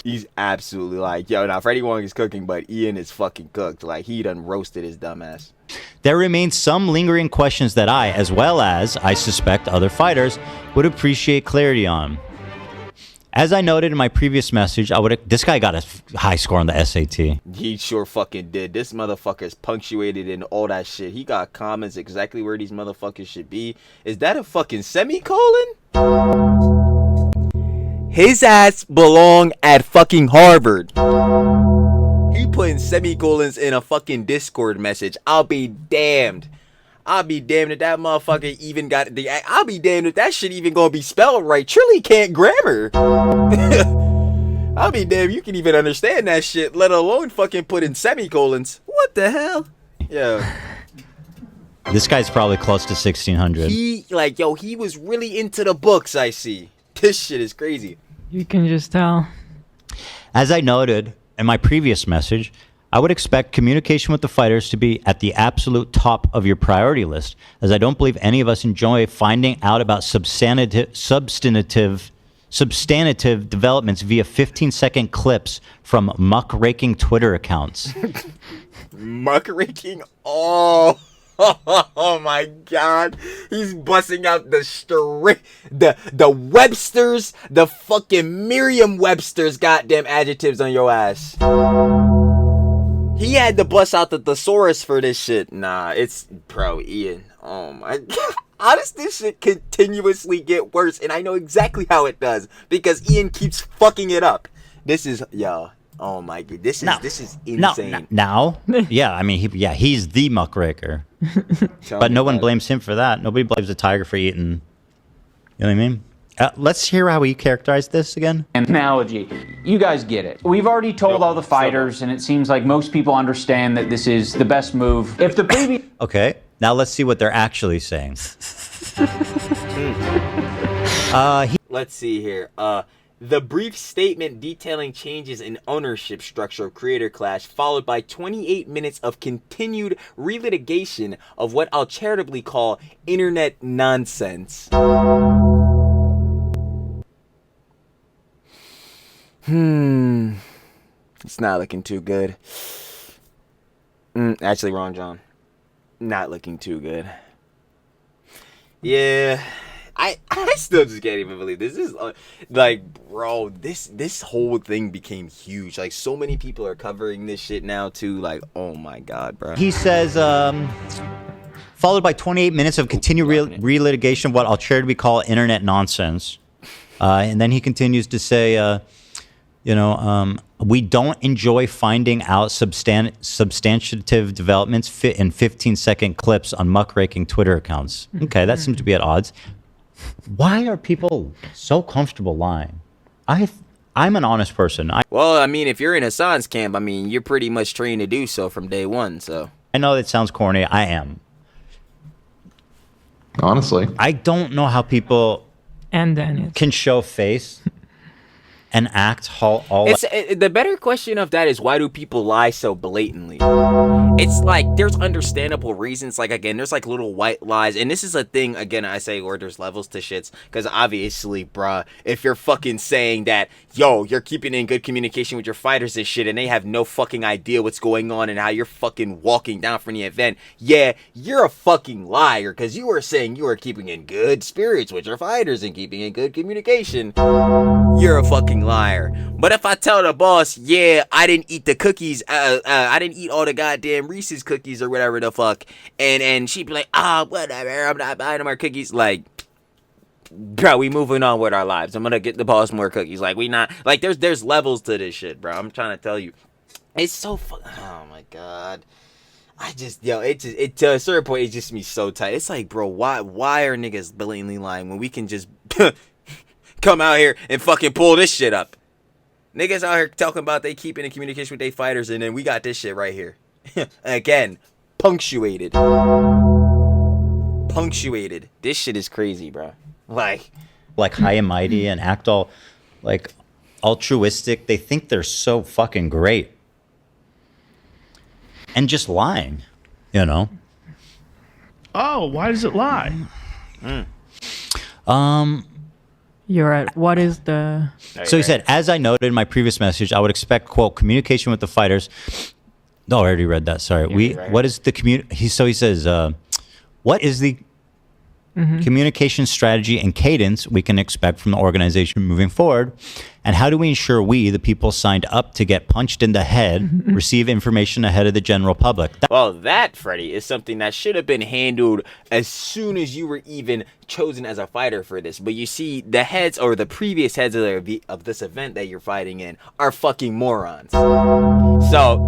He's absolutely like, yo, now Freddie Wong is cooking, but Ian is fucking cooked. Like, he done roasted his dumb ass. There remain some lingering questions that I, as well as, I suspect, other fighters, would appreciate clarity on. As I noted in my previous message, this guy got a high score on the SAT. He sure fucking did. This motherfucker's punctuated and all that shit. He got comments exactly where these motherfuckers should be. Is that a fucking semicolon? His ass belong at fucking Harvard. He putting semicolons in a fucking Discord message. I'll be damned. I'll be damned if that motherfucker even got the... I'll be damned if that shit even gonna be spelled right. Trilly can't grammar. I'll be damned you can even understand that shit, let alone fucking put in semicolons. What the hell? Yeah. This guy's probably close to 1600. He was really into the books, I see. This shit is crazy. You can just tell. As I noted in my previous message, I would expect communication with the fighters to be at the absolute top of your priority list, as I don't believe any of us enjoy finding out about substantive developments via 15-second clips from muckraking Twitter accounts. Muckraking? Oh my god. He's busting out the Webster's, the fucking Merriam-Webster's goddamn adjectives on your ass. He had to bust out the thesaurus for this shit. Nah, it's bro, Ian. Oh my god. How does this shit continuously get worse? And I know exactly how it does, because Ian keeps fucking it up. This is oh my god. This is insane. Yeah, I mean he's the muckraker. But no one blames him for that. Nobody blames the tiger for eating. You know what I mean? Let's hear how he characterized this again. Analogy. You guys get it. We've already told all the fighters, and it seems like most people understand that this is the best move. If the previous... Okay, now let's see what they're actually saying. Let's see here. The brief statement detailing changes in ownership structure of Creator Clash, followed by 28 minutes of continued relitigation of what I'll charitably call internet nonsense. It's not looking too good. Actually, wrong, John. Not looking too good. Yeah. I still just can't even believe this. This is like, bro, this whole thing became huge. Like, so many people are covering this shit now too. Like, oh my god, bro. He says, followed by 28 minutes of continued relitigation of what I'll charitably call internet nonsense. And then he continues to say, we don't enjoy finding out substantive developments fit in 15-second clips on muckraking Twitter accounts. Okay, that seems to be at odds. Why are people so comfortable lying? I'm an honest person. Well, I mean, if you're in Hassan's camp, I mean, you're pretty much trained to do so from day one, so. I know it sounds corny. I am. Honestly. I don't know how people And Dennis can show face and act all The better question of that is, why do people lie so blatantly? It's like, there's understandable reasons. Like, again, there's like little white lies. And this is a thing, again, I say where there's levels to shits. Because obviously, bruh, if you're fucking saying that, yo, you're keeping in good communication with your fighters and shit, and they have no fucking idea what's going on and how you're fucking walking down from the event, yeah, you're a fucking liar. Because you were saying you were keeping in good spirits with your fighters and keeping in good communication. You're a fucking liar. But if I tell the boss, yeah, I didn't eat the cookies, I didn't eat all the goddamn Reese's cookies or whatever the fuck, and she'd be like, whatever, I'm not buying more cookies. Like, bro, we moving on with our lives. I'm gonna get the boss more cookies. Like, we not, like, there's levels to this shit, bro. I'm trying to tell you, it's so oh my god. I just, yo, it to a certain point, it just me so tight. It's like, bro, why are niggas blatantly lying when we can just come out here and fucking pull this shit up? Niggas out here talking about they keeping in communication with their fighters, and then we got this shit right here. Again, punctuated. This shit is crazy, bro. Like high and mighty and act all like altruistic. They think they're so fucking great. And just lying, you know? Oh, why does it lie? You're at what is the? So he said, as I noted in my previous message, I would expect, quote, communication with the fighters. No, I already read that. Sorry. What is the he says, what is the communication strategy and cadence we can expect from the organization moving forward? And how do we ensure we, the people signed up to get punched in the head, receive information ahead of the general public? Well, that, Freddie, is something that should have been handled as soon as you were even chosen as a fighter for this. But you see, the heads, or the previous heads of this event that you're fighting in, are fucking morons. So,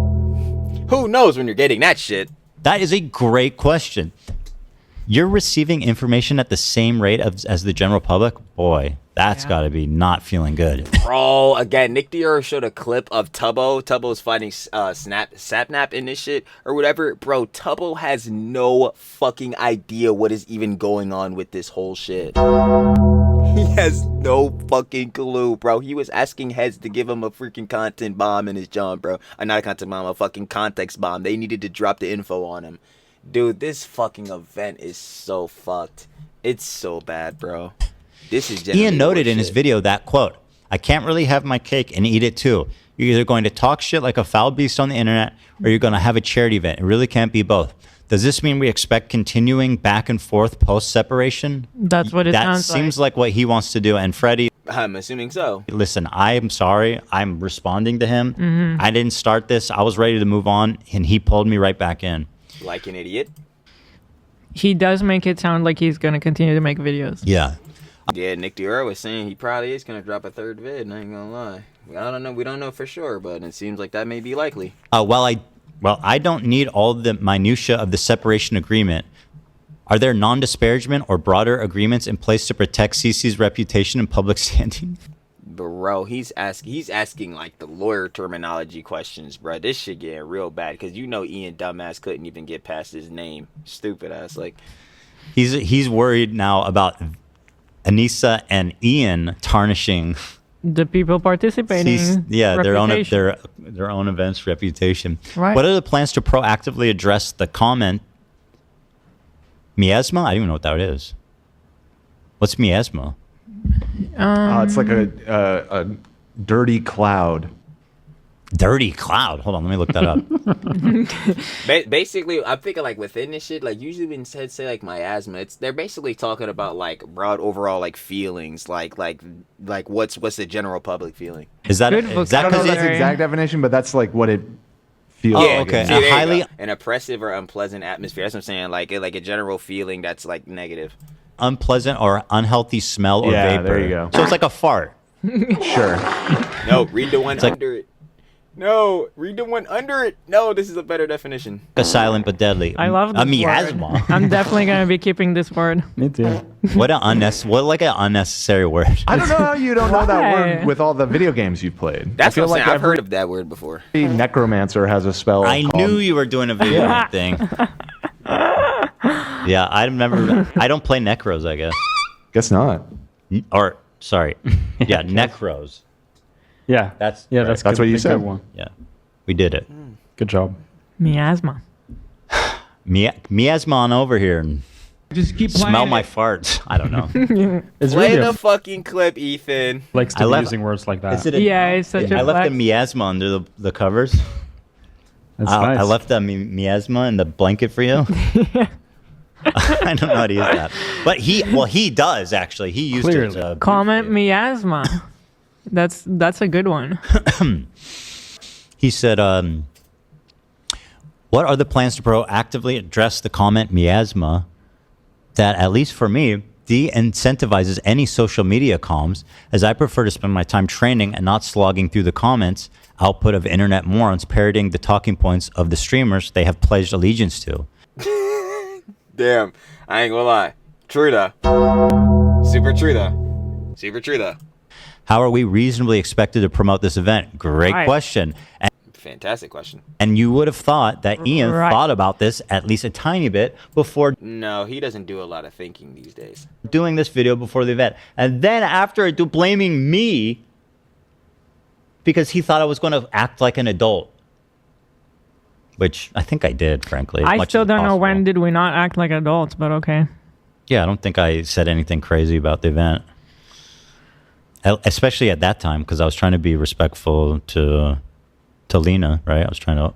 who knows when you're getting that shit? That is a great question. You're receiving information at the same rate as the general public? Boy, that's got to be not feeling good. Bro, again, Nick Dior showed a clip of Tubbo. Tubbo's fighting Sapnap in this shit or whatever. Bro, Tubbo has no fucking idea what is even going on with this whole shit. He has no fucking clue, bro. He was asking heads to give him a freaking content bomb in his jump, bro. Not a content bomb, a fucking context bomb. They needed to drop the info on him. Dude, this fucking event is so fucked. It's so bad, bro. This is Ian noted in his video that, quote, I can't really have my cake and eat it too. You're either going to talk shit like a foul beast on the internet or you're going to have a charity event. It really can't be both. Does this mean we expect continuing back and forth post-separation? That's what it sounds like. That seems like what he wants to do. And Freddie, I'm assuming so. Listen, I am sorry. I'm responding to him. I didn't start this. I was ready to move on, and he pulled me right back in. Like an idiot. He does make it sound like he's going to continue to make videos. Yeah. Yeah, Nick Dior was saying he probably is going to drop a third vid, I ain't going to lie. I don't know. We don't know for sure, but it seems like that may be likely. Well, I don't need all the minutia of the separation agreement. Are there non-disparagement or broader agreements in place to protect CC's reputation and public standing? Bro, he's asking like the lawyer terminology questions, bro. This shit getting real bad because you know Ian dumbass couldn't even get past his name. Stupid ass. Like he's worried now about Anisa and Ian tarnishing the people participating. their own event's reputation. Right. What are the plans to proactively address the comment? Miasma? I don't even know what that is. What's miasma? It's like a dirty cloud. Dirty cloud. Hold on, let me look that up. Basically, I'm thinking like within this shit, like usually when heads say like miasma, they're basically talking about like broad overall like feelings, like what's the general public feeling. Is that I don't know if that's the exact definition, but that's like what it feels Yeah, like. okay. See, highly an oppressive or unpleasant atmosphere. That's what I'm saying. Like a general feeling that's like negative. Unpleasant or unhealthy smell or vapor. There you go. So it's like a fart. Sure. No, read the one under it. No, read the one under it. No, this is a better definition. Silent but deadly. I love this a miasma. word. I'm definitely gonna be keeping this word. Me too. What an unnecessary word. I don't know how you don't know that Why? word with all the video games you've played. That's I feel what I'm like saying. I've heard of that word before. every necromancer has a spell. I called- knew you were doing a video game thing. Yeah, I remember. I don't play Necros, I guess. Guess not. Or, sorry. Yeah, Necros. Yeah. That's that's what you good said. one. Yeah, we did it. Good job. Miasma. Miasma on over here and Just keep playing. smell my farts. I don't know. It's Play really the fucking clip, Ethan. likes to I be left- using words like that. Is it a- Yeah, it's such a I left the flex. miasma under the covers. That's I nice. left the miasma in the blanket for you. I don't know how to use that, but he does actually. He used Clearly. it. Comment miasma. That's a good one. He said, "What are the plans to proactively address the comment miasma that, at least for me, de-incentivizes any social media comms, as I prefer to spend my time training and not slogging through the comments output of internet morons parroting the talking points of the streamers they have pledged allegiance to." Damn, I ain't gonna lie. True though. Super true though. Super true though. How are we reasonably expected to promote this event? Great Right. question. Fantastic question. And you would have thought that Ian Right. thought about this at least a tiny bit before No, he doesn't do a lot of thinking these days. doing this video before the event. And then after it, blaming me because he thought I was going to act like an adult. Which I think I did, frankly. as I much still as don't know possible. when did we not act like adults, but okay. Yeah, I don't think I said anything crazy about the event. Especially at that time, because I was trying to be respectful to Lena, right? I was trying to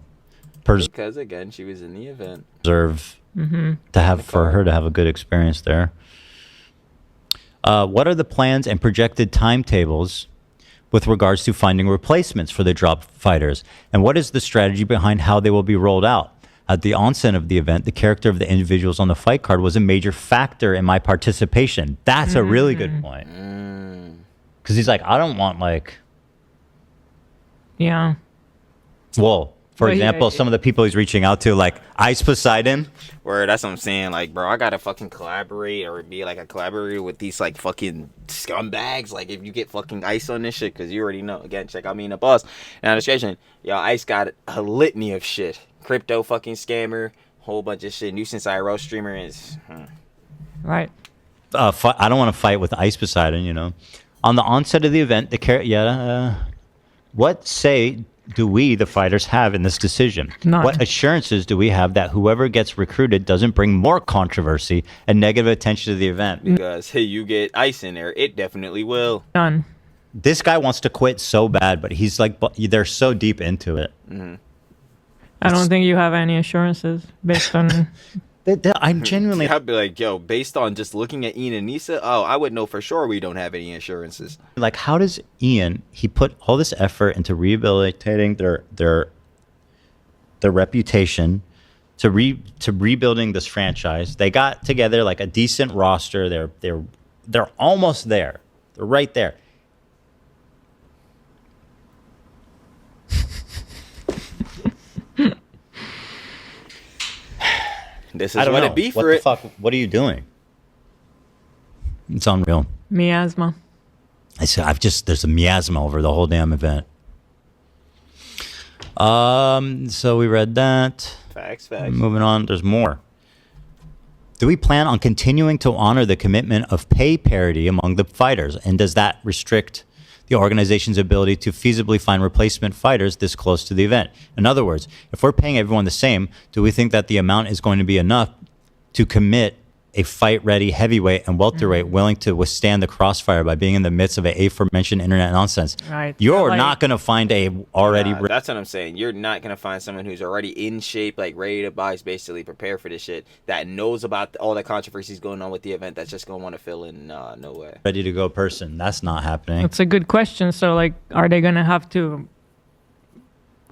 Because again, she was in the event. preserve Mm-hmm. to have for her to have a good experience there. What are the plans and projected timetables with regards to finding replacements for the drop fighters? And what is the strategy behind how they will be rolled out? At the onset of the event, the character of the individuals on the fight card was a major factor in my participation. That's a really good point. Because he's like, I don't want Yeah. well, for Well, yeah, example, some of the people he's reaching out to, like Ice Poseidon. Where that's what I'm saying. Like, bro, I gotta fucking collaborate or be like a collaborator with these like fucking scumbags. Like, if you get fucking Ice on this shit, because you already know. Again, check out me and the boss. Now, description, yo, Ice got a litany of shit. Crypto fucking scammer, whole bunch of shit. Nuisance IRL streamer is. Right. I don't want to fight with Ice Poseidon, you know. On the onset of the event, what say do we, the fighters, have in this decision? None. What assurances do we have that whoever gets recruited doesn't bring more controversy and negative attention to the event? Because, hey, you get Ice in there, it definitely will. None. This guy wants to quit so bad, but he's like, they're so deep into it. I don't think you have any assurances based on. I'm genuinely. I'd be like, yo, based on just looking at Ian and Anisa, oh, I would know for sure we don't have any insurances. Like, how does Ian? He put all this effort into rehabilitating their reputation, to rebuilding this franchise. They got together like a decent roster. They're almost there. They're right there. This I is don't what know. it be What for the it. fuck? What are you doing? It's unreal. Miasma. I said, there's a miasma over the whole damn event. So we read that. Facts. Moving on, there's more. Do we plan on continuing to honor the commitment of pay parity among the fighters? And does that restrict the organization's ability to feasibly find replacement fighters this close to the event? In other words, if we're paying everyone the same, do we think that the amount is going to be enough to commit a fight-ready heavyweight and welterweight willing to withstand the crossfire by being in the midst of a aforementioned internet nonsense? Right. You're Like- not going to find a already... Nah, that's what I'm saying. You're not gonna find someone who's already in shape, like ready to box, basically prepare for this shit, that knows about all the controversies going on with the event. That's just gonna want to fill in. No way. ready to go person. That's not happening. That's a good question. So, like, are they gonna have to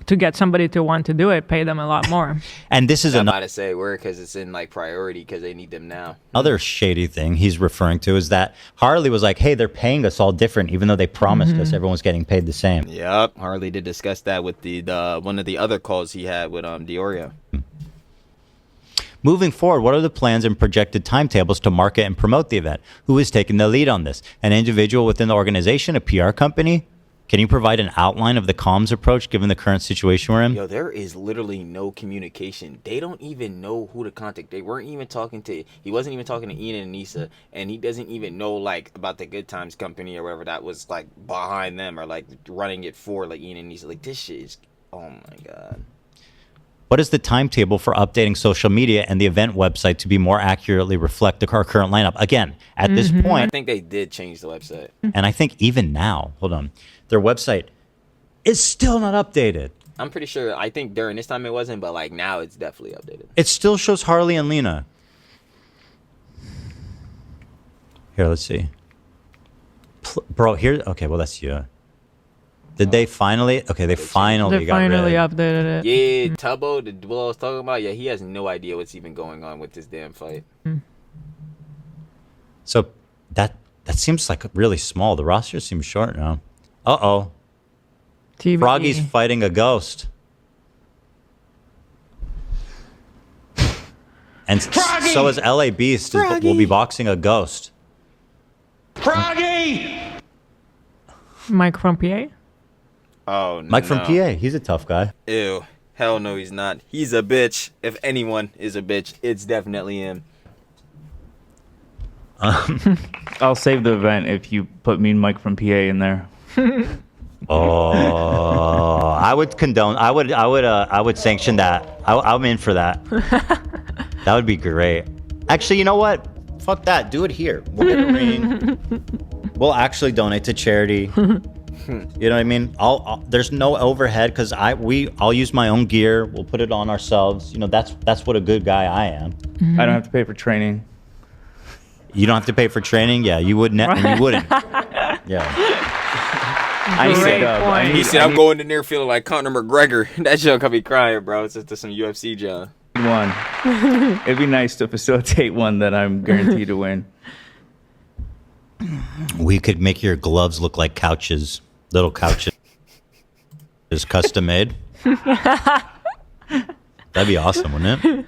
to get somebody to want to do it, pay them a lot more. And this is I'm about to say word because it's in like priority because they need them now. another shady thing he's referring to is that Harley was like, hey, they're paying us all different, even though they promised us everyone's getting paid the same. Yep, Harley did discuss that with the one of the other calls he had with Diorio. Moving forward, what are the plans and projected timetables to market and promote the event? Who is taking the lead on this? An individual within the organization, a PR company? Can you provide an outline of the comms approach given the current situation we're in? Yo, there is literally no communication. They don't even know who to contact. They weren't even talking to. He wasn't even talking to Ian and Anisa, and he doesn't even know like about the Good Times company or whatever that was like behind them or like running it for like Ian and Anisa. Like this shit is. Oh my god. What is the timetable for updating social media and the event website to be more accurately reflect our current lineup? Again, at this I point, think they did change the website. and I think even now, hold on, their website is still not updated. I'm pretty sure. I think during this time it wasn't, but like now it's definitely updated. It still shows Harley and Lena. Here, let's see. Bro, here, okay, well, that's you. Did they finally? Okay, they finally got rid of it. Updated it. Yeah, Tubbo, the duel I was talking about. Yeah, he has no idea what's even going on with this damn fight. So that seems like really small. The roster seems short now. Uh-oh. TBD. Froggy's fighting a ghost. And Froggy! so is LA Beast will be boxing a ghost. Froggy! Mike from PA? Oh no. Mike from PA, he's a tough guy. Ew. Hell no, he's not. He's a bitch. If anyone is a bitch, it's definitely him. I'll save the event if you put me and Mike from PA in there. Oh, I would condone. I would sanction that. I'm in for that. That would be great. Actually, you know what? Fuck that. Do it here. We'll get a ring. We'll actually donate to charity. You know what I mean? There's no overhead because I'll use my own gear. We'll put it on ourselves. You know, that's what a good guy I am. I don't have to pay for training. You don't have to pay for training. Yeah, you wouldn't. You wouldn't. Yeah. He said, I'm going in there feeling like Conor McGregor. That joke got me crying, bro. It's just some UFC joke. One. It'd be nice to facilitate one that I'm guaranteed to win. We could make your gloves look like couches, little couches, custom made. That'd be awesome, wouldn't it?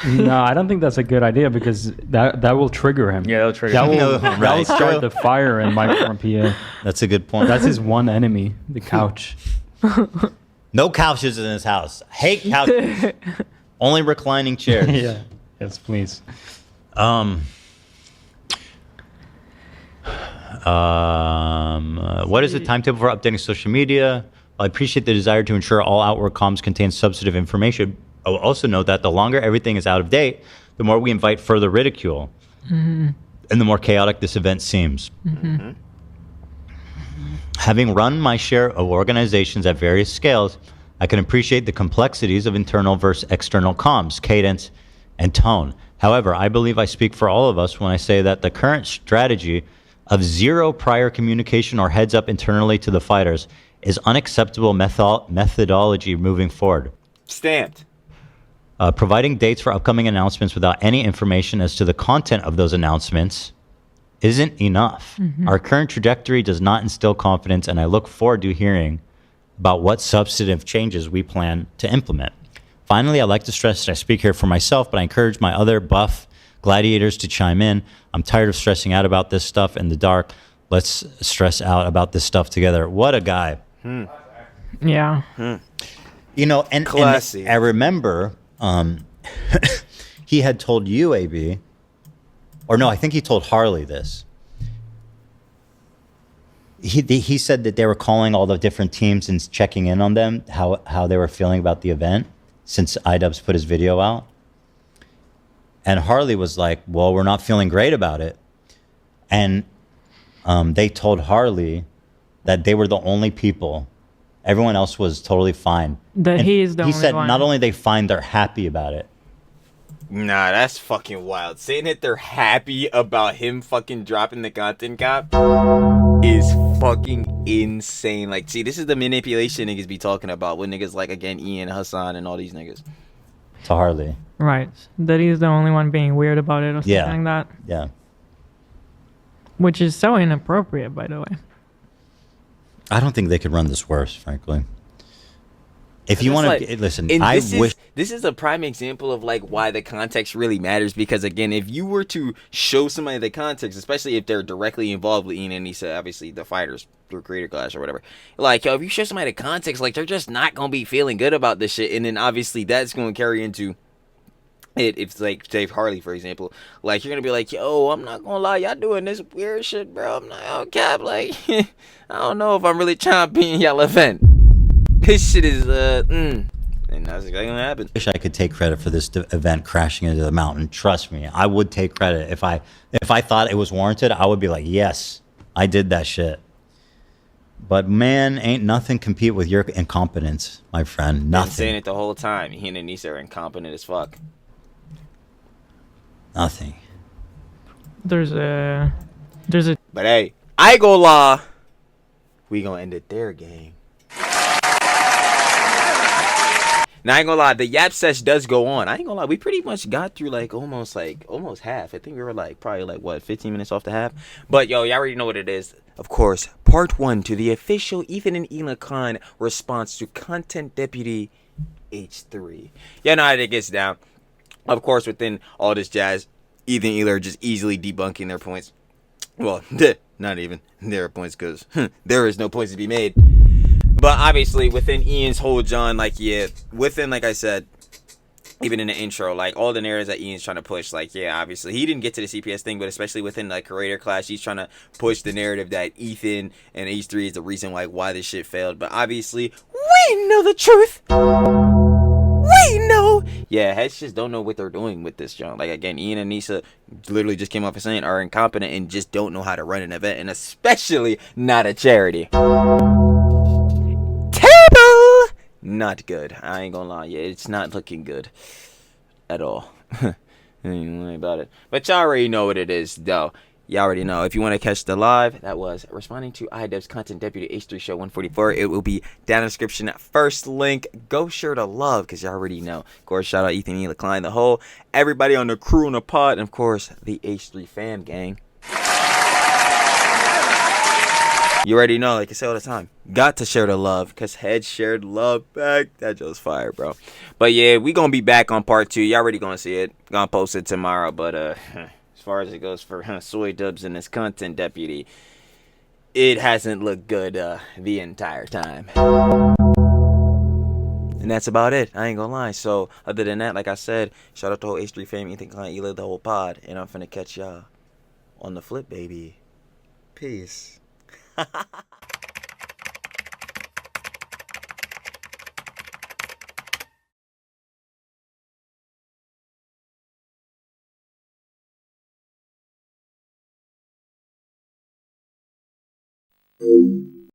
No, I don't think that's a good idea because that will trigger him. Yeah, that'll trigger that him. That will start the fire in Mike from PA. That's a good point. That's his one enemy, the couch. No couches in his house. Hate couches. Only reclining chairs. Yeah. Yes, please. What is the timetable for updating social media? I appreciate the desire to ensure all outward comms contain substantive information. I will also note that the longer everything is out of date, the more we invite further ridicule, and the more chaotic this event seems. Having run my share of organizations at various scales, I can appreciate the complexities of internal versus external comms, cadence, and tone. However, I believe I speak for all of us when I say that the current strategy of zero prior communication or heads up internally to the fighters is unacceptable methodology moving forward. Stamped. Providing dates for upcoming announcements without any information as to the content of those announcements isn't enough. Our current trajectory does not instill confidence, and I look forward to hearing about what substantive changes we plan to implement. Finally, I'd like to stress that I speak here for myself, but I encourage my other buff gladiators to chime in. I'm tired of stressing out about this stuff in the dark. Let's stress out about this stuff together. What a guy. Yeah. You know, and I remember he had told you, AB, or no, I think he told Harley this. He said that they were calling all the different teams and checking in on them, how they were feeling about the event since iDubbbz put his video out. And Harley was like, well, we're not feeling great about it. And they told Harley that they were the only people. Everyone else was totally fine. That he is the only one. He said not only they fine, they're happy about it. Nah, that's fucking wild. Saying that they're happy about him fucking dropping the content cap. is fucking insane. Like, see, this is the manipulation niggas be talking about with niggas like, again, Ian, Hassan, and all these niggas. To Harley. Right. That he's the only one being weird about it or something like that. Yeah. Which is so inappropriate, by the way. I don't think they could run this worse, frankly. If you want to listen, I wish this is a prime example of like why the context really matters, because again, if you were to show somebody the context, especially if they're directly involved with Ian and Anisa, obviously the fighters through Creator Clash or whatever, like, yo, if you show somebody the context, like, they're just not gonna be feeling good about this shit, and then obviously that's gonna carry into it. If like Dave Harley, for example, like, you're gonna be like, yo, I'm not gonna lie, y'all doing this weird shit, bro. I'm not on cap, like, I don't know if I'm really trying to be in y'all event. This shit is and that's exactly what happened. wish I could take credit for this event crashing into the mountain. Trust me, I would take credit if I thought it was warranted. I would be like, yes, I did that shit. But man, ain't nothing compete with your incompetence, my friend. Nothing. Been saying it the whole time. He and Anisa are incompetent as fuck. Nothing. There's a. But hey, I go lie. We gonna end it there, gang. Now I ain't gonna lie, the Yap Sesh does go on. I ain't gonna lie, we pretty much got through almost half. I think we were probably 15 minutes off the half. But yo, y'all already know what it is. Of course, part 1 to the official Ethan and Ela Klein response to Content Deputy H3. Y'all know how it gets down. Of course, within all this jazz, Ethan and Ela are just easily debunking their points. Well, not even their points, because there is no points to be made. But obviously, within Ian's whole John, within, like I said, even in the intro, like, all the narratives that Ian's trying to push, obviously, he didn't get to the CPS thing, but especially within, Creator Clash, he's trying to push the narrative that Ethan and H3 is the reason, why this shit failed. But obviously, we know the truth. We know. Yeah, heads just don't know what they're doing with this, John. Like, again, Ian and Anisa literally just came off of saying are incompetent and just don't know how to run an event, and especially not a charity. Not good. I ain't gonna lie. Yeah, it's not looking good at all. Ain't worry about it. But y'all already know what it is, though. Y'all already know. If you want to catch the live, that was responding to iDev's Content Deputy H3 Show 144. It will be down in the description. First link. Go share the love, because y'all already know. Of course, shout out Ethan, Ela Klein, the whole, everybody on the crew on the pod, and of course, the H3 fam gang. You already know, like I say all the time, got to share the love, because Head shared love back. That just fire, bro. But yeah, we gonna be back on part 2. Y'all already gonna see it. Gonna post it tomorrow. But as far as it goes for Soy Dubs and this Content Deputy, it hasn't looked good the entire time. And that's about it. I ain't gonna lie. So other than that, like I said, shout out to the whole H3 fam, Ethan, Klein, Ela, the whole pod, and I'm finna catch y'all on the flip, baby. Peace. Thank you.